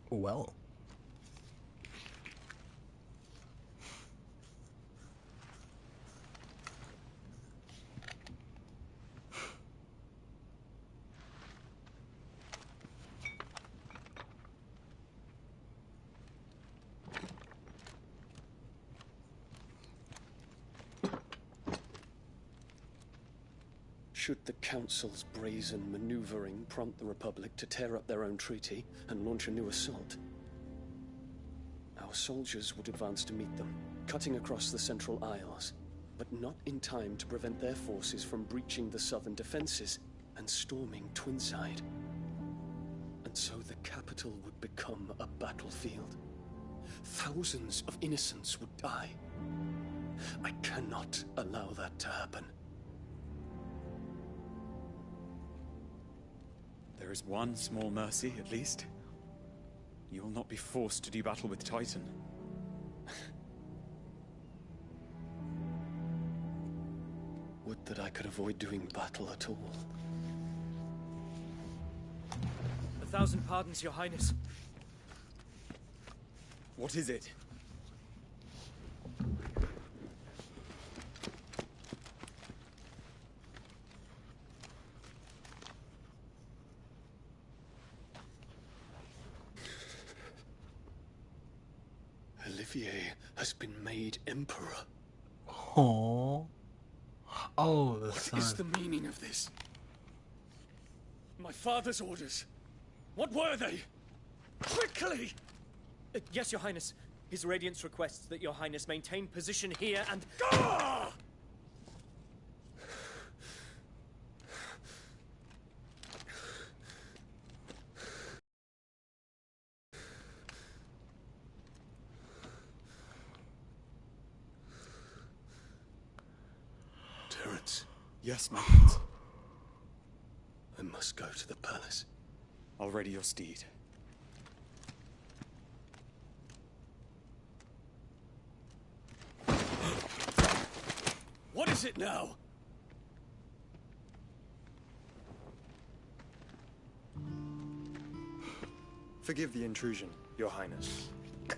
Speaker 1: Well.
Speaker 2: Should the Council's brazen maneuvering prompt the Republic to tear up their own treaty and launch a new assault, our soldiers would advance to meet them, cutting across the Central Isles, but not in time to prevent their forces from breaching the southern defenses and storming Twinside. And so the capital would become a battlefield. Thousands of innocents would die. I cannot allow that to happen.
Speaker 24: There is one small mercy, at least. You will not be forced to do battle with Titan.
Speaker 2: Would that I could avoid doing battle at all.
Speaker 13: 1,000 pardons, Your Highness.
Speaker 24: What is it?
Speaker 2: Olivier has been made Emperor.
Speaker 1: Aww. Oh, the
Speaker 3: What
Speaker 1: son.
Speaker 3: is the meaning of this? My father's orders. What were they? Quickly!
Speaker 13: Yes, Your Highness. His Radiance requests that Your Highness maintain position here and...
Speaker 3: Ah!
Speaker 2: Terence.
Speaker 24: Yes, my prince.
Speaker 2: I must go to the palace.
Speaker 24: I'll ready your steed.
Speaker 3: What is it now?
Speaker 18: Forgive the intrusion, Your Highness.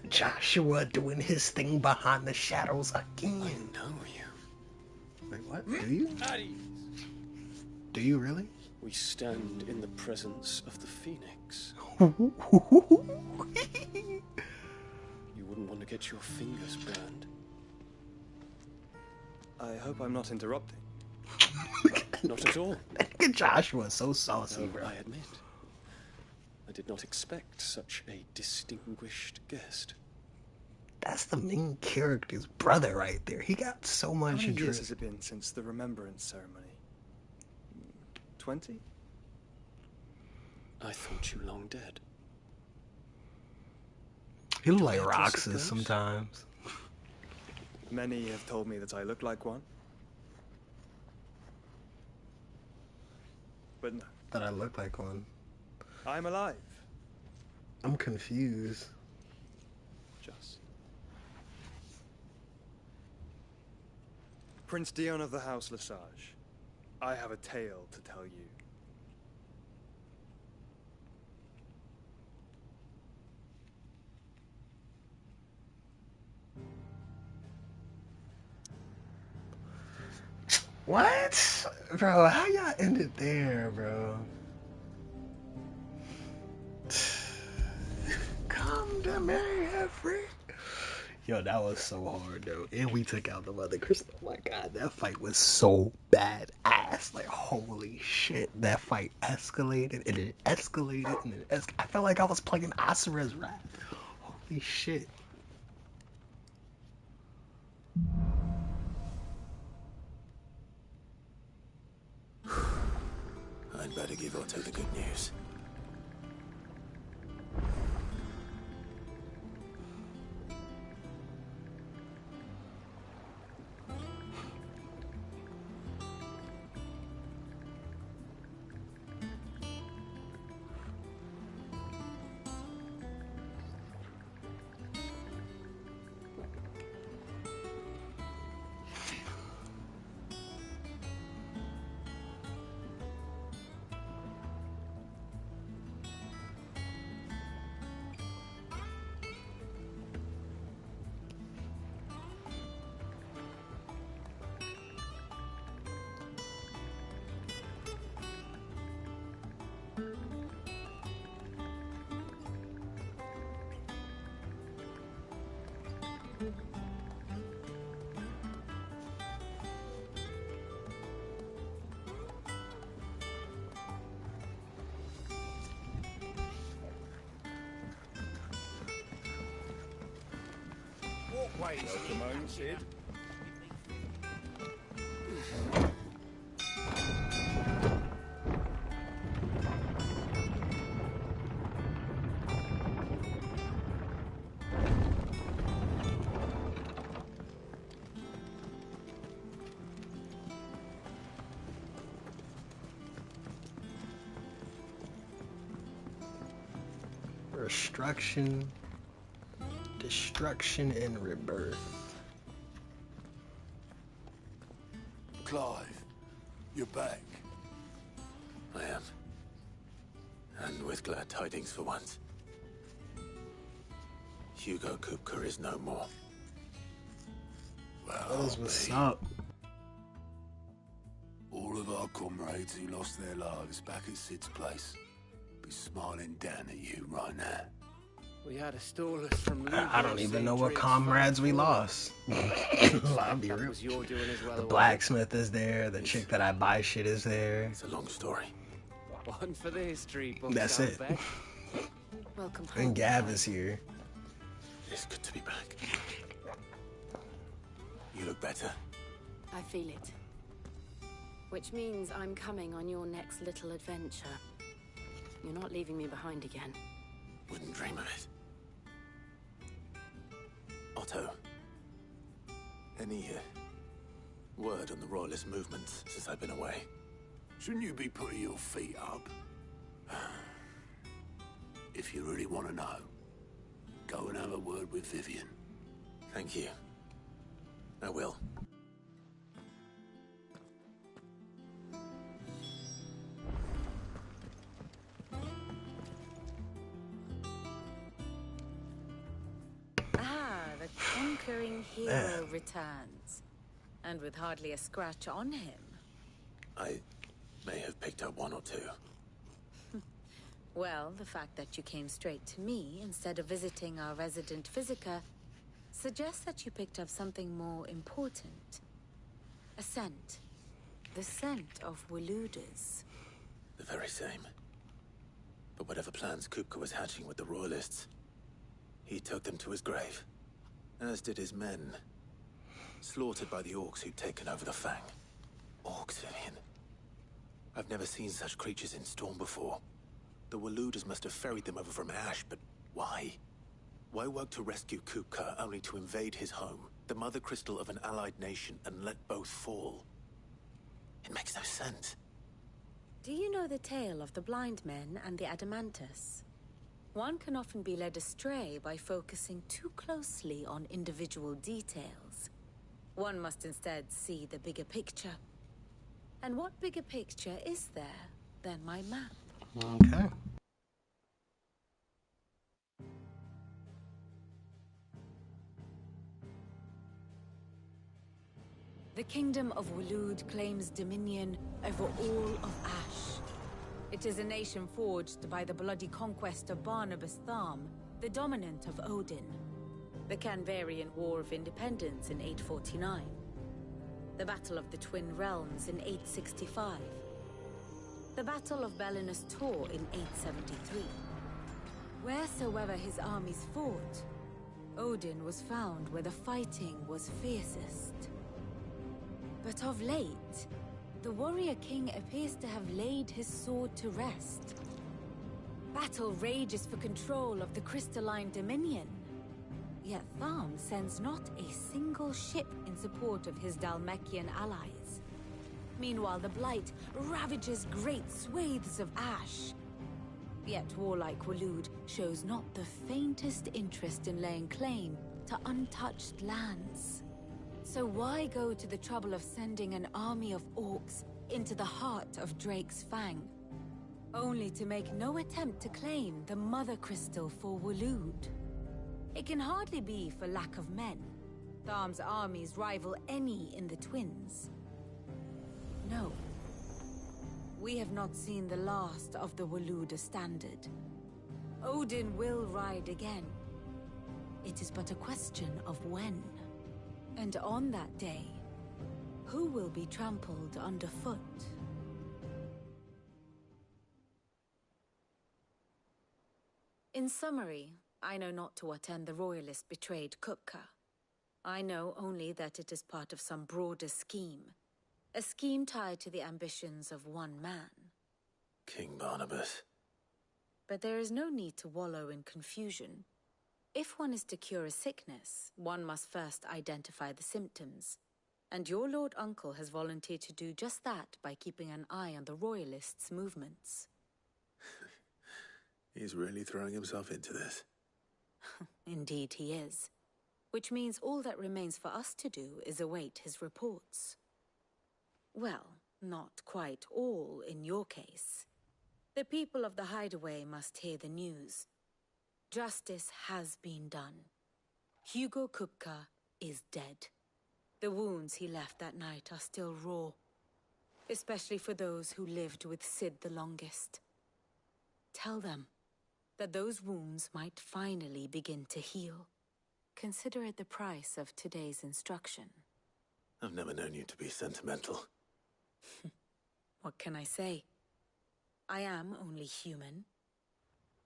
Speaker 1: Joshua doing his thing behind the shadows again.
Speaker 2: I know you.
Speaker 1: Wait, what? Do you?
Speaker 3: At ease.
Speaker 1: Do you really?
Speaker 2: We stand in the presence of the Phoenix. You wouldn't want to get your fingers burned.
Speaker 18: I hope I'm not interrupting.
Speaker 2: Not at all.
Speaker 1: Joshua is so saucy,
Speaker 2: Although
Speaker 1: bro.
Speaker 2: I admit, I did not expect such a distinguished guest.
Speaker 1: That's the main character's brother right there. He got so
Speaker 18: How
Speaker 1: much
Speaker 18: many years
Speaker 1: interest.
Speaker 18: has it been since the remembrance ceremony? 20?
Speaker 2: I thought you long dead.
Speaker 1: He look like
Speaker 2: I address a
Speaker 1: Roxas
Speaker 2: ghost?
Speaker 1: sometimes.
Speaker 18: Many have told me that I look like one. But no,
Speaker 1: That I look like one.
Speaker 18: I'm alive.
Speaker 1: I'm confused.
Speaker 18: Just. Prince Dion of the House Lesage, I have a tale to tell you.
Speaker 1: What? Bro, how y'all ended there, bro? Come to Mary Heffrey. Yo, that was so hard, though. And we took out the Mother Crystal. Oh my god, that fight was so badass. Like, holy shit. That fight escalated and it escalated and it I felt like I was playing Asura's Wrath. Holy shit.
Speaker 2: I'd better give Otto the good news.
Speaker 10: Walkways. Simone, Sid.
Speaker 1: Destruction and rebirth.
Speaker 12: Clive, you're back.
Speaker 2: I am. And with glad tidings for once. Hugo Kupka is no more.
Speaker 12: Well,
Speaker 1: what's up?
Speaker 12: All of our comrades who lost their lives back at Sid's place be smiling down at you right now.
Speaker 9: We had to stall us from
Speaker 1: I don't even know what comrades we lost. I'll be real. The blacksmith is there. The chick that I buy shit is there.
Speaker 2: It's a long story.
Speaker 9: One for the history books.
Speaker 1: That's it.
Speaker 5: Welcome home.
Speaker 1: And Gav is here.
Speaker 2: It's good to be back. You look better.
Speaker 5: I feel it. Which means I'm coming on your next little adventure. You're not leaving me behind again.
Speaker 2: Wouldn't dream of it. Otto, any word on the Royalist movements since I've been away?
Speaker 12: Shouldn't you be putting your feet up? If you really want to know, go and have a word with Vivian.
Speaker 2: Thank you. I will.
Speaker 5: Conquering hero returns, and with hardly a scratch on him.
Speaker 2: I may have picked up one or two.
Speaker 5: Well, the fact that you came straight to me instead of visiting our resident Physica suggests that you picked up something more important. A scent. The scent of Waludas.
Speaker 2: The very same. But whatever plans Kupka was hatching with the Royalists, he took them to his grave. As did his men. Slaughtered by the orcs who'd taken over the Fang. Orcs, Vivian. I've never seen such creatures in Storm before. The Waludas must have ferried them over from Ash, but why? Why work to rescue Kupka only to invade his home, the mother crystal of an allied nation, and let both fall? It makes no sense.
Speaker 5: Do you know the tale of the blind men and the Adamantus? One can often be led astray by focusing too closely on individual details. One must instead see the bigger picture. And what bigger picture is there than my map?
Speaker 1: Okay.
Speaker 5: The Kingdom of Waloed claims dominion over all of Ash. It is a nation forged by the bloody conquest of Barnabas Tharm, the dominant of Odin. The Canvarian War of Independence in 849. The Battle of the Twin Realms in 865. The Battle of Belinus Tor in 873. Wheresoever his armies fought, Odin was found where the fighting was fiercest. But of late, the warrior king appears to have laid his sword to rest. Battle rages for control of the crystalline dominion. Yet Tharm sends not a single ship in support of his Dhalmekian allies. Meanwhile, the Blight ravages great swathes of Ash. Yet warlike Waloed shows not the faintest interest in laying claim to untouched lands. So why go to the trouble of sending an army of orcs into the heart of Drake's Fang, only to make no attempt to claim the Mother Crystal for Waloed? It can hardly be for lack of men. Tharm's armies rival any in the Twins. No. We have not seen the last of the Waloed Standard. Odin will ride again. It is but a question of when. And on that day, who will be trampled underfoot? In summary, I know not to what end the Royalists betrayed Kupka. I know only that it is part of some broader scheme. A scheme tied to the ambitions of one man.
Speaker 2: King Barnabas.
Speaker 5: But there is no need to wallow in confusion. If one is to cure a sickness, one must first identify the symptoms. And your Lord Uncle has volunteered to do just that by keeping an eye on the Royalists' movements.
Speaker 2: He's really throwing himself into this.
Speaker 5: Indeed he is. Which means all that remains for us to do is await his reports. Well, not quite all in your case. The people of the Hideaway must hear the news. Justice has been done. Hugo Kupka is dead. The wounds he left that night are still raw, especially for those who lived with Sid the longest. Tell them that those wounds might finally begin to heal. Consider it the price of today's instruction.
Speaker 2: I've never known you to be sentimental.
Speaker 5: What can I say? I am only human.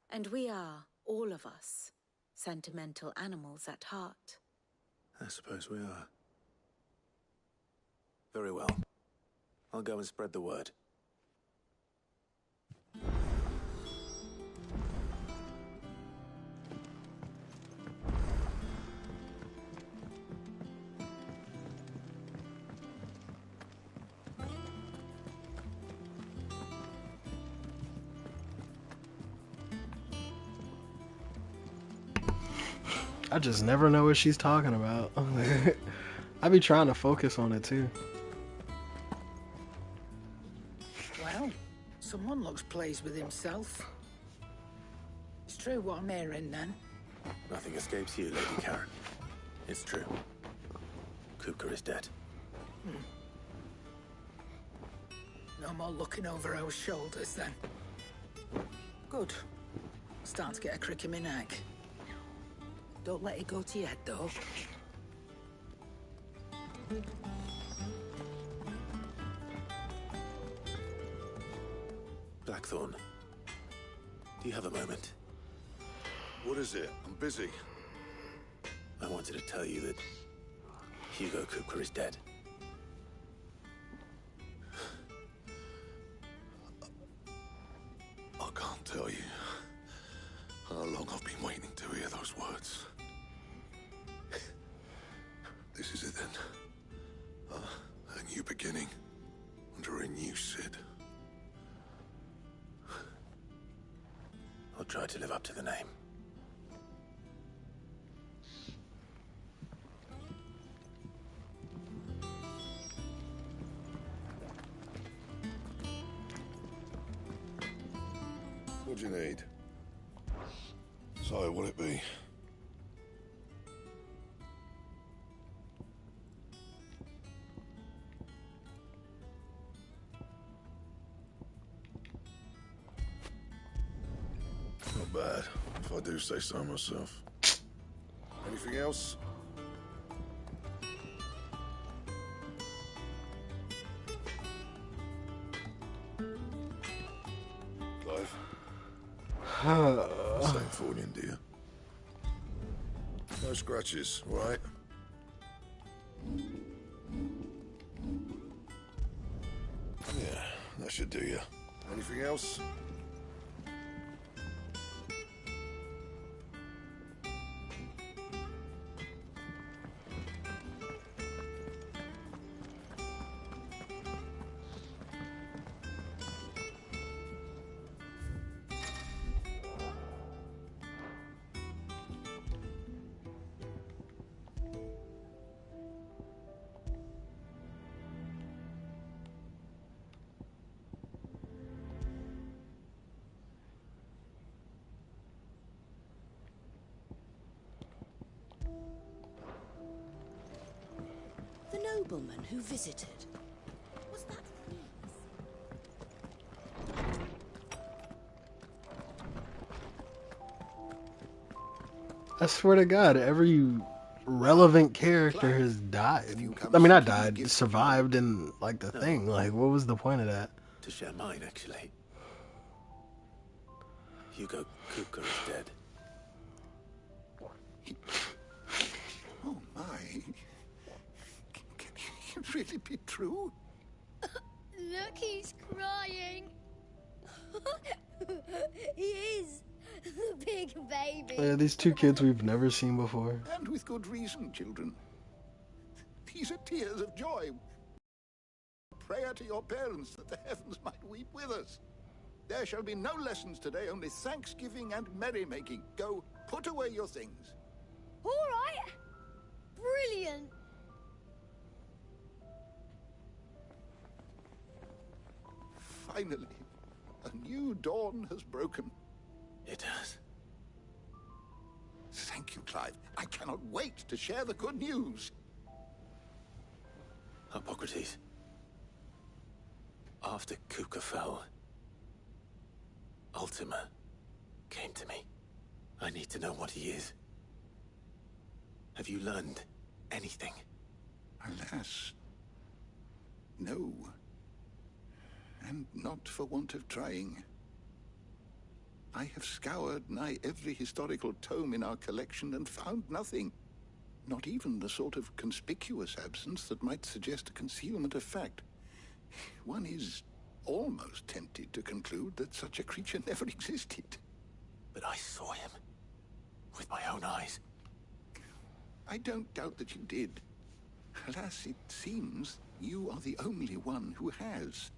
Speaker 5: And we are, all of us, sentimental animals at heart.
Speaker 2: I suppose we are. Very well. I'll go and spread the word.
Speaker 1: I just never know what she's talking about. I be trying to focus on it too.
Speaker 11: Well, someone looks pleased with himself. It's true what I'm hearing then.
Speaker 2: Nothing escapes you, Lady Karen. It's true. Kupka is dead.
Speaker 11: No more looking over our shoulders then. Good. Starting to get a crick in my neck. Don't let it go to your head, though.
Speaker 2: Blackthorn, do you have a moment?
Speaker 14: What is it? I'm busy.
Speaker 2: I wanted to tell you that Hugo Kupka is dead.
Speaker 14: I can't tell you how long I've been waiting to hear those words. This is it then. A new beginning under a new Sid.
Speaker 2: I'll try to live up to the name.
Speaker 14: What do you need? So, what'll it be? bad, if I do say so myself. Anything else? Clive? Same falling, dear. No scratches, right? Yeah, that should do you. Anything else?
Speaker 4: The nobleman who visited. Was that
Speaker 1: I swear to God, every relevant character has died. I mean, not died, survived in, like, the thing. Like, what was the point of that?
Speaker 2: To share mine, actually. Hugo Kupka is dead.
Speaker 12: Oh my. Can it really be true?
Speaker 23: Look, he's crying. He is. The big baby.
Speaker 1: Yeah, these two kids we've never seen before.
Speaker 12: And with good reason, children. These are tears of joy. Prayer to your parents that the heavens might weep with us. There shall be no lessons today, only thanksgiving and merrymaking. Go, put away your things.
Speaker 23: All right. Brilliant.
Speaker 12: Finally, a new dawn has broken.
Speaker 2: It has.
Speaker 12: Thank you, Clive. I cannot wait to share the good news.
Speaker 2: Hippocrates. After Kupka fell, Ultima came to me. I need to know what he is. Have you learned anything?
Speaker 12: Alas, no. And not for want of trying. I have scoured nigh every historical tome in our collection and found nothing. Not even the sort of conspicuous absence that might suggest a concealment of fact. One is almost tempted to conclude that such a creature never existed.
Speaker 2: But I saw him. With my own eyes.
Speaker 12: I don't doubt that you did. Alas, it seems you are the only one who has.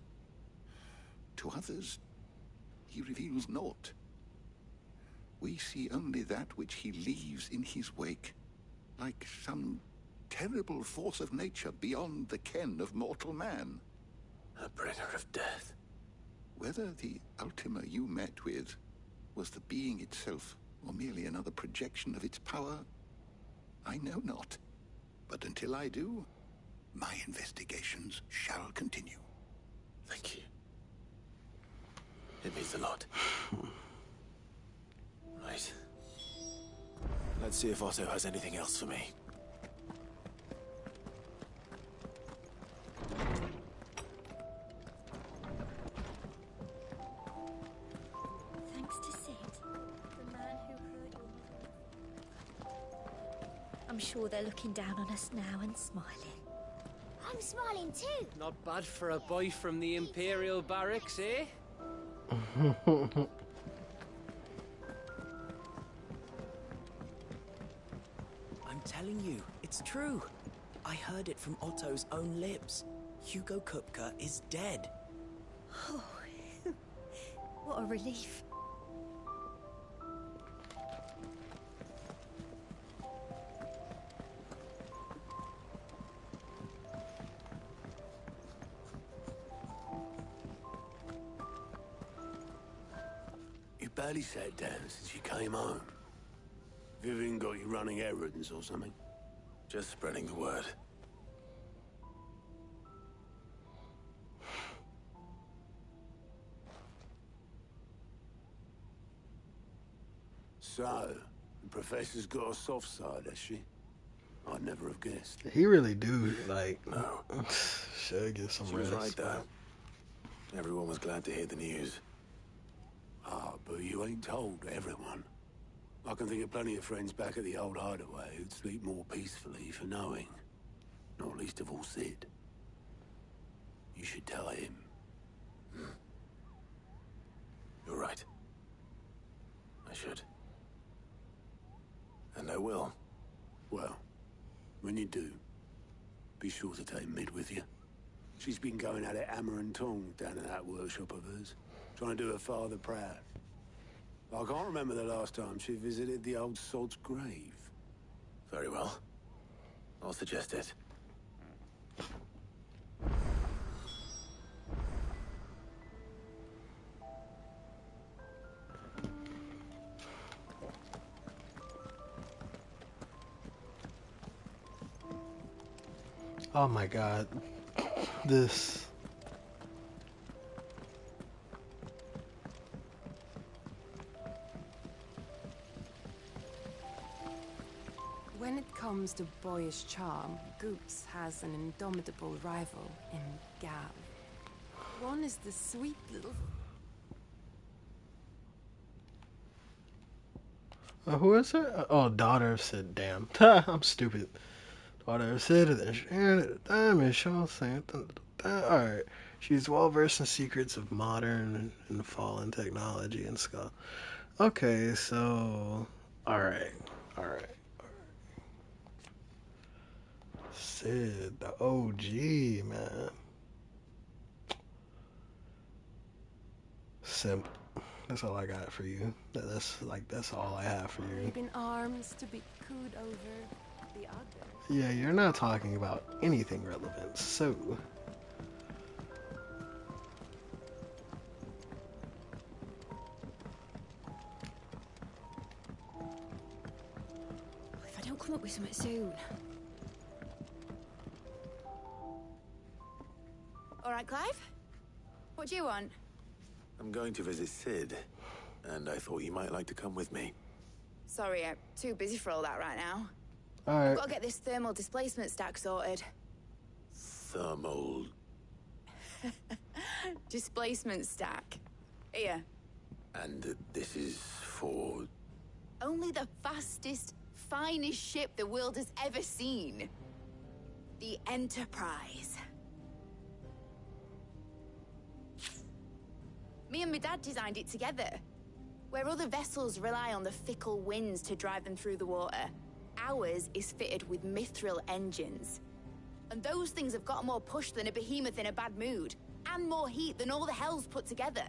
Speaker 12: To others, he reveals naught. We see only that which he leaves in his wake, like some terrible force of nature beyond the ken of mortal man.
Speaker 2: A bringer of death.
Speaker 12: Whether the Ultima you met with was the being itself, or merely another projection of its power, I know not. But until I do, my investigations shall continue.
Speaker 2: Thank you. It means a lot. Right. Let's see if Otto has anything else for me.
Speaker 23: Thanks to Sid, the man who heard your mother.
Speaker 17: I'm sure they're looking down on us now and smiling.
Speaker 23: I'm smiling too.
Speaker 9: Not bad for a boy from the Imperial Barracks, eh?
Speaker 21: I'm telling you, it's true. I heard it from Otto's own lips. Hugo Kupka is dead.
Speaker 17: Oh, what a relief.
Speaker 12: You barely sat down since you came home. Vivian got you running errands or something?
Speaker 2: Just spreading the word.
Speaker 12: So, the professor's got a soft side, has she? I'd never have guessed.
Speaker 1: He really do, like,
Speaker 2: No.
Speaker 1: should get some
Speaker 2: She
Speaker 1: rest.
Speaker 2: was right, though. Everyone was glad to hear the news.
Speaker 12: Ah, but you ain't told everyone. I can think of plenty of friends back at the old hideaway who'd sleep more peacefully for knowing. Not least of all Sid. You should tell him.
Speaker 2: You're right. I should. And I will.
Speaker 12: Well, when you do, be sure to take Mid with you. She's been going at it hammer and tong down in that workshop of hers, trying to do her father proud. I can't remember the last time she visited the old sod's grave.
Speaker 2: Very well. I'll suggest it.
Speaker 1: Oh my god. This.
Speaker 6: When it comes to boyish charm, Goops has an indomitable rival in Gav. One is the sweet little...
Speaker 1: Who is it? Oh, daughter of Sid. Damn. I'm stupid. Daughter of Sid, and then Sharon at the time, and Shaw saying, alright. She's well versed in secrets of modern and fallen technology and stuff. Okay, so. Alright. Sid, the OG, man. Simp. That's all I got for you. That's all I have for you.
Speaker 6: in arms to be cooed over the other.
Speaker 1: Yeah, you're not talking about anything relevant, so.
Speaker 5: If I don't come up with something soon. All right, Clive? What do you want?
Speaker 2: I'm going to visit Sid, and I thought you might like to come with me.
Speaker 5: Sorry, I'm too busy for all that right now.
Speaker 1: Alright.
Speaker 5: I've got to get this thermal displacement stack sorted.
Speaker 2: Thermal...
Speaker 5: Displacement stack. Here.
Speaker 2: And this is for...
Speaker 5: Only the fastest, finest ship the world has ever seen. The Enterprise. Me and my dad designed it together. Where other vessels rely on the fickle winds to drive them through the water, ours is fitted with mithril engines. And those things have got more push than a behemoth in a bad mood, and more heat than all the hells put together.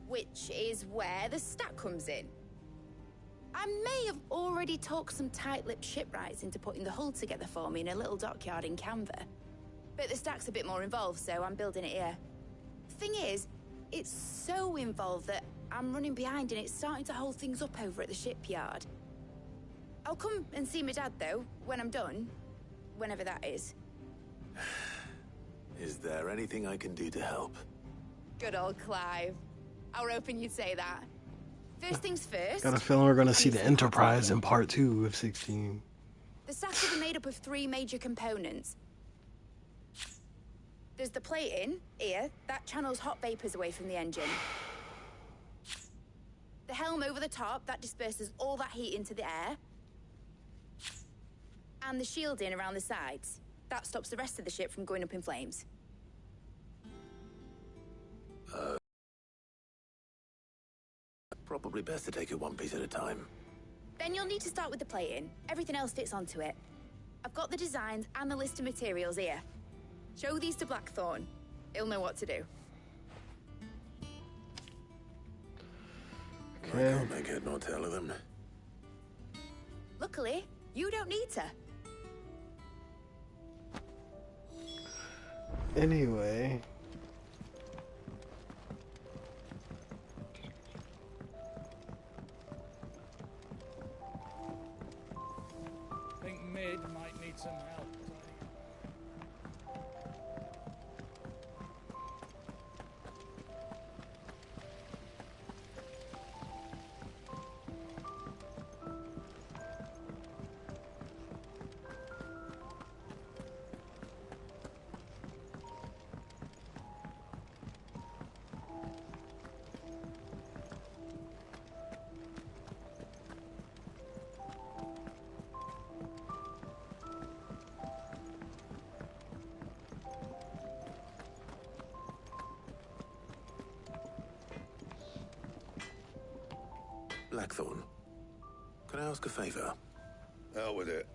Speaker 5: Which is where the stack comes in. I may have already talked some tight-lipped shipwrights into putting the hull together for me in a little dockyard in Canva. But the stack's a bit more involved, so I'm building it here. Thing is, it's so involved that I'm running behind and it's starting to hold things up over at the shipyard. I'll come and see my dad, though, when I'm done. Whenever that is.
Speaker 2: Is there anything I can do to help?
Speaker 5: Good old Clive. I was hoping you'd say that. First things first.
Speaker 1: Got a feeling we're gonna see the Enterprise in part 2 of 16.
Speaker 5: The stack will be made up of 3 major components. There's the plating, here, that channels hot vapors away from the engine. The helm over the top, that disperses all that heat into the air. And the shielding around the sides. That stops the rest of the ship from going up in flames.
Speaker 2: Probably best to take it one piece at a time.
Speaker 5: Then you'll need to start with the plating. Everything else fits onto it. I've got the designs and the list of materials here. Show these to Blackthorn. He'll know what to do.
Speaker 2: Okay. I can't make head nor tail of them.
Speaker 5: Luckily, you don't need to.
Speaker 1: Anyway.
Speaker 15: I think Mid might need some help.
Speaker 2: Blackthorn, can I ask a favor?
Speaker 14: Out with it.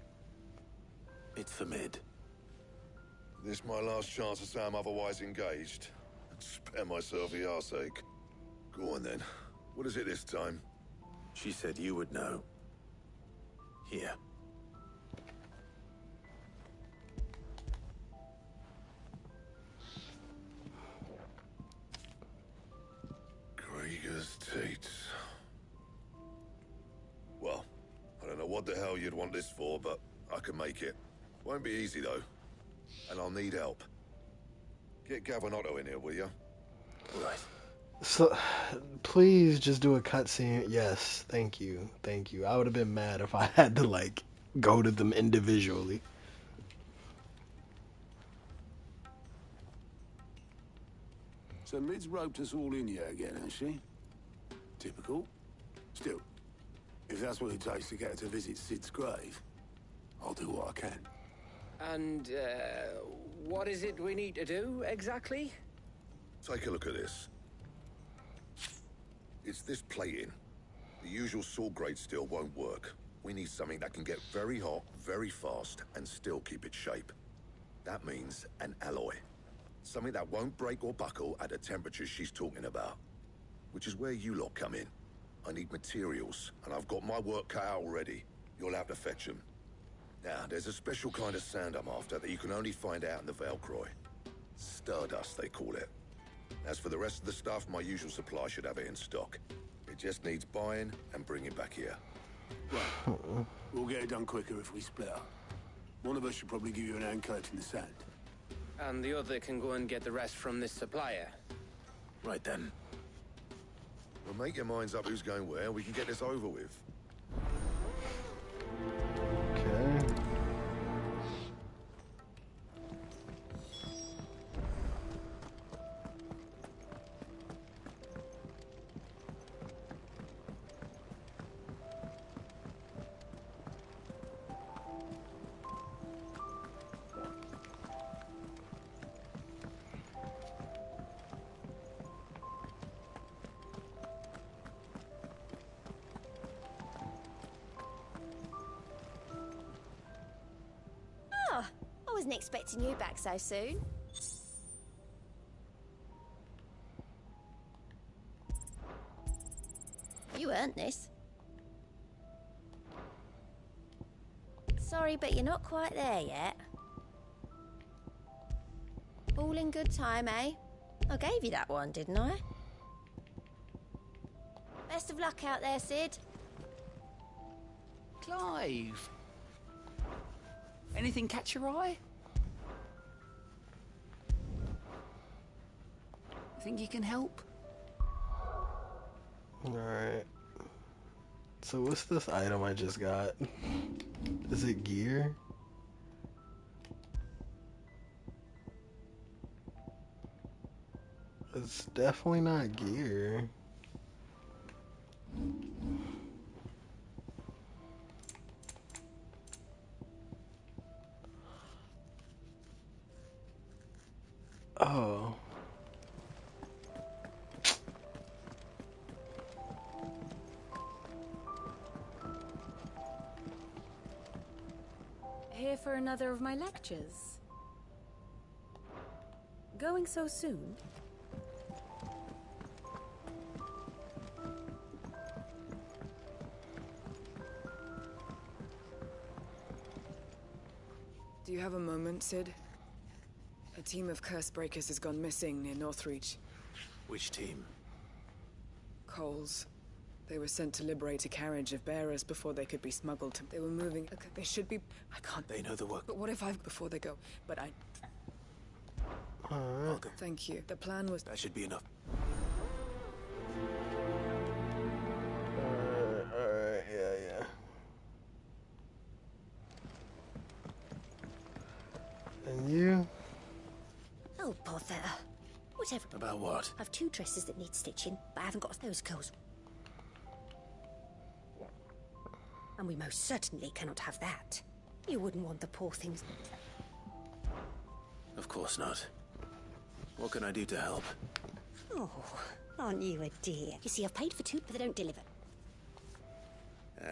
Speaker 2: It's for Mid.
Speaker 14: This my last chance to say I'm otherwise engaged. Spare myself the arseache. Go on then. What is it this time?
Speaker 2: She said you would know. Here.
Speaker 14: Krieger's Tate. Well, I don't know what the hell you'd want this for, but I can make it. Won't be easy though. And I'll need help. Get Gavinotto in here, will you?
Speaker 2: Right.
Speaker 1: So, please just do a cutscene. Yes, thank you, thank you. I would have been mad if I had to like go to them individually.
Speaker 12: So Mid's roped us all in here again, has she? Typical. Still, if that's what it takes to get her to visit Sid's grave, I'll do what I can.
Speaker 9: And, what is it we need to do, exactly?
Speaker 14: Take a look at this. It's this plating. The usual saw grade steel won't work. We need something that can get very hot, very fast, and still keep its shape. That means an alloy. Something that won't break or buckle at the temperatures she's talking about. Which is where you lot come in. I need materials, and I've got my work cut out already. You'll have to fetch them. Now, there's a special kind of sand I'm after that you can only find out in the Velcroy. Stardust, they call it. As for the rest of the stuff, my usual supply should have it in stock. It just needs buying and bringing back here.
Speaker 12: Right. We'll get it done quicker if we split up. One of us should probably give you an hand coat in the sand.
Speaker 9: And the other can go and get the rest from this supplier.
Speaker 2: Right then.
Speaker 14: Well, make your minds up who's going where, we can get this over with.
Speaker 1: Okay.
Speaker 23: I wasn't expecting you back so soon. You earned this. Sorry, but you're not quite there yet. All in good time, eh? I gave you that one, didn't I? Best of luck out there, Sid.
Speaker 11: Clive. Anything catch your eye? Think you can help?
Speaker 1: Alright. So what's this item I just got? Is it gear? It's definitely not gear. Oh.
Speaker 5: Here for another of my lectures. Going so soon?
Speaker 7: Do you have a moment, Sid? A team of Cursebreakers has gone missing near Northreach.
Speaker 2: Which team?
Speaker 7: Coles. They were sent to liberate a carriage of bearers before they could be smuggled. They were moving. Okay, they should be. I can't.
Speaker 2: They know the work.
Speaker 7: But what if before they go? But I.
Speaker 1: Alright.
Speaker 7: Thank you. The plan was.
Speaker 2: That should be enough.
Speaker 1: Alright, yeah. And you?
Speaker 23: Oh, bother. Whatever.
Speaker 2: About what?
Speaker 23: I've 2 dresses that need stitching, but I haven't got those curls. And we most certainly cannot have that. You wouldn't want the poor things.
Speaker 2: Of course not. What can I do to help?
Speaker 23: Oh, aren't you a dear? You see, I've paid for 2, but they don't deliver.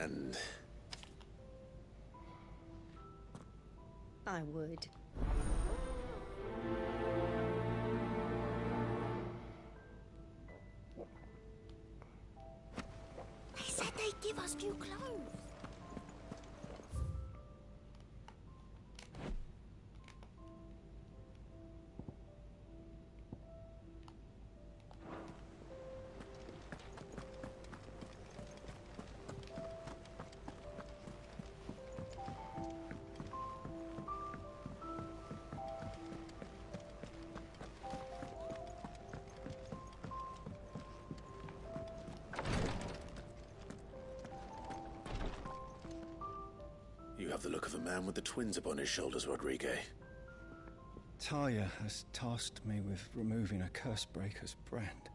Speaker 2: And
Speaker 17: I would. They said they'd give us new clothes.
Speaker 2: you have the look of a man with the twins upon his shoulders, Rodrigue.
Speaker 8: Talia has tasked me with removing a Cursebreaker's brand.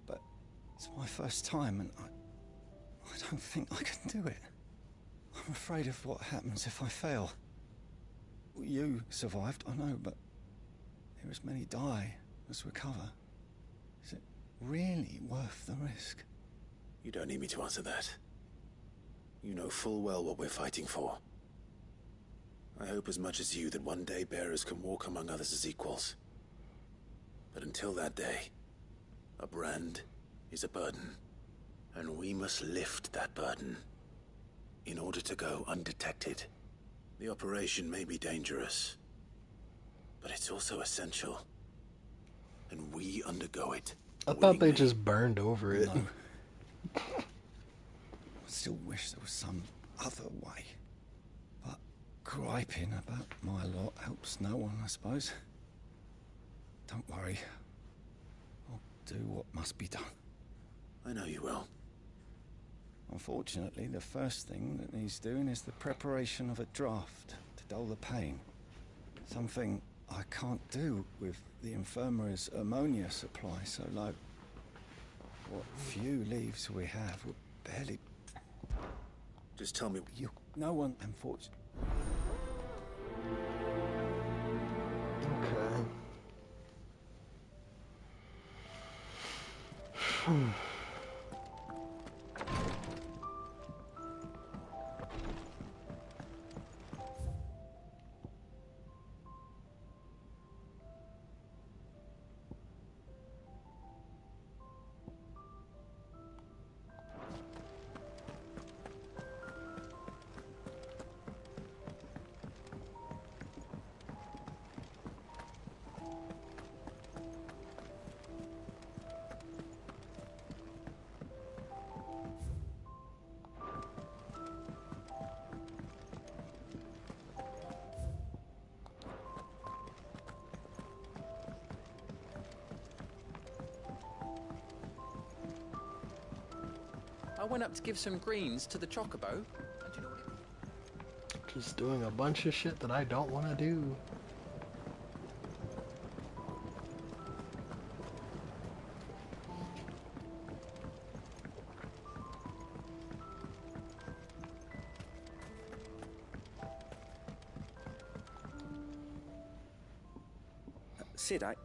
Speaker 8: But it's my first time, and I don't think I can do it. I'm afraid of what happens if I fail. You survived, I know, but there as many die as recover. Is it really worth the risk?
Speaker 2: You don't need me to answer that. You know full well what we're fighting for. I hope as much as you that one day bearers can walk among others as equals. But until that day, a brand is a burden, and we must lift that burden in order to go undetected. The operation may be dangerous, but it's also essential, and we undergo it.
Speaker 1: I thought they just burned over it.
Speaker 8: No. I still wish there was some other way. But griping about my lot helps no one, I suppose. Don't worry. I'll do what must be done.
Speaker 2: I know you will.
Speaker 8: Unfortunately, the first thing that needs doing is the preparation of a draft to dull the pain. Something I can't do with the infirmary's ammonia supply so low. What few leaves we have will barely...
Speaker 2: Just tell me...
Speaker 8: No one, unfortunately...
Speaker 1: Okay.
Speaker 16: I went up to give some greens to the chocobo.
Speaker 1: Just doing a bunch of shit that I don't want to do.
Speaker 20: Cid, I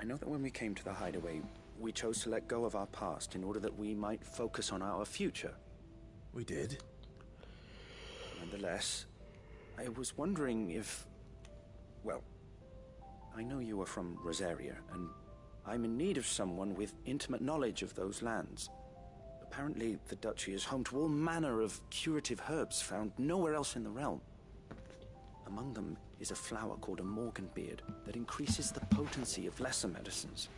Speaker 20: know that when we came to the hideaway, we chose to let go of our past in order that we might focus on our future.
Speaker 2: We did.
Speaker 20: Nonetheless, I was wondering if... Well, I know you are from Rosaria, and I'm in need of someone with intimate knowledge of those lands. Apparently, the duchy is home to all manner of curative herbs found nowhere else in the realm. Among them is a flower called a Morganbeard that increases the potency of lesser medicines.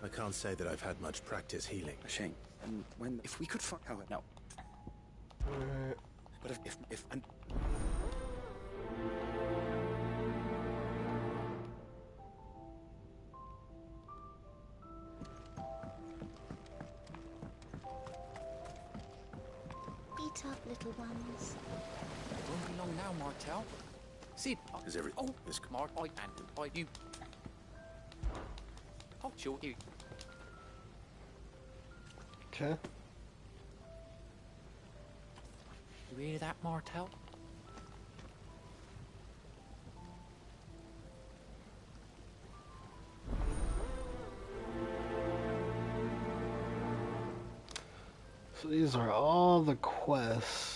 Speaker 2: I can't say that I've had much practice healing.
Speaker 20: A shame. And if we could find... Oh, no. But if
Speaker 17: Eat up, little ones.
Speaker 16: Won't be long now, Martel. Cid,
Speaker 2: is every...
Speaker 16: Oh, Mark, you... Oh, sure, you...
Speaker 1: Okay.
Speaker 16: You hear that, Martel?
Speaker 1: So these are all the quests.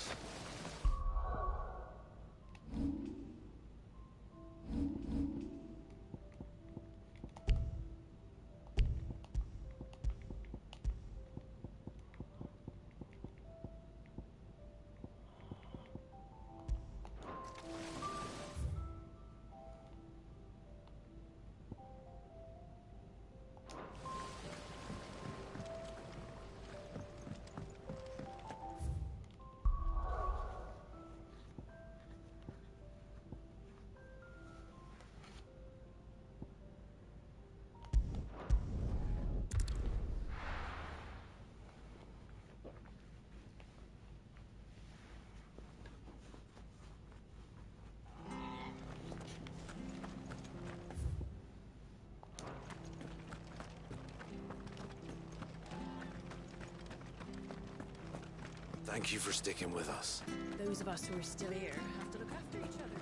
Speaker 2: Thank you for sticking with us.
Speaker 5: Those of us who are still here have to look after each other.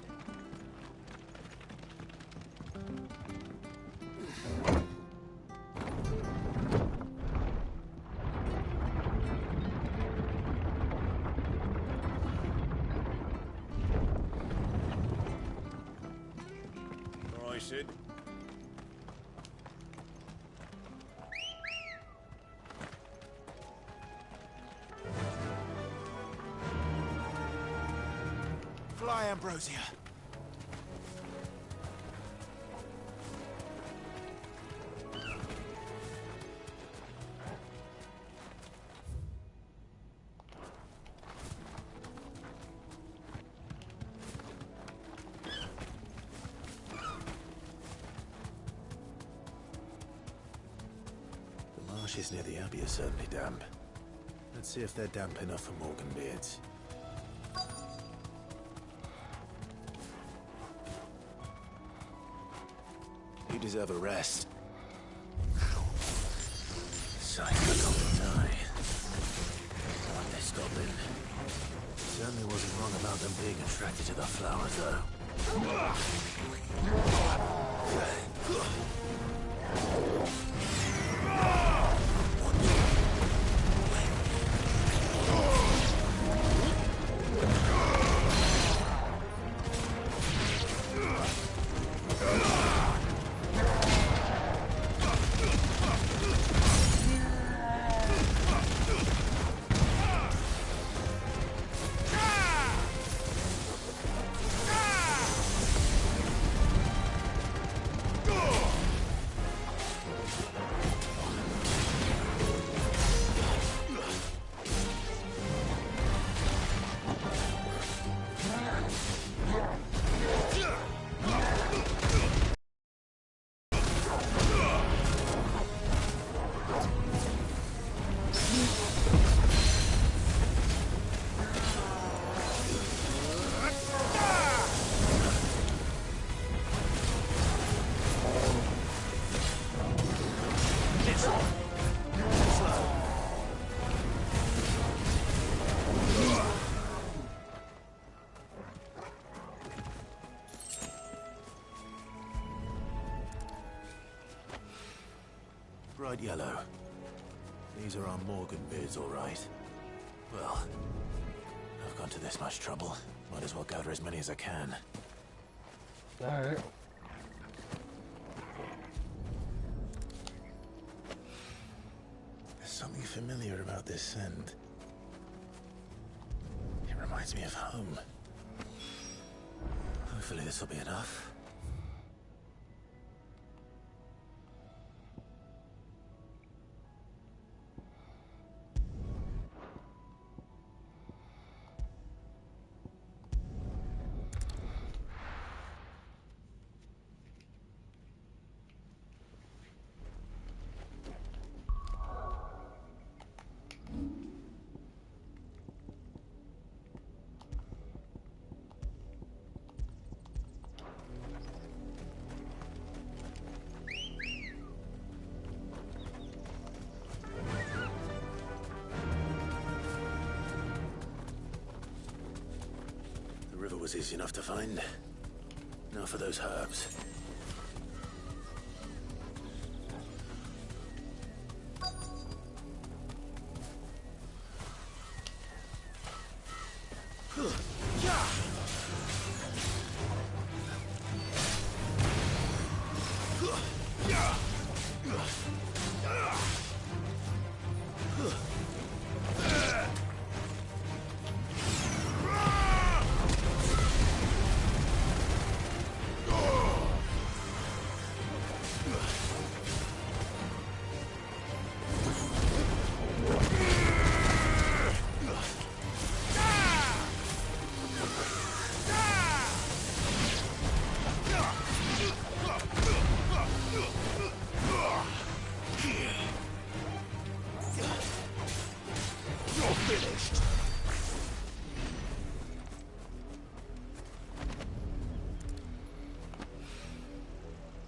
Speaker 2: All right, Sid. Fly, Ambrosia. The marshes near the Abbey are certainly damp. Let's see if they're damp enough for Morganbeards. You deserve a rest. Sign of die. Aren't they stopping? Certainly wasn't wrong about them being attracted to the flower, though. Bright yellow. These are our Morganbeards, all right. Well, I've gone to this much trouble. Might as well gather as many as I can.
Speaker 1: Alright.
Speaker 2: There's something familiar about this scent. It reminds me of home. Hopefully this will be enough. The river was easy enough to find. Now for those herbs.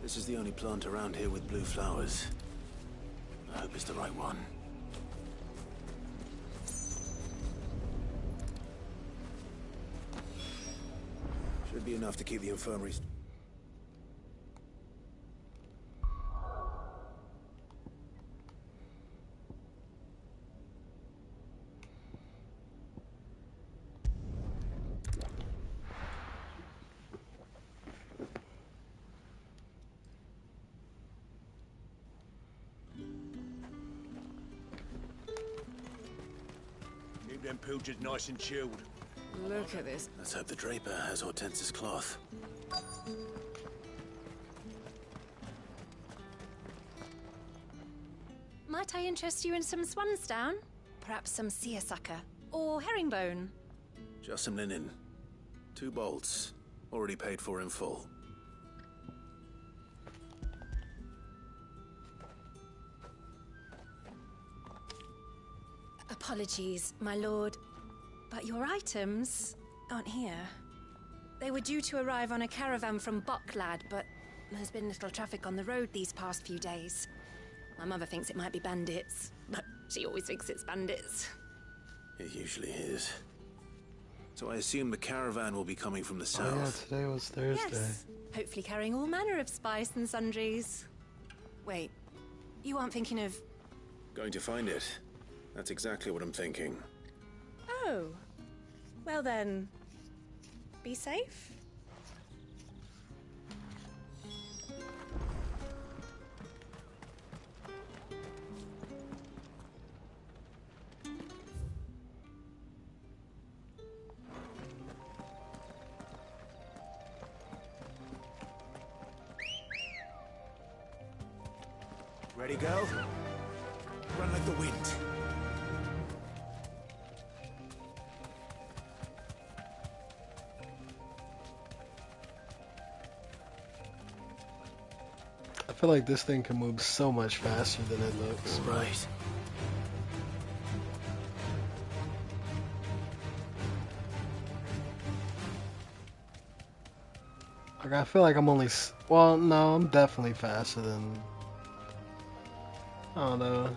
Speaker 2: This is the only plant around here with blue flowers. I hope it's the right one. Should be enough to keep the infirmaries.
Speaker 13: Keep them pilgers nice and chilled.
Speaker 7: Look at this.
Speaker 2: Let's hope the Draper has Hortense's cloth.
Speaker 6: Might I interest you in some swansdown? Perhaps some seersucker? Or herringbone?
Speaker 2: Just some linen. 2 bolts. Already paid for in full.
Speaker 6: Apologies, my lord, but your items aren't here. They were due to arrive on a caravan from Bucklad, but there's been little traffic on the road these past few days. My mother thinks it might be bandits, but she always thinks it's bandits.
Speaker 2: It usually is. So I assume the caravan will be coming from the south.
Speaker 1: Oh yeah, today was Thursday.
Speaker 6: Yes, hopefully carrying all manner of spice and sundries. Wait, you aren't thinking of...
Speaker 2: Going to find it. That's exactly what I'm thinking.
Speaker 6: Oh, well then, be safe.
Speaker 2: Ready, go? Run like the wind.
Speaker 1: I feel like this thing can move so much faster than it looks.
Speaker 2: Right.
Speaker 1: Like, I feel like I'm only... Well, no, I'm definitely faster than... I don't know.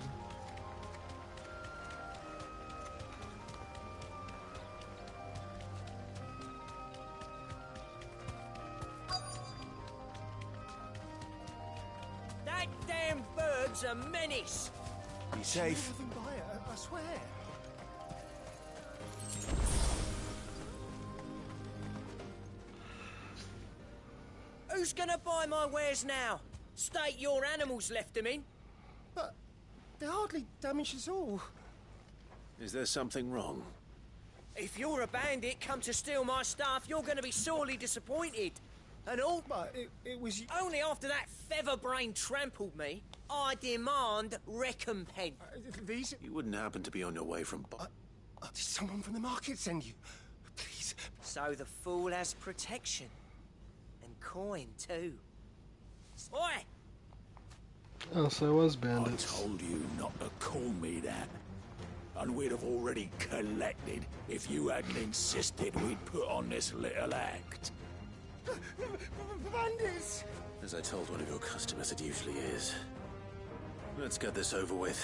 Speaker 9: That damn bird's a menace.
Speaker 2: Be safe.
Speaker 13: Nothing by it, I swear.
Speaker 9: Who's gonna buy my wares now? State your animals left them in.
Speaker 13: But they hardly damage us all.
Speaker 2: Is there something wrong?
Speaker 9: If you're a bandit come to steal my stuff, you're gonna be sorely disappointed. And all...
Speaker 13: But it was...
Speaker 9: Only after that feather-brain trampled me, I demand recompense.
Speaker 13: These...
Speaker 2: You wouldn't happen to be on your way from...
Speaker 13: Did someone from the market send you? Please.
Speaker 9: So the fool has protection. And coin, too. Oi!
Speaker 1: Oh, so it was bandits.
Speaker 12: I told you not to call me that. And we'd have already collected if you hadn't insisted we'd put on this little act.
Speaker 13: Bandits!
Speaker 2: As I told one of your customers, it usually is. Let's get this over with.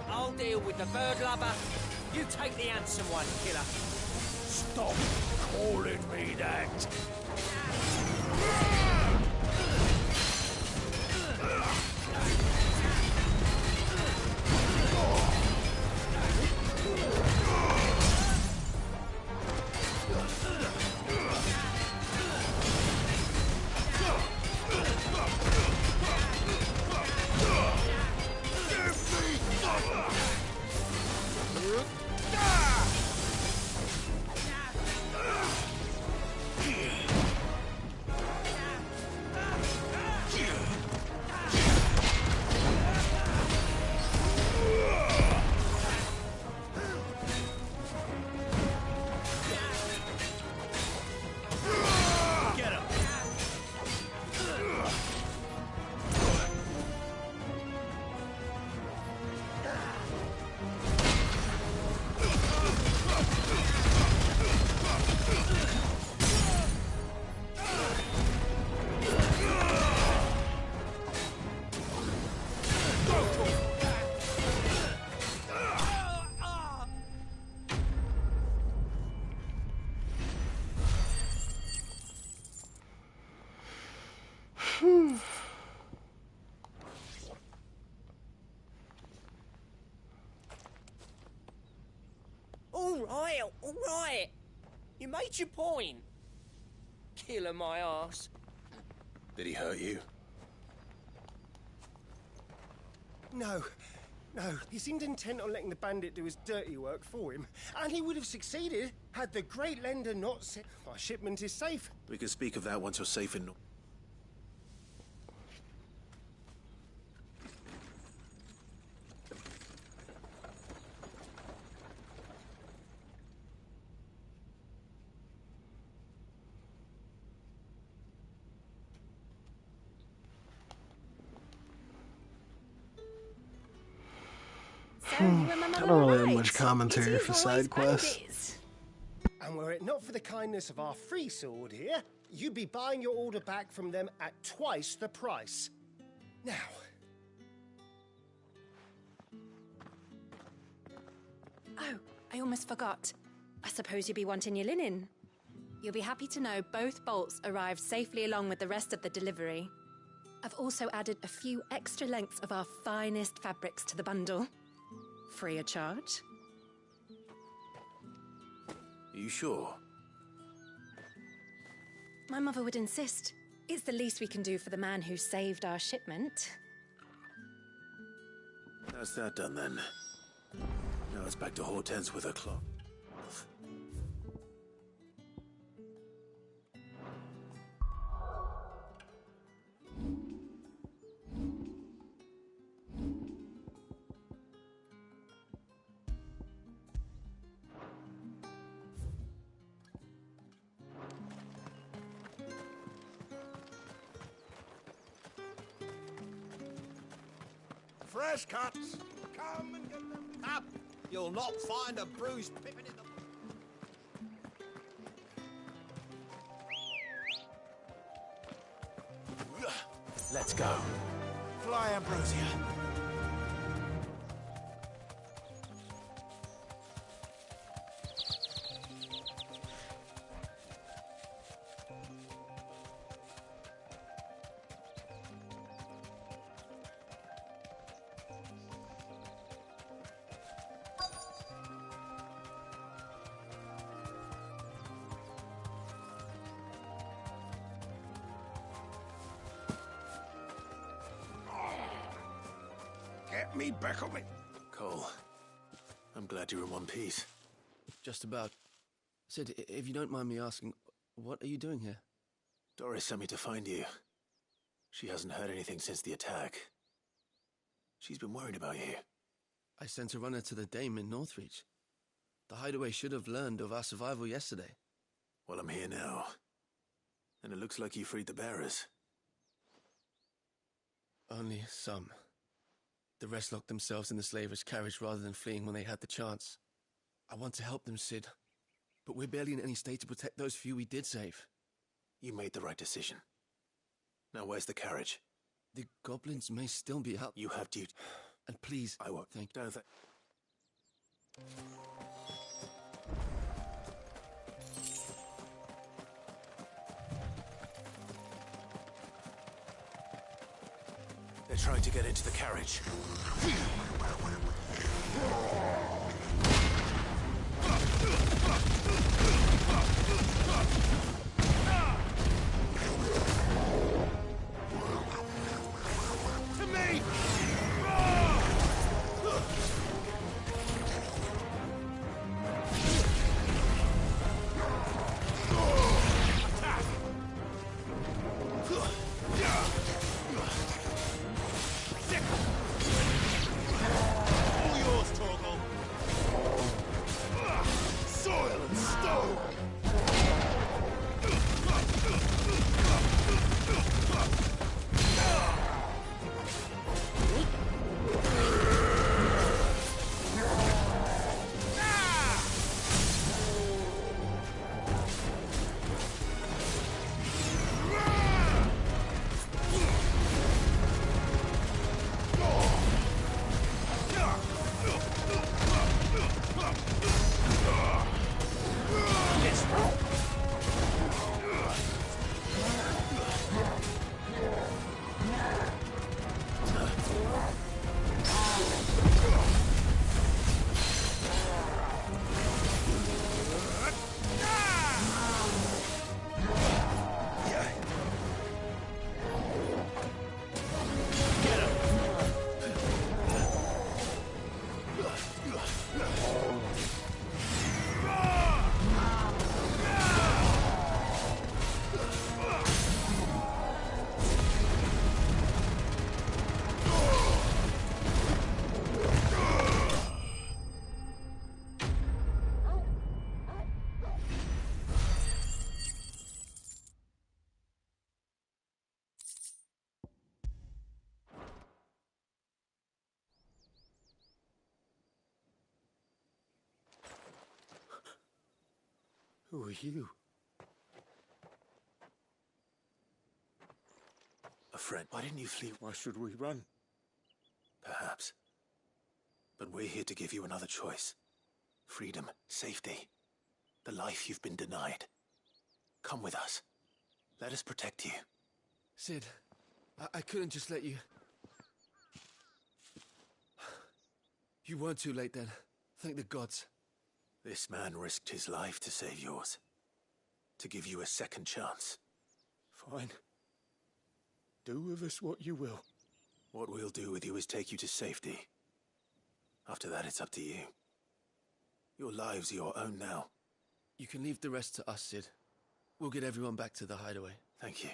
Speaker 9: I'll deal with the bird lover. You take the handsome one, killer.
Speaker 12: Stop calling me that.
Speaker 9: made your point. Killing my ass.
Speaker 2: Did he hurt you?
Speaker 13: No. No, he seemed intent on letting the bandit do his dirty work for him. And he would have succeeded had the Great Lender not said, "Our shipment is safe."
Speaker 2: We can speak of that once you're safe in...
Speaker 6: So, you and my
Speaker 1: I
Speaker 6: mother
Speaker 1: don't really
Speaker 6: were
Speaker 1: have
Speaker 6: right.
Speaker 1: much commentary
Speaker 6: It
Speaker 1: for
Speaker 6: is
Speaker 1: side
Speaker 6: always
Speaker 1: quests.
Speaker 6: bandits.
Speaker 13: And were it not for the kindness of our free sword here, you'd be buying your order back from them at twice the price. Now,
Speaker 6: Oh, I almost forgot. I suppose you'll be wanting your linen. You'll be happy to know both bolts arrived safely along with the rest of the delivery. I've also added a few extra lengths of our finest fabrics to the bundle. Free of charge.
Speaker 2: Are you sure?
Speaker 6: My mother would insist. It's the least we can do for the man who saved our shipment.
Speaker 2: That's that done then. Now it's back to Hortense with her clock.
Speaker 9: Fresh cuts. Come and get them. Up. You'll not find a bruised pippin in the...
Speaker 2: Let's go.
Speaker 9: Fly, Ambrosia.
Speaker 2: Get me back on me. Cole, I'm glad you're in one piece.
Speaker 3: Just about. Sid, if you don't mind me asking, what are you doing here?
Speaker 2: Doris sent me to find you. She hasn't heard anything since the attack. She's been worried about you.
Speaker 3: I sent a runner to the Dame in Northreach. The hideaway should have learned of our survival yesterday.
Speaker 2: Well, I'm here now. And it looks like you freed the bearers.
Speaker 3: Only some. The rest locked themselves in the slavers' carriage rather than fleeing when they had the chance. I want to help them, Sid. But we're barely in any state to protect those few we did save.
Speaker 2: You made the right decision. Now where's the carriage?
Speaker 3: The goblins may still be out.
Speaker 2: You have duty.
Speaker 3: And please...
Speaker 2: I won't.
Speaker 3: Thank you.
Speaker 2: Don't think... They're trying to get into the carriage.
Speaker 9: To me! All yours, Torgal. Soil and stone.
Speaker 12: Who are you?
Speaker 2: A friend. Why didn't you flee?
Speaker 12: Why should we run?
Speaker 2: Perhaps. But we're here to give you another choice. Freedom, safety, the life you've been denied. Come with us. Let us protect you.
Speaker 3: Cid, I couldn't just let you... You weren't too late then. Thank the gods.
Speaker 2: This man risked his life to save yours. To give you a second chance.
Speaker 12: Fine. Do with us what you will.
Speaker 2: What we'll do with you is take you to safety. After that, it's up to you. Your lives are your own now.
Speaker 3: You can leave the rest to us, Cid. We'll get everyone back to the hideaway.
Speaker 2: Thank you.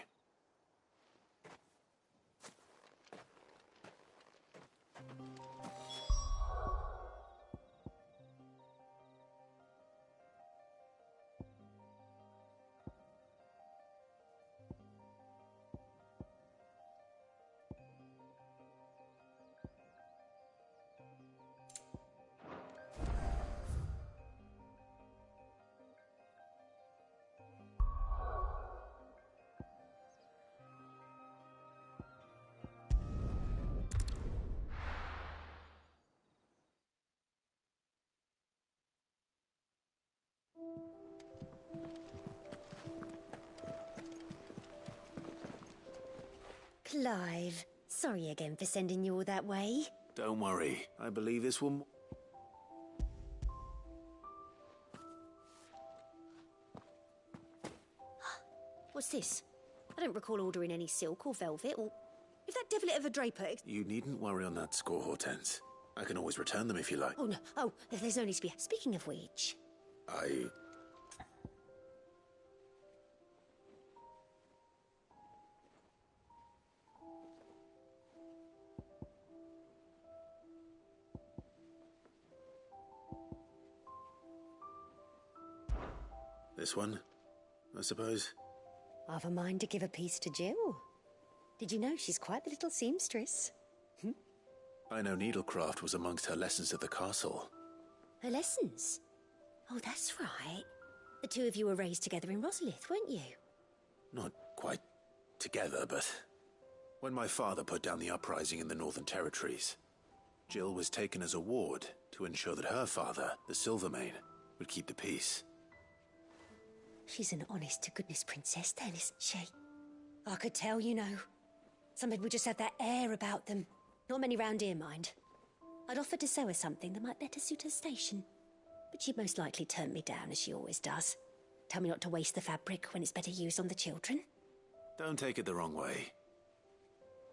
Speaker 17: Clive, sorry again for sending you all that way.
Speaker 2: Don't worry. I believe this will...
Speaker 17: What's this? I don't recall ordering any silk or velvet or... If that devilet of a draper...
Speaker 2: You needn't worry on that score, Hortense. I can always return them if you like.
Speaker 17: Oh, no. Oh, there's no need to be... Speaking of which...
Speaker 2: This one, I suppose.
Speaker 17: I've a mind to give a piece to Jill. Did you know she's quite the little seamstress?
Speaker 2: I know needlecraft was amongst her lessons at the castle.
Speaker 17: Her lessons? Oh, that's right. The two of you were raised together in Rosalith, weren't you?
Speaker 2: Not quite together, but... When my father put down the uprising in the Northern Territories, Jill was taken as a ward to ensure that her father, the Silvermane, would keep the peace.
Speaker 17: She's an honest-to-goodness princess then, isn't she? I could tell, you know. Some people just have that air about them. Not many round here, mind. I'd offered to sew her something that might better suit her station. But she'd most likely turn me down, as she always does. Tell me not to waste the fabric when it's better used on the children.
Speaker 2: Don't take it the wrong way.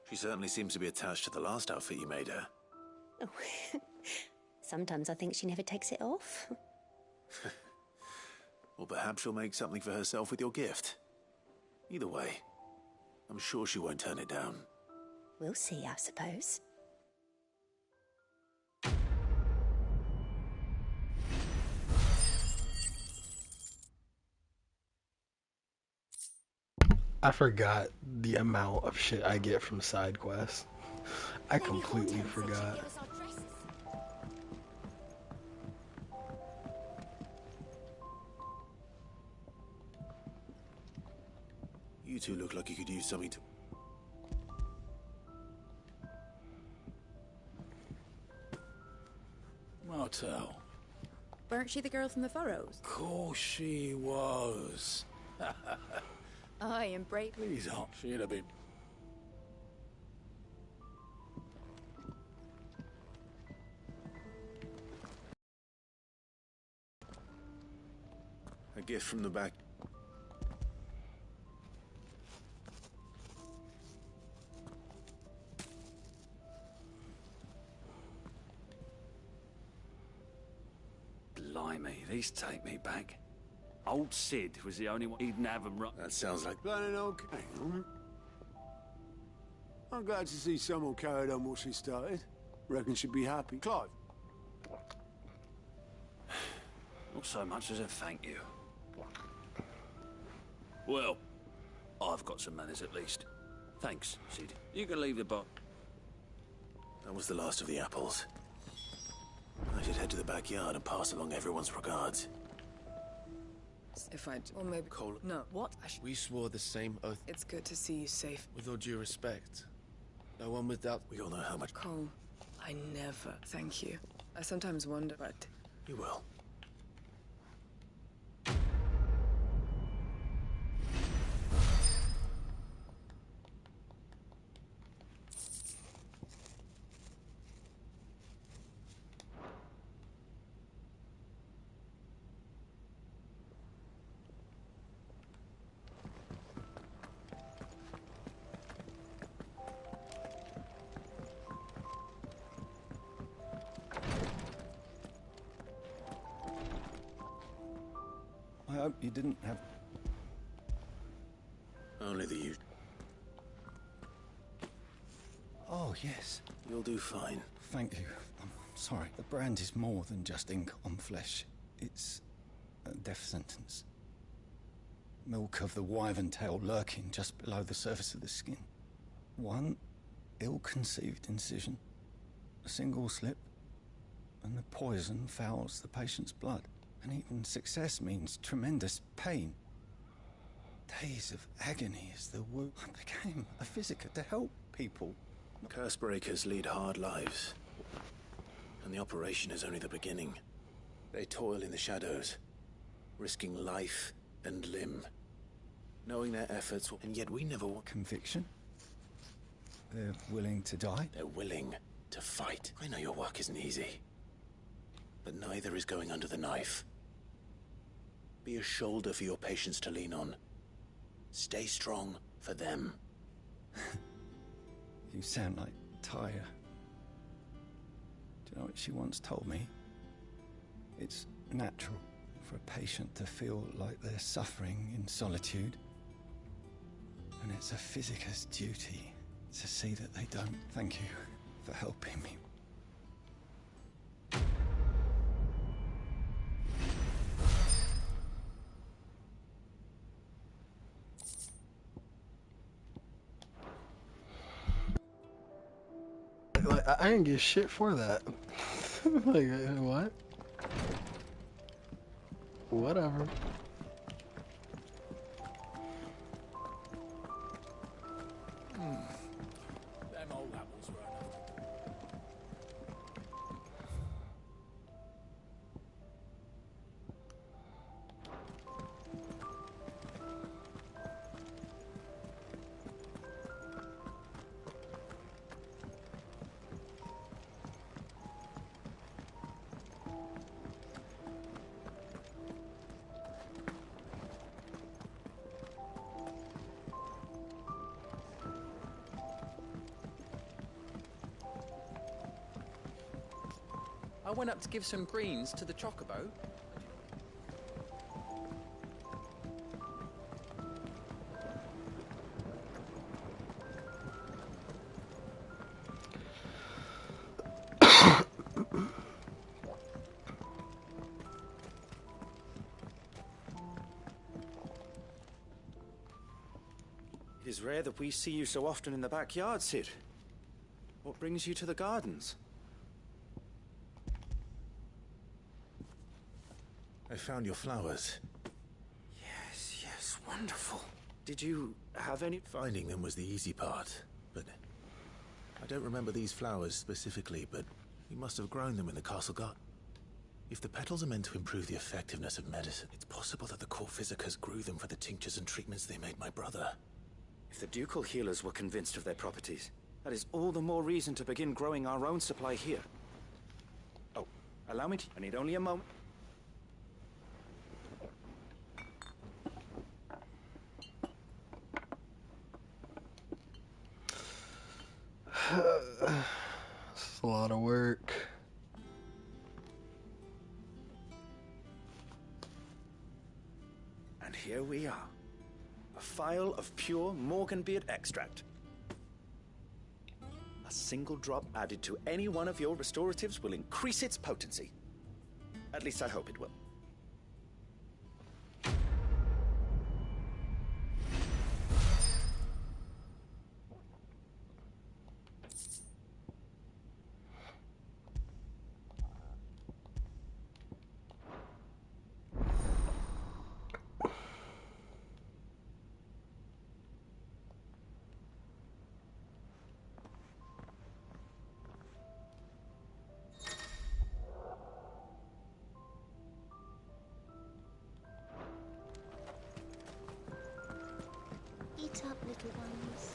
Speaker 2: She certainly seems to be attached to the last outfit you made her.
Speaker 17: Oh, sometimes I think she never takes it off.
Speaker 2: Or perhaps she'll make something for herself with your gift. Either way, I'm sure she won't turn it down.
Speaker 17: We'll see, I suppose.
Speaker 1: I forgot the amount of shit I get from side quests. I completely forgot.
Speaker 2: You two look like you could use something to...
Speaker 11: Martel.
Speaker 5: Weren't she the girl from the Furrows?
Speaker 11: Course she was.
Speaker 5: I am brave.
Speaker 11: Please don't. She'd have been...
Speaker 2: A gift from the back.
Speaker 18: Blimey, these take me back. Old Cid was the only one who'd have them right.
Speaker 2: That sounds like...
Speaker 12: Planning okay, huh? I'm glad to see someone carried on what she started. Reckon she'd be happy. Clive.
Speaker 18: Not so much as a thank you. Well, I've got some manners at least. Thanks, Cid. You can leave the box.
Speaker 2: That was the last of the apples. I should head to the backyard and pass along everyone's regards.
Speaker 7: If I... Or maybe...
Speaker 3: Cole.
Speaker 7: No. What?
Speaker 3: We swore the same oath.
Speaker 7: It's good to see you safe.
Speaker 3: With all due respect, no one would doubt.
Speaker 2: We all know how much...
Speaker 7: Cole, I never thank you. I sometimes wonder, but...
Speaker 2: You will.
Speaker 8: I hope you didn't have...
Speaker 2: Only the you.
Speaker 8: Oh, yes.
Speaker 2: You'll do fine.
Speaker 8: Thank you. I'm sorry. The brand is more than just ink on flesh. It's a death sentence. Milk of the wyvern tail lurking just below the surface of the skin. One ill-conceived incision, a single slip, and the poison fouls the patient's blood. And even success means tremendous pain. Days of agony as the wound. I became a physiker to help people.
Speaker 2: Cursebreakers lead hard lives. And the operation is only the beginning. They toil in the shadows, risking life and limb. Knowing their efforts, and yet we never want...
Speaker 8: Conviction? They're willing to die?
Speaker 2: They're willing to fight. I know your work isn't easy. But neither is going under the knife. Be a shoulder for your patients to lean on. Stay strong for them.
Speaker 8: You sound like Taya. Do you know what she once told me? It's natural for a patient to feel like they're suffering in solitude. And it's a physiker's duty to see that they don't. Thank you for helping me.
Speaker 1: Like, I didn't get shit for that. Like, what? Whatever.
Speaker 15: Them old apples were enough.
Speaker 16: I went up to give some greens to the chocobo.
Speaker 20: It is rare that we see you so often in the backyard, Cid. What brings you to the gardens?
Speaker 2: I found your flowers.
Speaker 20: Yes, wonderful. Did you have any...
Speaker 2: Finding them was the easy part, but... I don't remember these flowers specifically, but we must have grown them in the castle garden. If the petals are meant to improve the effectiveness of medicine, it's possible that the court physicers grew them for the tinctures and treatments they made my brother.
Speaker 20: If the ducal healers were convinced of their properties, that is all the more reason to begin growing our own supply here. Oh, allow me to... I need only a moment.
Speaker 1: It's a lot of work.
Speaker 20: And here we are. A phial of pure Morganbeard extract. A single drop added to any one of your restoratives will increase its potency. At least I hope it will.
Speaker 23: Sit up, little ones.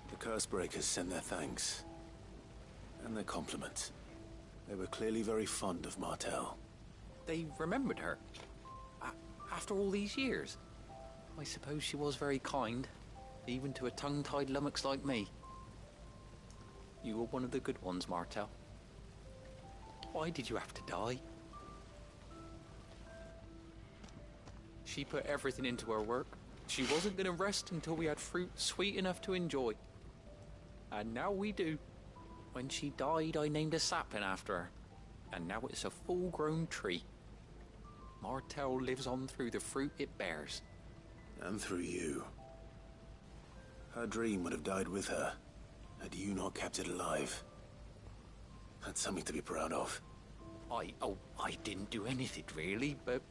Speaker 2: The Cursebreakers sent their thanks. And their compliments. They were clearly very fond of Martel.
Speaker 16: They remembered her? After all these years? I suppose she was very kind, even to a tongue-tied lummox like me. You were one of the good ones, Martel. Why did you have to die? She put everything into her work. She wasn't going to rest until we had fruit sweet enough to enjoy. And now we do. When she died, I named a sapling after her. And now it's a full-grown tree. Martel lives on through the fruit it bears.
Speaker 2: And through you. Her dream would have died with her, had you not kept it alive. That's something to be proud of.
Speaker 16: I didn't do anything really, but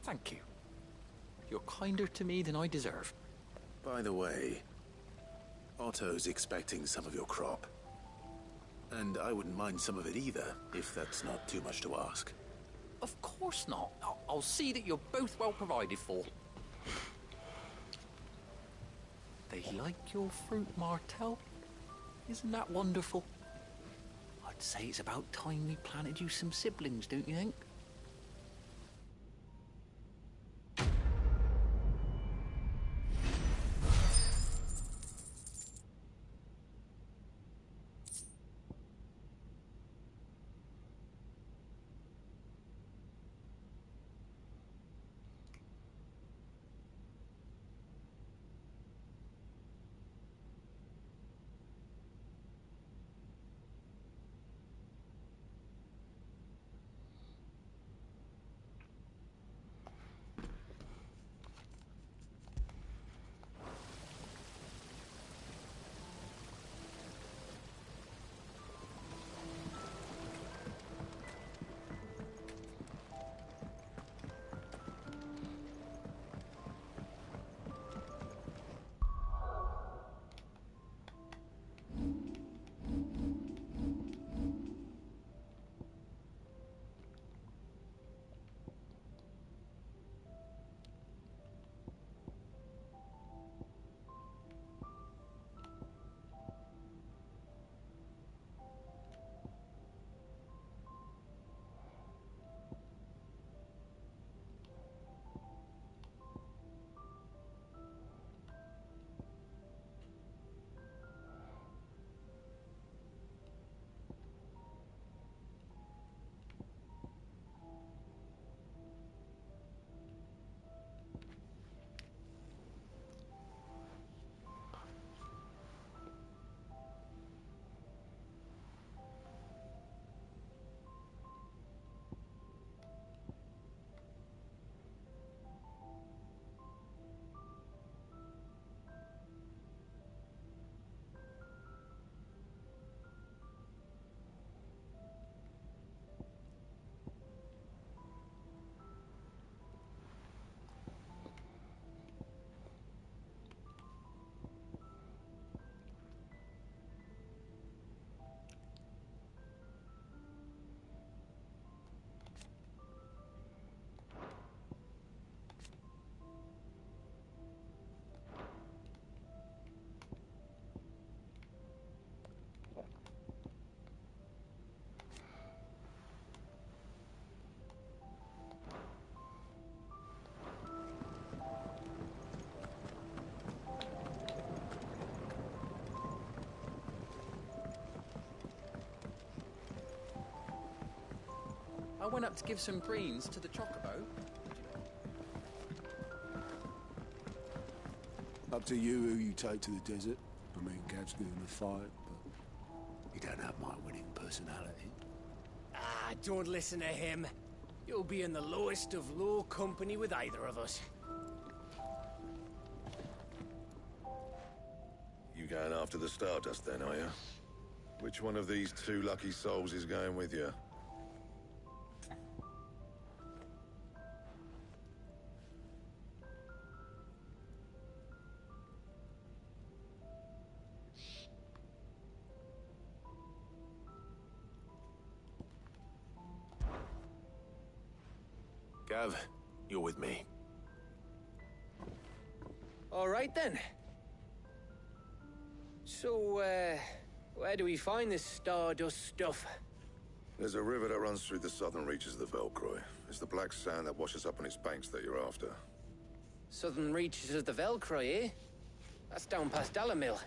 Speaker 16: thank you. You're kinder to me than I deserve.
Speaker 2: By the way, Otto's expecting some of your crop. And I wouldn't mind some of it either, if that's not too much to ask.
Speaker 16: Of course not. I'll see that you're both well provided for. They like your fruit, Martel. Isn't that wonderful? I'd say it's about time we planted you some siblings, don't you think? I went up to give some greens to the chocobo.
Speaker 12: Up to you who you take to the desert. I mean, Gav's good in the fight, but you don't have my winning personality.
Speaker 10: Ah, don't listen to him. You'll be in the lowest of low company with either of us.
Speaker 14: You going after the Stardust then, are you? Which one of these two lucky souls is going with you?
Speaker 2: Gav, you're with me.
Speaker 10: All right then. So, where do we find this Stardust stuff?
Speaker 14: There's a river that runs through the southern reaches of the Velcroy. It's the black sand that washes up on its banks that you're after.
Speaker 10: Southern reaches of the Velcroy, eh? That's down past Dalamil.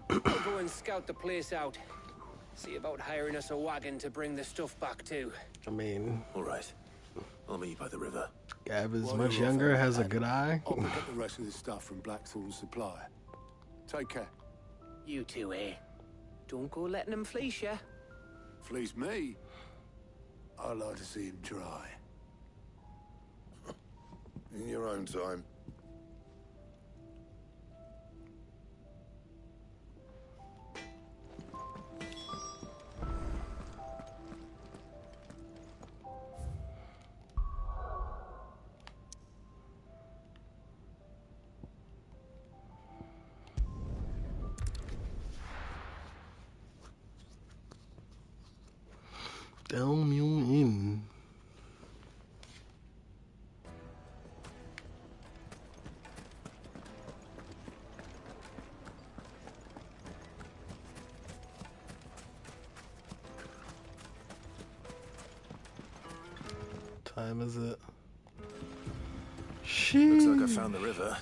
Speaker 10: I'll go and scout the place out. See about hiring us a wagon to bring the stuff back to.
Speaker 1: I mean...
Speaker 2: All right. I'll meet you by the river.
Speaker 1: Gav is much younger, has a good eye.
Speaker 12: I'll pick up the rest of this stuff from Blackthorn's supply. Take care.
Speaker 10: You two, eh? Don't go letting him fleece ya.
Speaker 12: Fleece me? I'd like to see him try.
Speaker 14: In your own time.
Speaker 1: Delmune Inn. Time is it?
Speaker 2: Looks like I found the river.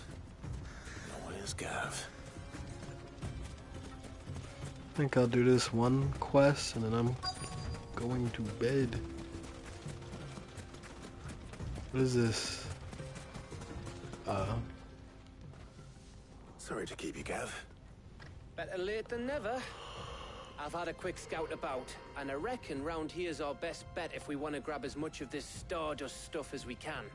Speaker 2: Where's Gav?
Speaker 1: I think I'll do this one quest and then I'm going to bed. What is this?
Speaker 2: Sorry to keep you, Gav.
Speaker 10: Better late than never. I've had a quick scout about, and I reckon round here's our best bet if we want to grab as much of this Stardust stuff as we can.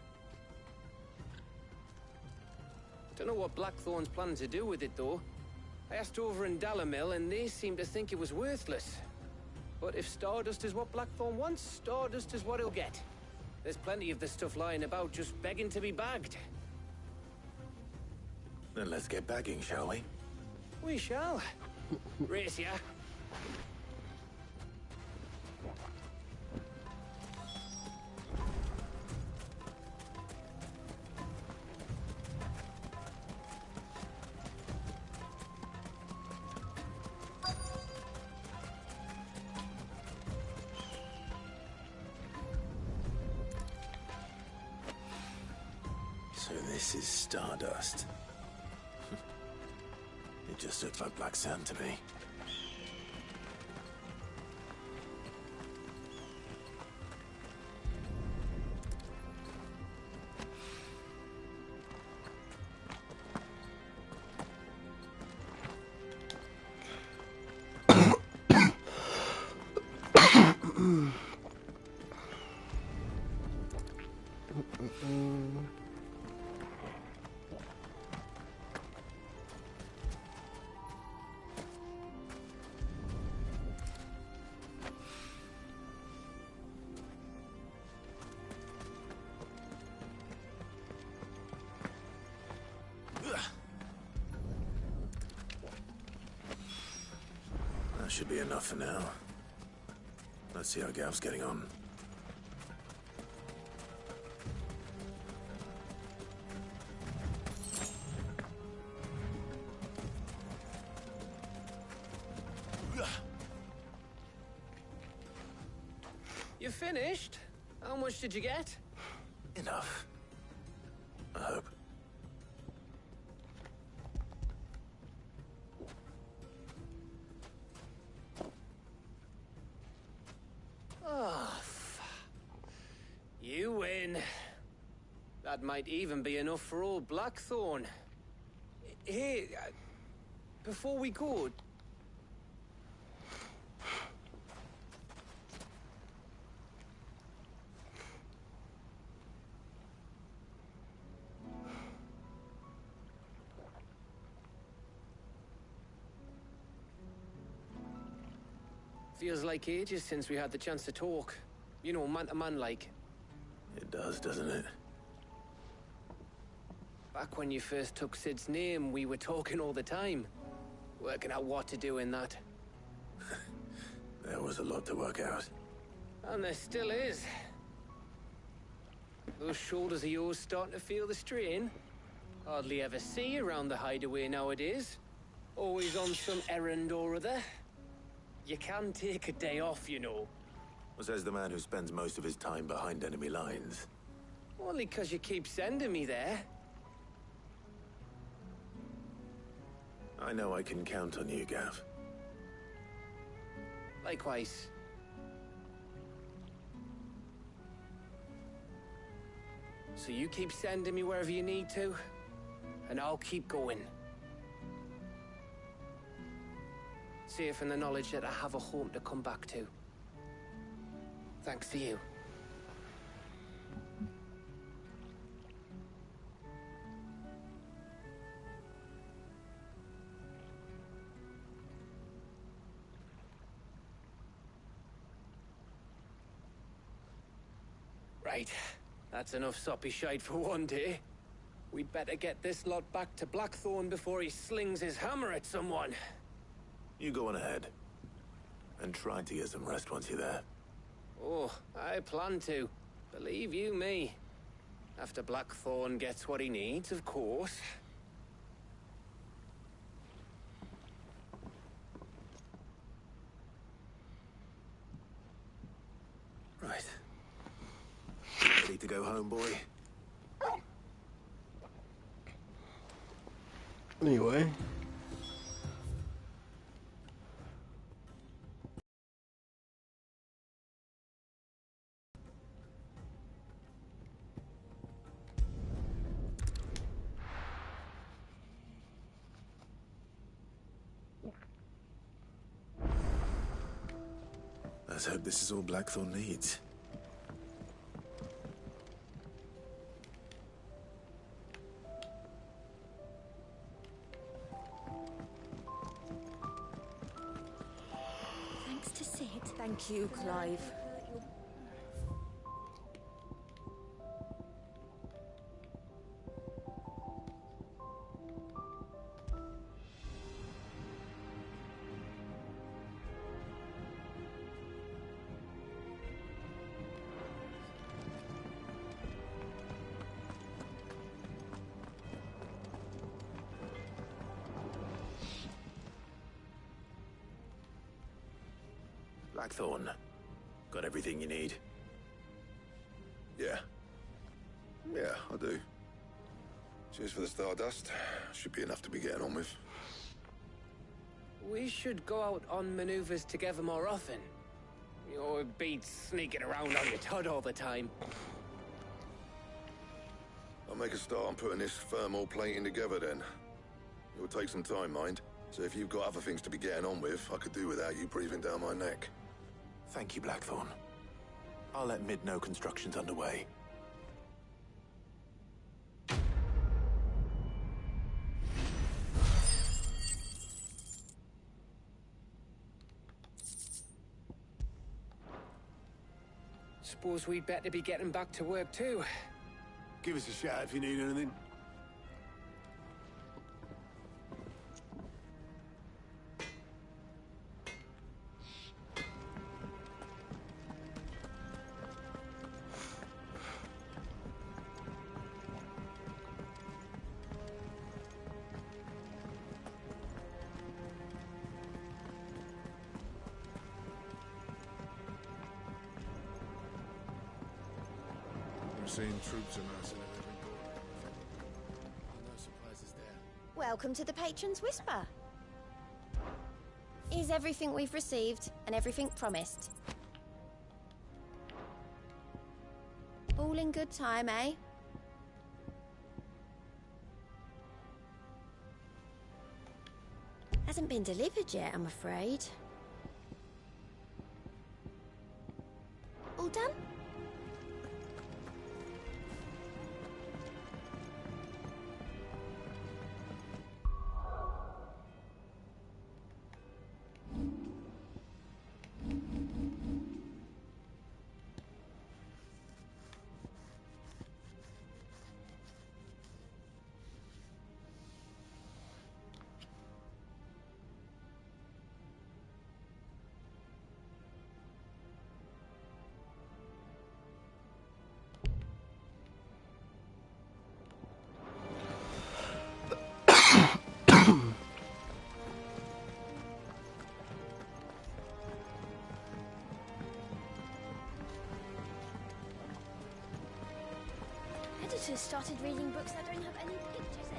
Speaker 10: Don't know what Blackthorn's planning to do with it, though. I asked over in Dalamil, and they seem to think it was worthless. But if Stardust is what Blackthorn wants, Stardust is what he'll get. There's plenty of this stuff lying about, just begging to be bagged.
Speaker 2: Then let's get bagging, shall we?
Speaker 10: We shall. Race ya.
Speaker 2: So this is Stardust. It just looks like black sand to me. That should be enough for now. Let's see how Gav's getting on.
Speaker 10: You finished? How much did you get?
Speaker 2: Enough. I hope.
Speaker 10: Oh, you win. That might even be enough for old Blackthorn. Hey, before we go... Feels like ages since we had the chance to talk. You know, man to man like.
Speaker 2: It does, doesn't it?
Speaker 10: Back when you first took Sid's name, we were talking all the time. Working out what to do in that.
Speaker 2: There was a lot to work out.
Speaker 10: And there still is. Those shoulders of yours starting to feel the strain? Hardly ever see you around the hideaway nowadays. Always on some errand or other. You can take a day off, you know.
Speaker 2: Says the man who spends most of his time behind enemy lines.
Speaker 10: Only 'cause you keep sending me there.
Speaker 2: I know I can count on you, Gav.
Speaker 10: Likewise. So you keep sending me wherever you need to, and I'll keep going. Safe in the knowledge that I have a home to come back to. Thanks to you. Right. That's enough soppy shite for one day. We'd better get this lot back to Blackthorn before he slings his hammer at someone.
Speaker 2: You go on ahead. And try to get some rest once you're there.
Speaker 10: Oh, I plan to. Believe you me. After Blackthorn gets what he needs, of course.
Speaker 2: Right. Ready to go home, boy?
Speaker 1: Anyway.
Speaker 2: Let's hope this is all Blackthorn needs.
Speaker 17: Thanks to Sid.
Speaker 5: Thank you, Clive.
Speaker 2: Blackthorn, got everything you need?
Speaker 14: Yeah. Yeah, I do. Cheers for the Stardust. Should be enough to be getting on with.
Speaker 10: We should go out on maneuvers together more often. You're beat sneaking around on your tud all the time.
Speaker 14: I'll make a start on putting this thermal plating together then. It will take some time, mind. So if you've got other things to be getting on with, I could do without you breathing down my neck.
Speaker 2: Thank you, Blackthorn. I'll let Mid know construction's underway.
Speaker 10: Suppose we'd better be getting back to work too.
Speaker 12: Give us a shout if you need anything.
Speaker 15: Seeing troops amassing at every corner. No surprises there.
Speaker 23: Welcome to the Patron's Whisper. Is everything we've received and everything promised? All in good time, eh? Hasn't been delivered yet, I'm afraid. All done? daughters started reading books that don't have any pictures in.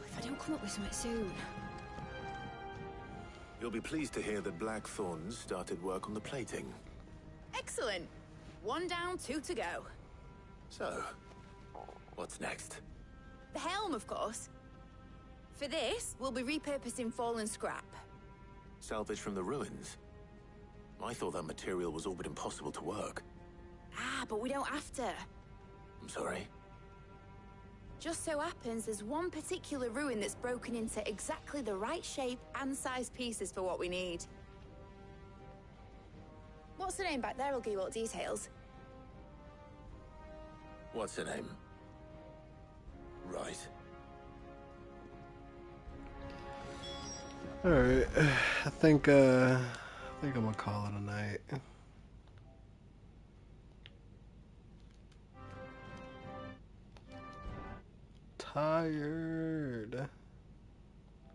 Speaker 5: If I don't come up with something soon.
Speaker 2: You'll be pleased to hear that Blackthorn started work on the plating.
Speaker 5: Excellent. 1 down, 2 to go.
Speaker 2: So, what's next?
Speaker 5: The helm, of course. For this, we'll be repurposing fallen scrap.
Speaker 2: Salvage from the ruins? I thought that material was all but impossible to work.
Speaker 5: Ah, but we don't have to.
Speaker 2: I'm sorry?
Speaker 5: Just so happens there's one particular ruin that's broken into exactly the right shape and size pieces for what we need. What's the name back there? I'll give you all details.
Speaker 2: What's her name? Right.
Speaker 1: Alright, I think I'm gonna call it a night. Tired.